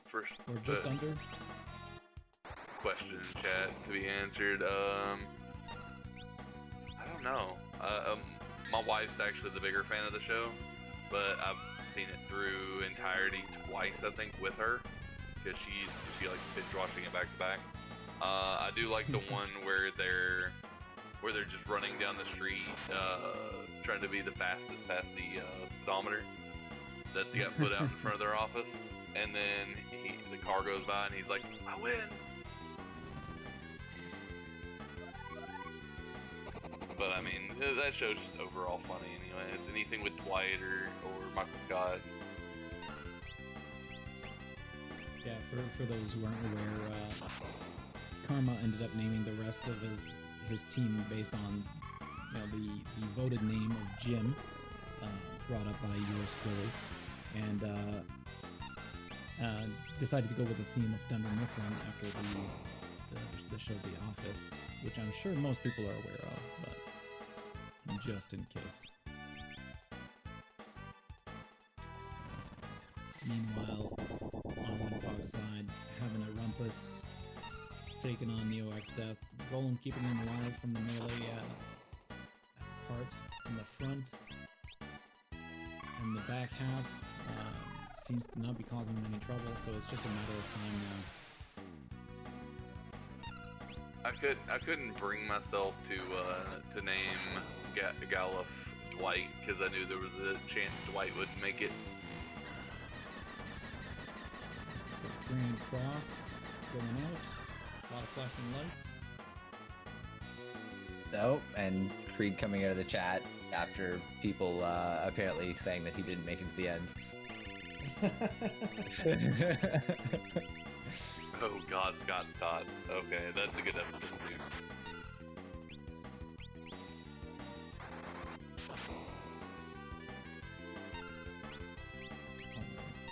First, or just under. Question in chat to be answered. I don't know. My wife's actually the bigger fan of the show, but I've seen it through entirety twice, I think, with her, because she likes binge watching it back to back. I do like the one where they're just running down the street, trying to be the fastest past the speedometer that they got put out in front of their office, and then the car goes by and he's like, "I win." But I mean, that show's just overall funny anyways. Anything with Dwight or Michael Scott. Yeah, for those who aren't aware, Karma ended up naming the rest of his team based on the voted name of Jim, brought up by yours truly, and decided to go with the theme of Dunder Mifflin after the show The Office, which I'm sure most people are aware of, but just in case. Meanwhile, on WindFox side, having a Rumpus taking on Neo-X Death, Golem keeping him alive from the melee part in the front, and the back half seems to not be causing him any trouble, so it's just a matter of time now. I couldn't bring myself to name Galuf Dwight, because I knew there was a chance Dwight would make it. Grand Cross going out. A lot of flashing lights. Oh, and Creed coming out of the chat after people apparently saying that he didn't make it to the end. Oh God, Scott Stotts. Okay, that's a good episode too.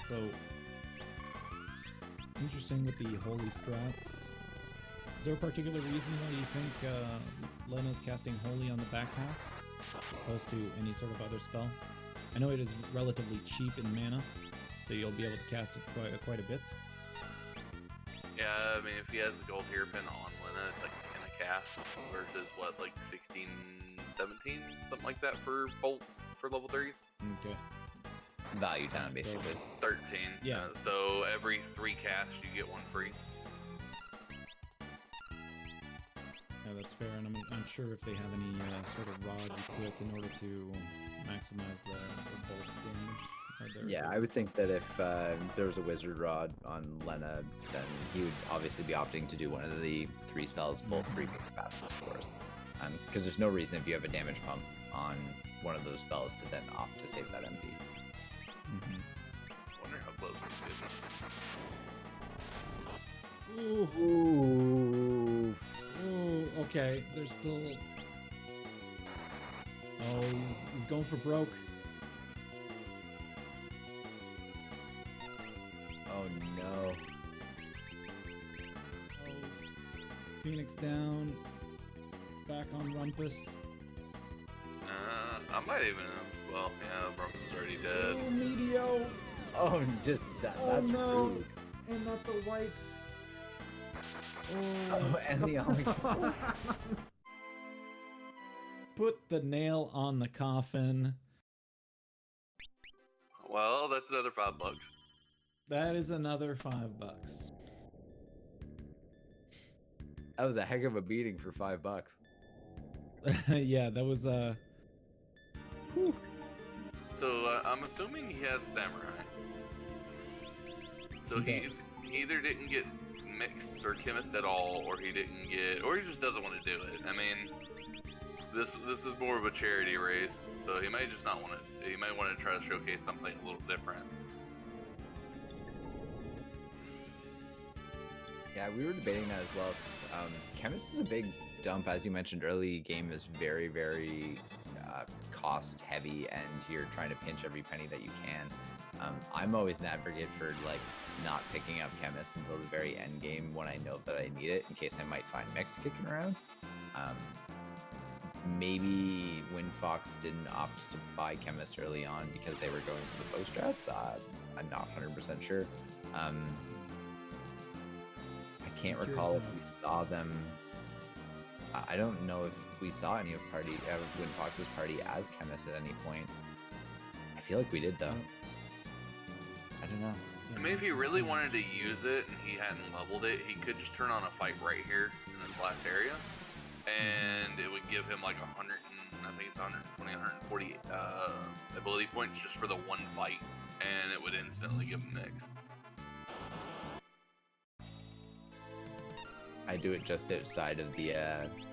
So interesting with the holy strats. Is there a particular reason why you think Lena's casting holy on the back half as opposed to any sort of other spell? I know it is relatively cheap in mana, so you'll be able to cast it quite a bit. Yeah, I mean, if he has the gold hairpin on Lena, it's like 10 a cast versus what, like 16, 17, something like that for bolt for level 3s. Okay. Value time, basically. 13. Yeah. So every 3 casts, you get 1 free. Yeah, that's fair, and I'm unsure if they have any sort of rods equipped in order to maximize the bolt damage. Yeah, I would think that if there was a wizard rod on Lena, then he would obviously be opting to do one of the 3 spells, both 3 fastest, of course. Because there's no reason if you have a damage pump on one of those spells to then opt to save that MP. I wonder how close this is. Ooh. Ooh, okay, there's still... Oh, he's going for broke. Oh no. Oh, Phoenix down. Back on Rumpus. I might even have... Well, yeah, Rumpus is already dead. Oh, Medio! Oh, just that's no. rude. And that's a wipe. Oh, and the Omicron. Put the nail on the coffin. Well, that's another $5. That is another $5. That was a heck of a beating for $5. Yeah, that was whew. So I'm assuming he has samurai. So He he's does. he either didn't get mix or chemist at all, or he just doesn't want to do it. I mean, this is more of a charity race, so he may just not want to. He may want to try to showcase something a little different. Yeah, we were debating that as well. Chemist is a big dump, as you mentioned. Early game is very, very cost heavy, and you're trying to pinch every penny that you can. I'm always an advocate for like not picking up Chemist until the very end game when I know that I need it, in case I might find mix kicking around. Maybe WindFox didn't opt to buy Chemist early on because they were going for the bow strats. I'm not 100% sure. I can't recall if we saw them. I don't know if we saw any of WindFox's party as Chemist at any point. I feel like we did though. I don't know. I mean, if he really wanted to use it and he hadn't leveled it, he could just turn on a fight right here in this last area, and it would give him like 100 and I think it's 120, 140 ability points just for the one fight, and it would instantly give him mix. I do it just outside of the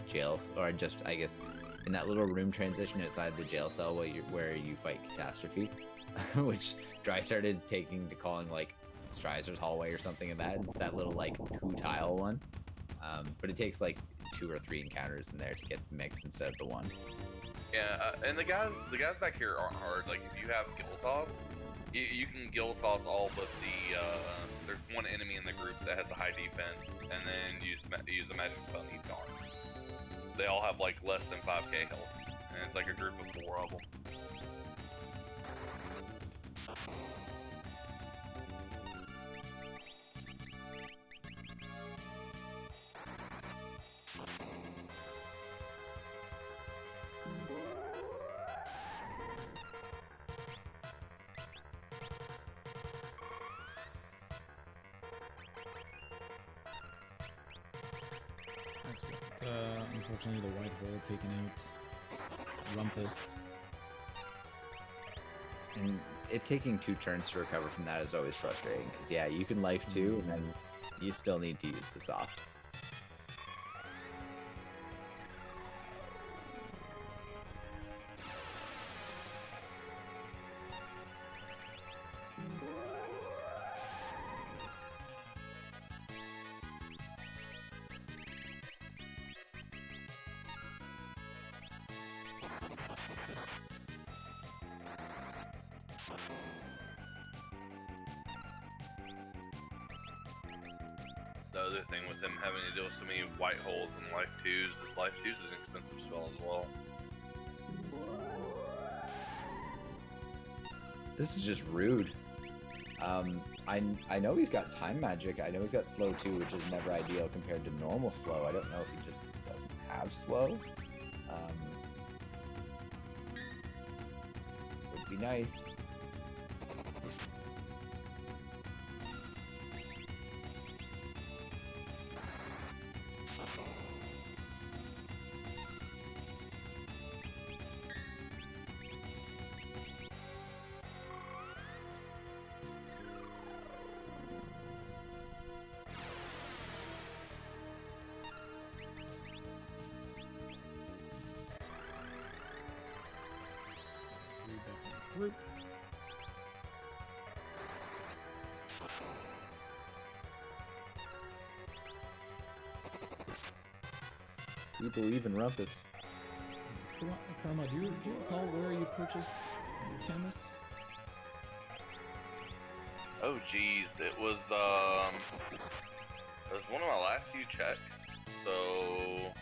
jails, or just, I guess, in that little room transition outside the jail cell where you fight Catastrophe, which Dry started taking to calling like Stryzer's hallway or something of that. It's that little like 2-tile one, but it takes like 2 or 3 encounters in there to get the mix instead of the one. Yeah, and the guys back here aren't hard. Like if you have guild toss, you can guild toss all but the there's one enemy in the group that has a high defense, and then use a magic spell and he's gone. They all have like less than 5k health, and it's like a group of 4 of them. Unfortunately, the white hole taking out Rumpus. And it taking 2 turns to recover from that is always frustrating, because yeah, you can life 2 and then you still need to use the soft. The other thing with them having to deal with so many white holes and life 2s is life 2s is an expensive spell as well. This is just rude. I know he's got time magic. I know he's got slow too, which is never ideal compared to normal slow. I don't know if he just doesn't have slow. Would be nice. Group. We believe in Rumpus. Karma, do you recall where you purchased your Chemist? Oh geez, it was one of my last few checks. So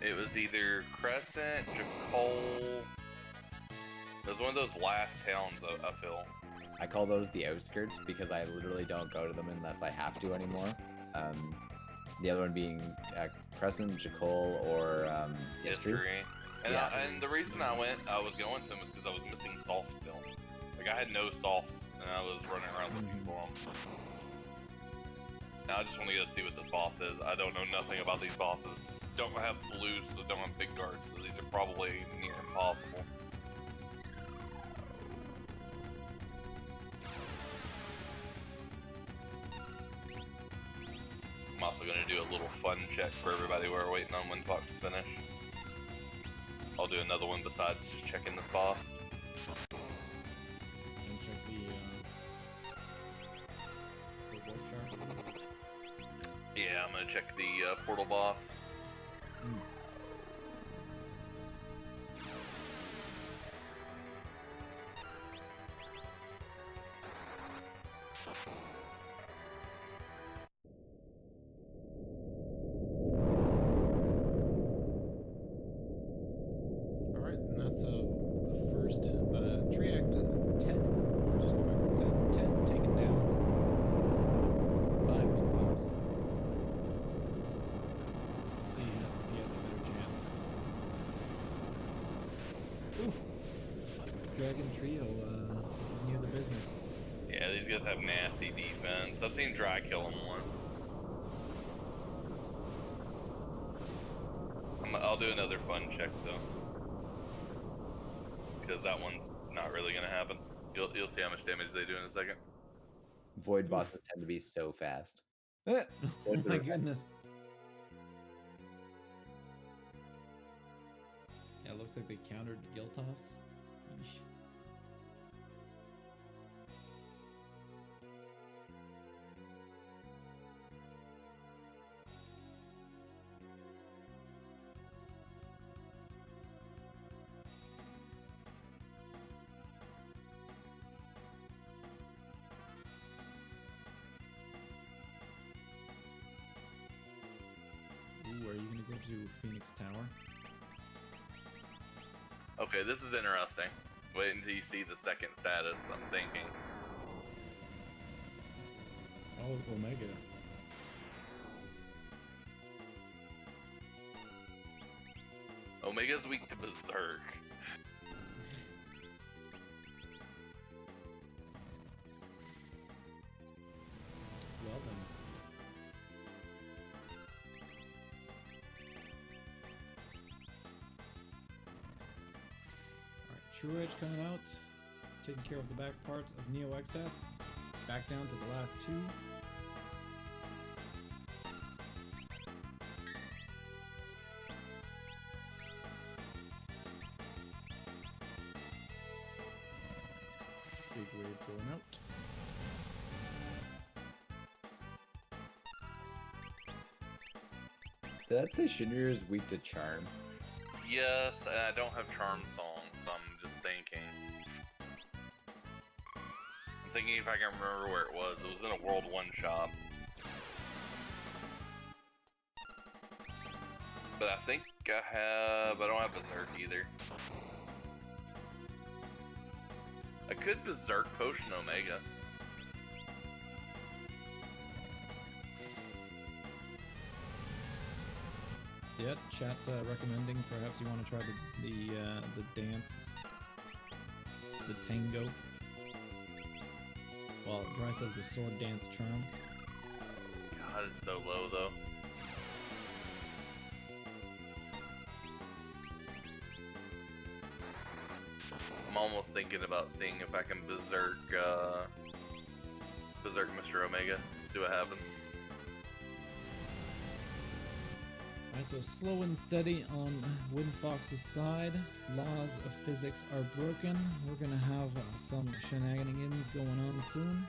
it was either Crescent, Jacole. It was one of those last towns, I feel. I call those the outskirts because I literally don't go to them unless I have to anymore. The other one being Crescent, Jacole, or History. And, yeah. And the reason I was going to them was because I was missing softs still. Like I had no softs, and I was running around looking for them. Now I just want to go see what this boss is. I don't know nothing about these bosses. Don't have blues, so don't have big guards, so these are probably near impossible. also going to do a little fun check for everybody while we're waiting on WindFox to finish. I'll do another one besides just checking this boss. And check the warp shard. Yeah, I'm going to check the portal boss. Alright, and that's the first Triac Ted. Just go back to Ted taken down by WindFox. Let's see if he has a better chance. Oof! Dragon Trio near the business. Yeah, these guys have nasty defense. I've seen Dry kill them once. I'll do another fun check though, because that one's not really gonna happen. You'll see how much damage they do in a second. Void bosses tend to be so fast. Oh my goodness. Yeah, it looks like they countered Giltos. Yeesh. Ooh, are you gonna go to Phoenix Tower? Okay, this is interesting. Wait until you see the second status, I'm thinking. Oh, Omega. Omega's weak to Berserk. Well then. Alright, True Edge coming out. Taking care of the back parts of Neo X-Staff. Back down to the last two. Big wave going out. Did that say Shinryu is weak to charm? Yes, and I don't have Charm Song, so I'm just thinking. I'm thinking if I can remember where it was. It was in a World 1 shop. But I think I don't have Berserk either. I could Berserk Potion Omega. Yeah, chat recommending perhaps you want to try the dance, the tango. Well, Dry says the sword dance charm. God, it's so low though. I'm almost thinking about seeing if I can Berserk Mr. Omega. See what happens. Alright, so slow and steady on WindFox's side. Laws of physics are broken. We're gonna have some shenanigans going on soon.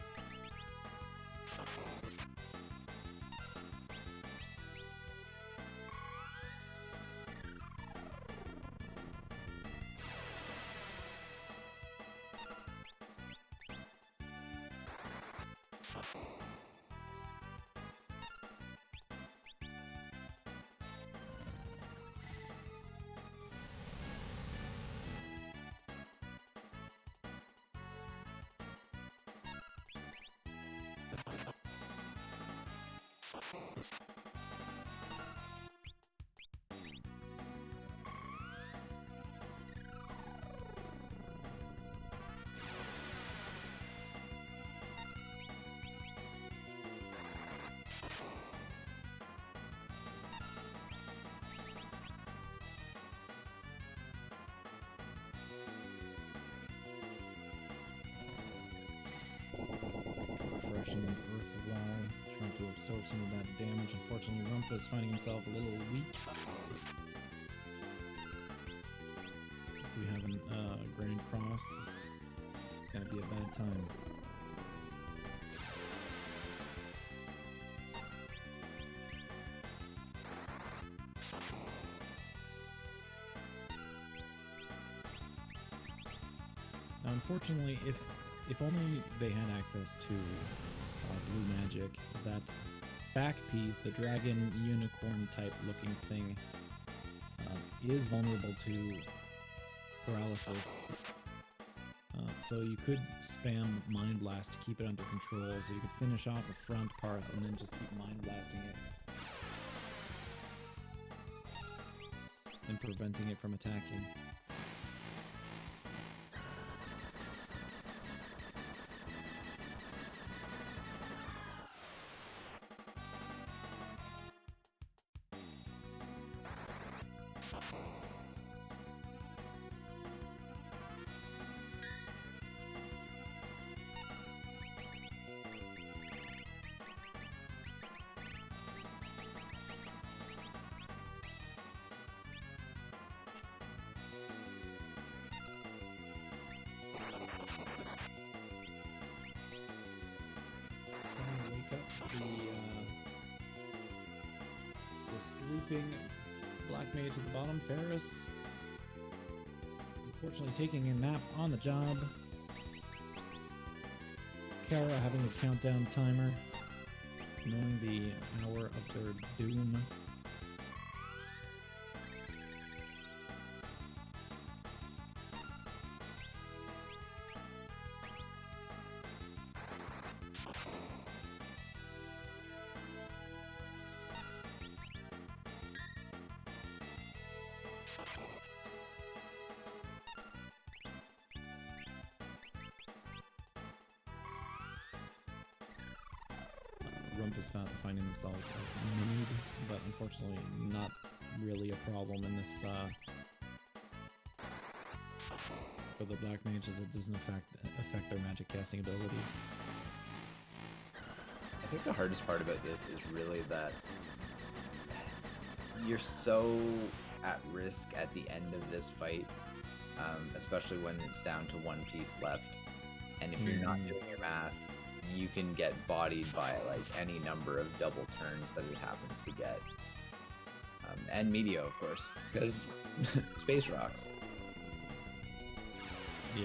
Refreshing the earth wall. trying to absorb some of that damage. Unfortunately, Rumpa is finding himself a little weak. If we have a Grand Cross, it's gonna be a bad time. Now, unfortunately, if only they had access to blue magic, that back piece, the dragon unicorn type looking thing, is vulnerable to paralysis. So you could spam Mind Blast to keep it under control, so you could finish off the front part and then just keep Mind Blasting it and preventing it from attacking. The sleeping Black Mage at the bottom, Ferris. Unfortunately taking a nap on the job. Kara having a countdown timer, knowing the hour of their doom. Rumpus finding themselves minied, but unfortunately not really a problem in this for the Black Mages. It doesn't affect their magic casting abilities. I think the hardest part about this is really that you're so at risk at the end of this fight, especially when it's down to one piece left, and if you're not doing your math, you can get bodied by like any number of double turns that it happens to get. And Meteo, of course, because space rocks. Yeah.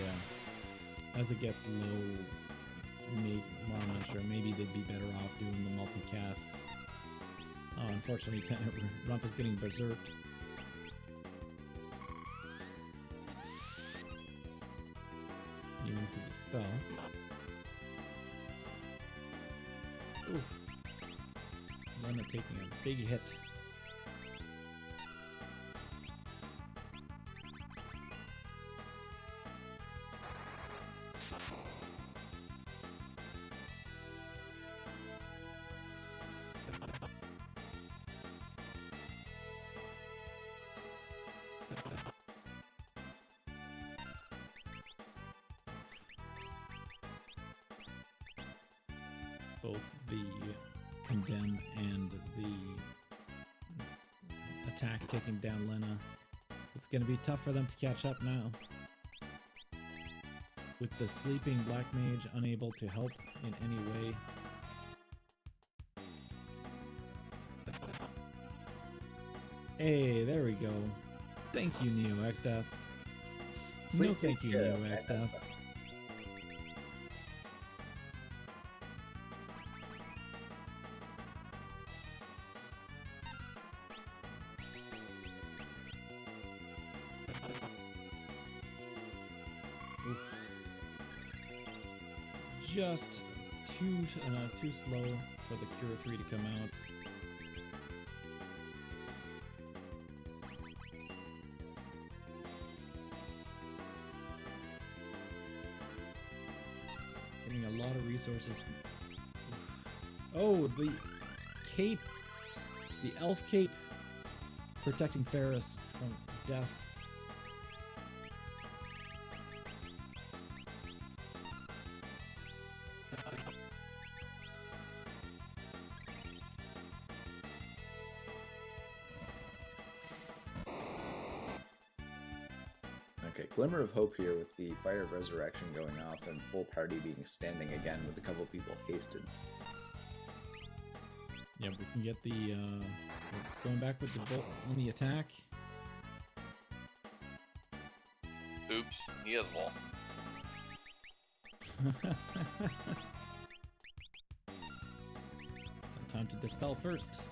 As it gets low, well, I'm not sure. Maybe they'd be better off doing the multicast. Oh, unfortunately, Rump is getting berserked. Immune to the spell. Oof. Lena taking a big hit. Both the Condemn and the attack taking down Lena. It's going to be tough for them to catch up now. With the sleeping Black Mage unable to help in any way. Hey, there we go. Thank you, Neo X-Death. No, thank you, Neo X-Death. Oof. Just too slow for the Cure 3 to come out. Getting a lot of resources. Oof. Oh, the cape, the elf cape, protecting Ferris from death. Okay, glimmer of hope here with the Fire of Resurrection going off and full party being standing again with a couple people hasted. Yeah, we can get the going back with the bolt on the attack. Oops, he has wall. Time to dispel first.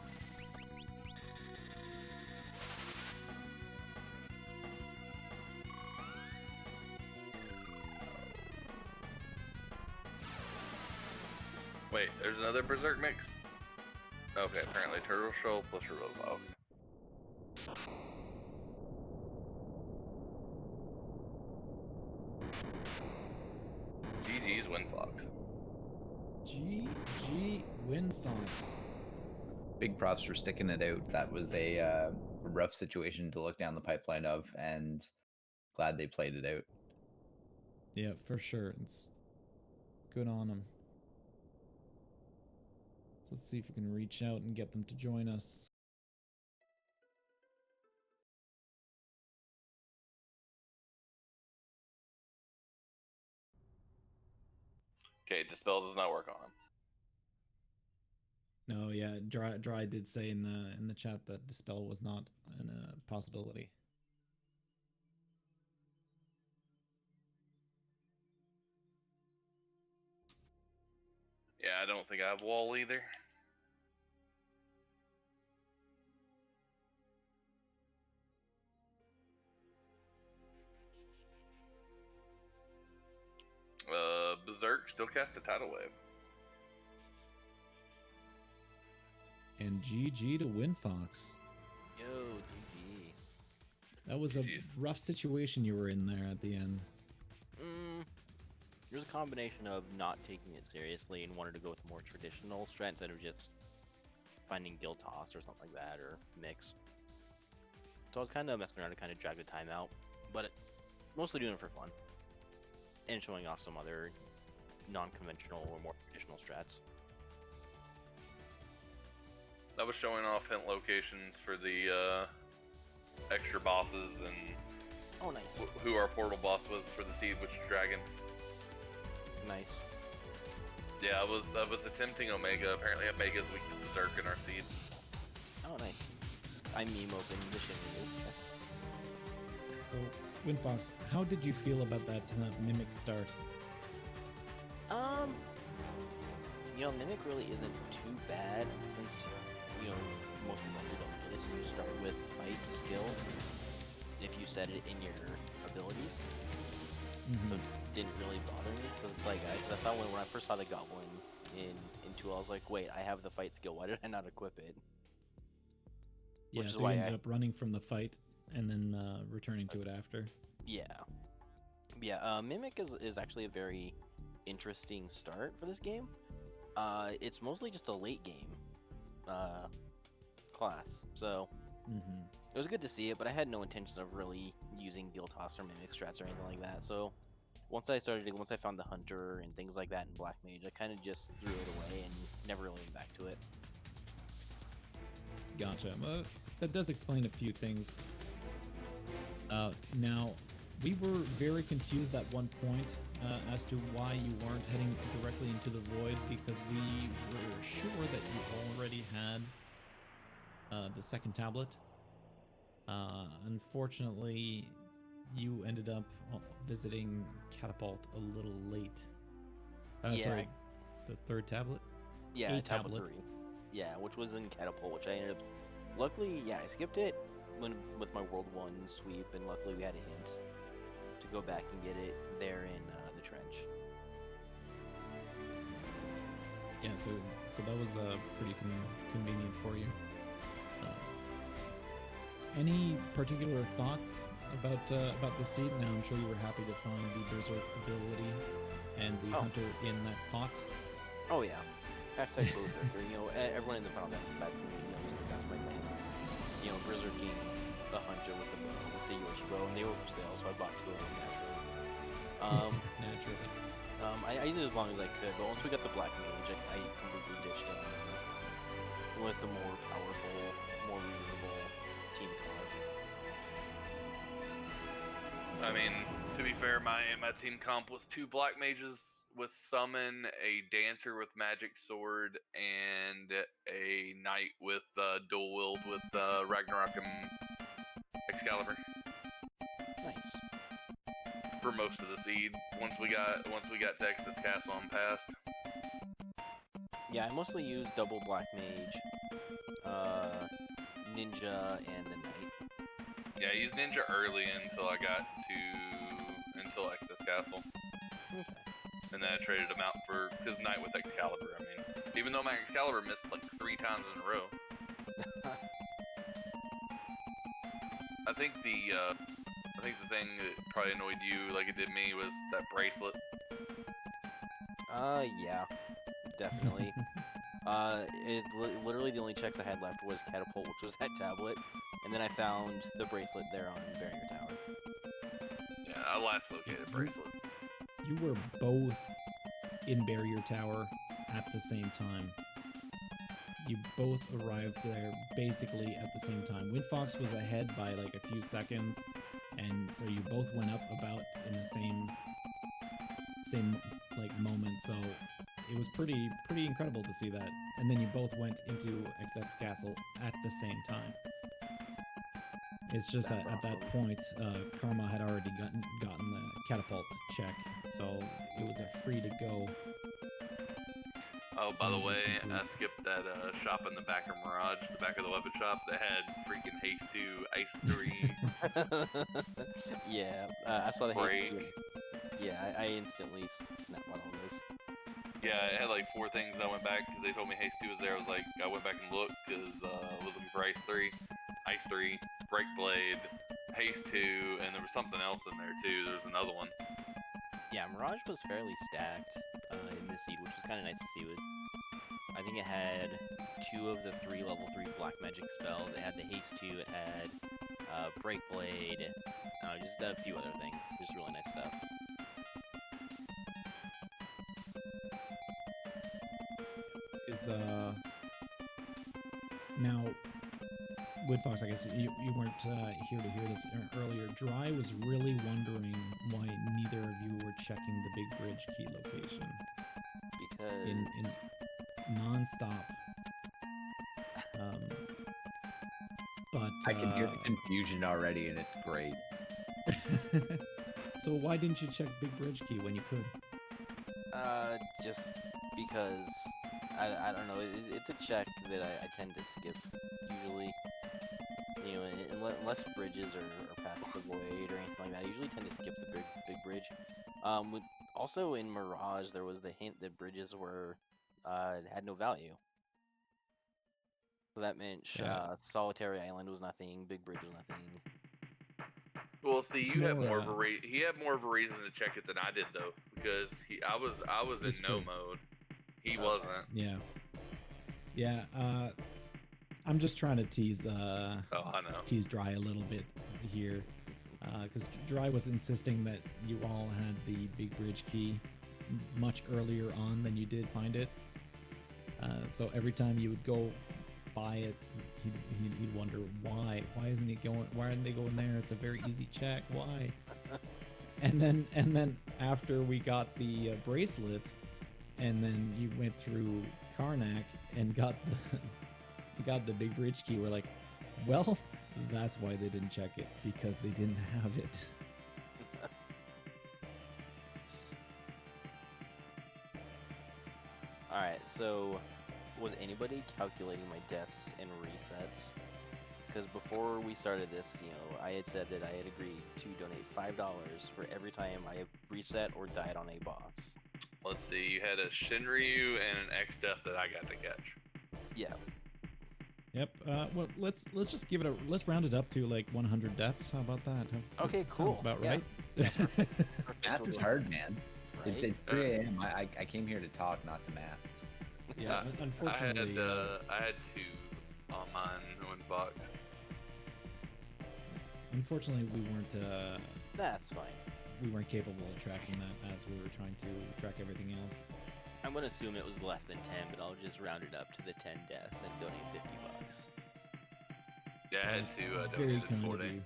Wait, there's another Berserk mix? Okay, apparently Turtle Shell plus Revolve. GG's WindFox. GG WindFox. Big props for sticking it out. That was a rough situation to look down the pipeline of, and glad they played it out. Yeah, for sure. It's good on them. So let's see if we can reach out and get them to join us. Okay, Dispel does not work on him. No, yeah, Dry did say in the chat that dispel was not a possibility. Yeah, I don't think I have wall either. Berserk still cast a tidal wave. And GG to WindFox. Yo, GG. That was a Jeez. rough situation you were in there at the end. There's a combination of not taking it seriously and wanting to go with more traditional strat instead of just finding guild toss or something like that, or mix. So I was kind of messing around to kind of drag the time out, but mostly doing it for fun. And showing off some other non-conventional or more traditional strats. That was showing off hint locations for the extra bosses and Oh, nice. who our portal boss was for the Seed Witch Dragons. Nice. Yeah, I was attempting Omega. Apparently Omega's weak to Berserk in our Seed. Oh, nice. I meme open the shit. So, WindFox, how did you feel about that Mimic start? Mimic really isn't too bad since, most people don't do this. You start with fight skill if you set it in your abilities. So it didn't really bother me because it's like, I thought when I first saw the Goblin in 2, I was like, wait, I have the fight skill. Why did I not equip it? Yeah, Which is so you why ended up running from the fight and then returning to it after. Yeah. Yeah, Mimic is actually a very interesting start for this game. It's mostly just a late game class, so it was good to see it, but I had no intentions of really using Guild Toss or Mimic strats or anything like that, so once I found the Hunter and things like that in Black Mage, I kind of just threw it away and never really went back to it. Gotcha. That does explain a few things. Now, we were very confused at one point as to why you weren't heading directly into the void, because we were sure that you already had the second tablet. Unfortunately, you ended up visiting Catapult a little late. Yeah. Sorry, the third tablet? Yeah, A tablet tablet. 3. Yeah, which was in Catapult, which I ended up... Luckily, yeah, I skipped it with my World 1 sweep, and luckily we had a hint to go back and get it there in the trench. Yeah, so that was pretty convenient for you. Any particular thoughts about the seed? Now, I'm sure you were happy to find the Berserk ability and the Hunter in that pot. Oh yeah, hashtag Berserker. Everyone in the Final Fantasy Back community knows that that's my main. Berserking the Hunter with the Yoshi bow, and they were for sale, so I bought 2 of them naturally. Naturally. I used it as long as I could, but once we got the Black Mage, I completely ditched it. With a more powerful, more reasonable team card. I mean, to be fair, my team comp was 2 black mages with summon, a dancer with magic sword, and a knight with dual wield with Ragnarok and Excalibur. Nice. For most of the seed, once we got to Exodus Castle and passed. Yeah, I mostly use double black mage, ninja, and the knight. Yeah, I used ninja early until I got until Exodus Castle. Okay. And then I traded him out for his knight with Excalibur. I mean, even though my Excalibur missed like 3 times in a row. I think the thing that probably annoyed you like it did me was that bracelet. Yeah, definitely. Literally the only checks I had left was catapult, which was that tablet, and then I found the bracelet there on Barrier Tower. Yeah, I last located bracelet. You were both in Barrier Tower at the same time. You both arrived there basically at the same time. WindFox was ahead by like a few seconds, and so you both went up about in the same like moment. So it was pretty incredible to see that. And then you both went into Exodus Castle at the same time. It's just that at that point, Karma had already gotten the catapult check, so it was a free to go. Oh, by the way, complete. I skipped that shop in the back of Mirage, the back of the weapon shop that had freaking Haste 2, Ice 3. Yeah, I saw the Break. haste. Yeah, I instantly snapped on all those. Yeah, it had like 4 things. I went back because they told me Haste 2 was there. I went back and looked because I was looking for Ice 3, Break Blade, Haste 2, and there was something else in there too. There was another one. Yeah, Mirage was fairly stacked in this seed, which was kind of nice to see. I think it had 2 of the 3 level 3 black magic spells. It had the Haste 2, it had Break Blade, just a few other things. Just really nice stuff. Is now WindFox, I guess you weren't here to hear this earlier. Dry was really wondering why neither of you were checking the Big Bridge key location Because in non-stop. But I can hear the confusion already, and it's great. So why didn't you check Big Bridge key when you could? just because I don't know. It's a check that I tend to skip usually. You know, unless bridges are past the void or anything like that, I usually tend to skip the big bridge. Also in Mirage, there was the hint that bridges were had no value. So that meant Solitary Island was nothing, Big Bridge was nothing. Well, see, It's you had more, more of a he had more of a reason to check it than I did though, because I was in It's no true. mode. He wasn't. Yeah. I'm just trying to tease Oh, I know. tease Dry a little bit here, because Dry was insisting that you all had the Big Bridge key much earlier on than you did find it. So every time you would go buy it, he'd wonder why isn't it going? Why aren't they going there? It's a very easy check. Why? And then after we got the bracelet, and then you went through Karnak and got the Big Bridge key, we're like, well, that's why they didn't check it, because they didn't have it. Alright, so was anybody calculating my deaths and resets? Because before we started this, I had said that I had agreed to donate $5 for every time I have reset or died on a boss. Let's see. You had a Shinryu and an X death that I got to catch. Yeah. Yep. Well, let's just give it let's round it up to like 100 deaths. How about that? Okay, That cool. Sounds about Yeah. right. Math is hard, man. Right? It's 3 a.m. I came here to talk, not to math. Yeah. Unfortunately, I had 2 on mine in box. unfortunately, we weren't. That's fine. We weren't capable of tracking that as we were trying to track everything else. I'm gonna assume it was less than 10, but I'll just round it up to the 10 deaths and donate $50. Yeah, I had That's 2. I very donated kind 40. of you,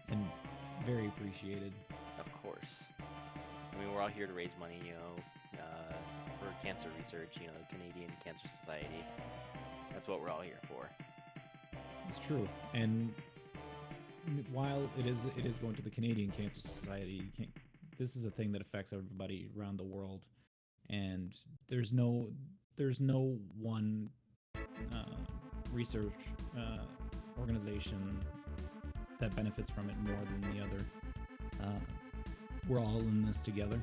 and very appreciated. Of course. I mean, we're all here to raise money, for cancer research, the Canadian Cancer Society. That's what we're all here for. It's true. And while it is going to the Canadian Cancer Society, this is a thing that affects everybody around the world, and there's no one research organization that benefits from it more than the other. We're all in this together,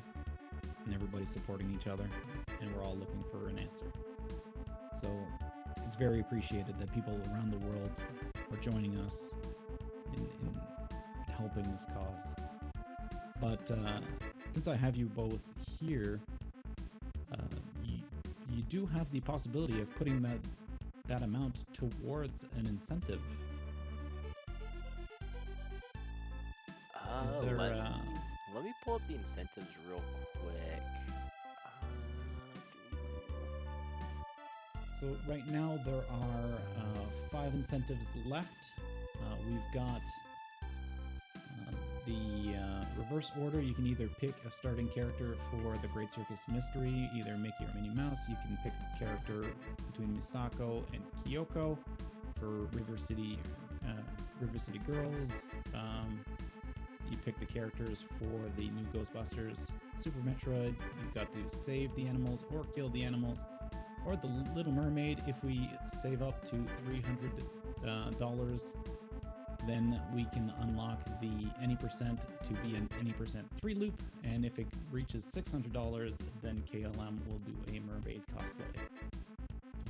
and everybody's supporting each other, and we're all looking for an answer. So it's very appreciated that people around the world are joining us in helping this cause. But since I have you both here, you do have the possibility of putting that amount towards an incentive. Is there? Let me pull up the incentives real quick. So right now there are 5 incentives left. We've got the reverse order. You can either pick a starting character for the Great Circus Mystery, either Mickey or Minnie Mouse. You can pick a character between Misako and Kyoko for River City Girls. You pick the characters for the new Ghostbusters Super Metroid. You've got to save the animals or kill the animals. Or the Little Mermaid. If we save up to $300, then we can unlock the any percent to be an any percent 3 loop. And if it reaches $600, then KLM will do a mermaid cosplay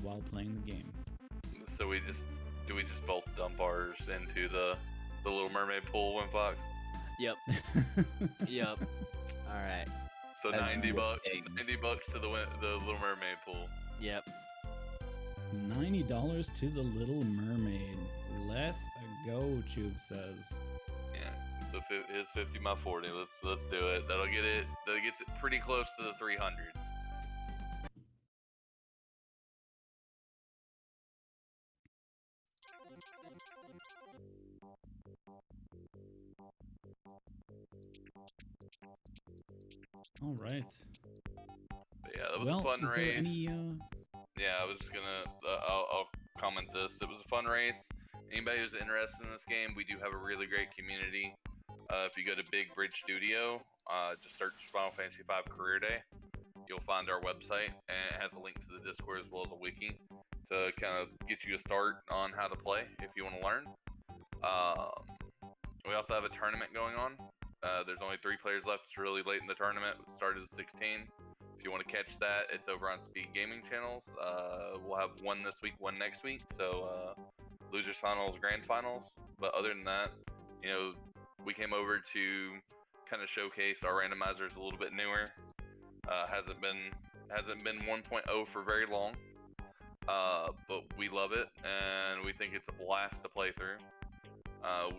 while playing the game. So do we just both dump ours into the Little Mermaid pool, WindFox? Yep. Yep. All right. So $90 to the Little Mermaid pool. Yep. $90 to the Little Mermaid. Let's go, Tube says. Yeah, it's 50 my 40. Let's do it. That gets it pretty close to the 300. All right. But yeah, that was a fun is race. There any, Yeah, I was just gonna. I'll comment this. It was a fun race. Anybody who's interested in this game, we do have a really great community. If you go to Big Bridge Studio, just search Final Fantasy V Career Day. You'll find our website, and it has a link to the Discord as well as a wiki to kind of get you a start on how to play if you want to learn. We also have a tournament going on. There's only 3 players left. It's really late in the tournament. It started at 16. If you want to catch that, it's over on Speed Gaming channels. We'll have one this week, one next week. So losers finals, grand finals. But other than that, we came over to kind of showcase our randomizers a little bit newer. Hasn't been 1.0 for very long. But we love it, and we think it's a blast to play through.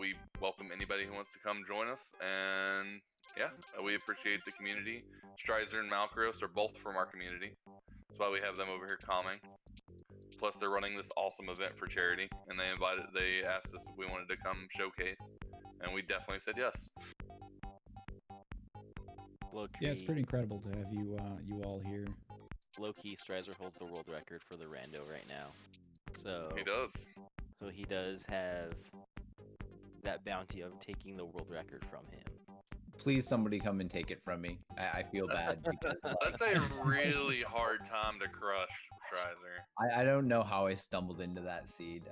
We welcome anybody who wants to come join us, and yeah, we appreciate the community. Strizer and Malkros are both from our community. That's why we have them over here calming. Plus, they're running this awesome event for charity, and they asked us if we wanted to come showcase, and we definitely said yes. Yeah, it's pretty incredible to have you all here. Low-key, Strizer holds the world record for the rando right now. So He does. So he does have that bounty of taking the world record from him. Please, somebody come and take it from me. I feel bad. Because, That's a really hard time to crush, Strizer. I don't know how I stumbled into that seed.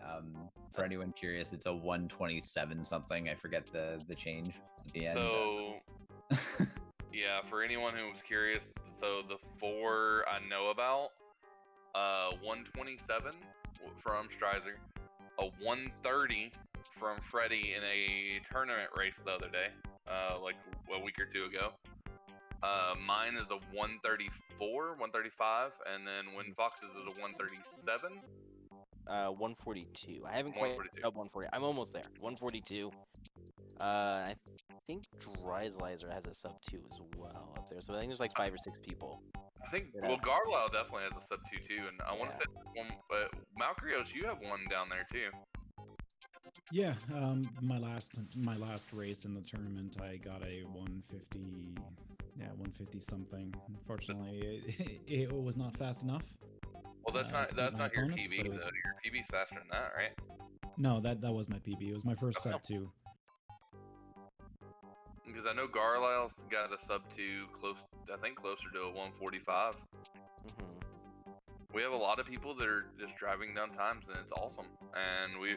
For anyone curious, it's a 127 something. I forget the change at the end. So, yeah, for anyone who was curious, so the 4 I know about, 127 from Strizer, a 130 from Freddy in a tournament race the other day, like a week or 2 ago. Mine is a 134, 135, and then WindFox's is a 137. 142. I haven't quite up 140. I'm almost there. 142. I think Dreisleiser has a sub 2 as well up there. So I think there's like 5 or 6 people. I think, well, Garlow definitely has a sub 2 too, and I want to say one, but Malkrios, you have one down there too. Yeah, my last race in the tournament, I got a 150, 150 something. Unfortunately, it was not fast enough. Well, that's to beat that's my not your opponent, PB but it though. was Your PB's faster than that, right? no, that was my PB. It was my first Okay. sub 2. Because I know Garlyle's got a sub 2 close, I think closer to a 145. Mm-hmm. We have a lot of people that are just driving down times, and it's awesome. And we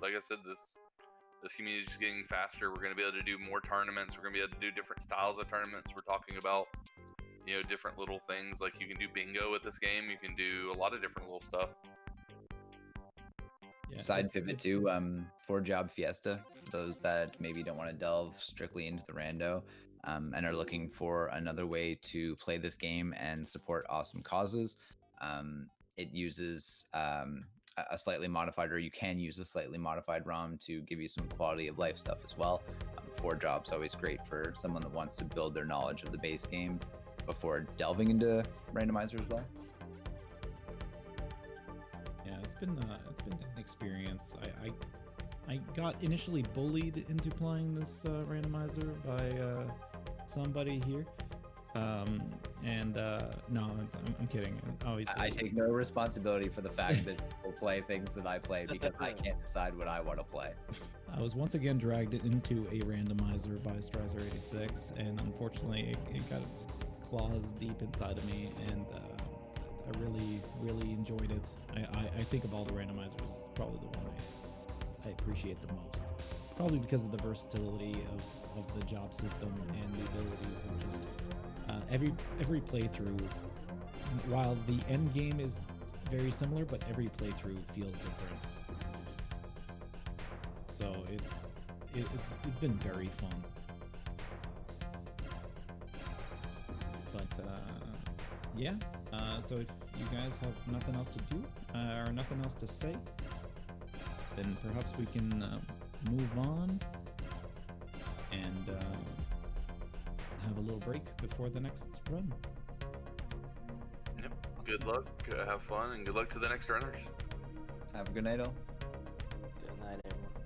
like I said, this community is just getting faster. We're going to be able to do more tournaments. We're going to be able to do different styles of tournaments. We're talking about, you know, different little things, like you can do bingo with this game. You can do a lot of different little stuff. Yeah, Side pivot too, for Job Fiesta, for those that maybe don't want to delve strictly into the rando, and are looking for another way to play this game and support awesome causes. It uses a slightly modified, or you can use a slightly modified ROM to give you some quality of life stuff as well. 4Job's always great for someone that wants to build their knowledge of the base game before delving into randomizer as well. Yeah, it's been an experience. I got initially bullied into playing this randomizer by somebody here. No, I'm kidding. Obviously, I take no responsibility for the fact that people play things that I play because I can't decide what I want to play. I was once again dragged into a randomizer by Strizer86, and unfortunately, it got its claws deep inside of me, and I really, really enjoyed it. I think of all the randomizers, probably the one I appreciate the most. Probably because of the versatility of the job system and the abilities, and just every playthrough, while the end game is very similar, but every playthrough feels different. So it's been very fun. But yeah. So if you guys have nothing else to do or nothing else to say, then perhaps we can move on and have a little break before the next run. Yep. Good luck. Have fun, and good luck to the next runners. Have a good night, all. Good night, everyone.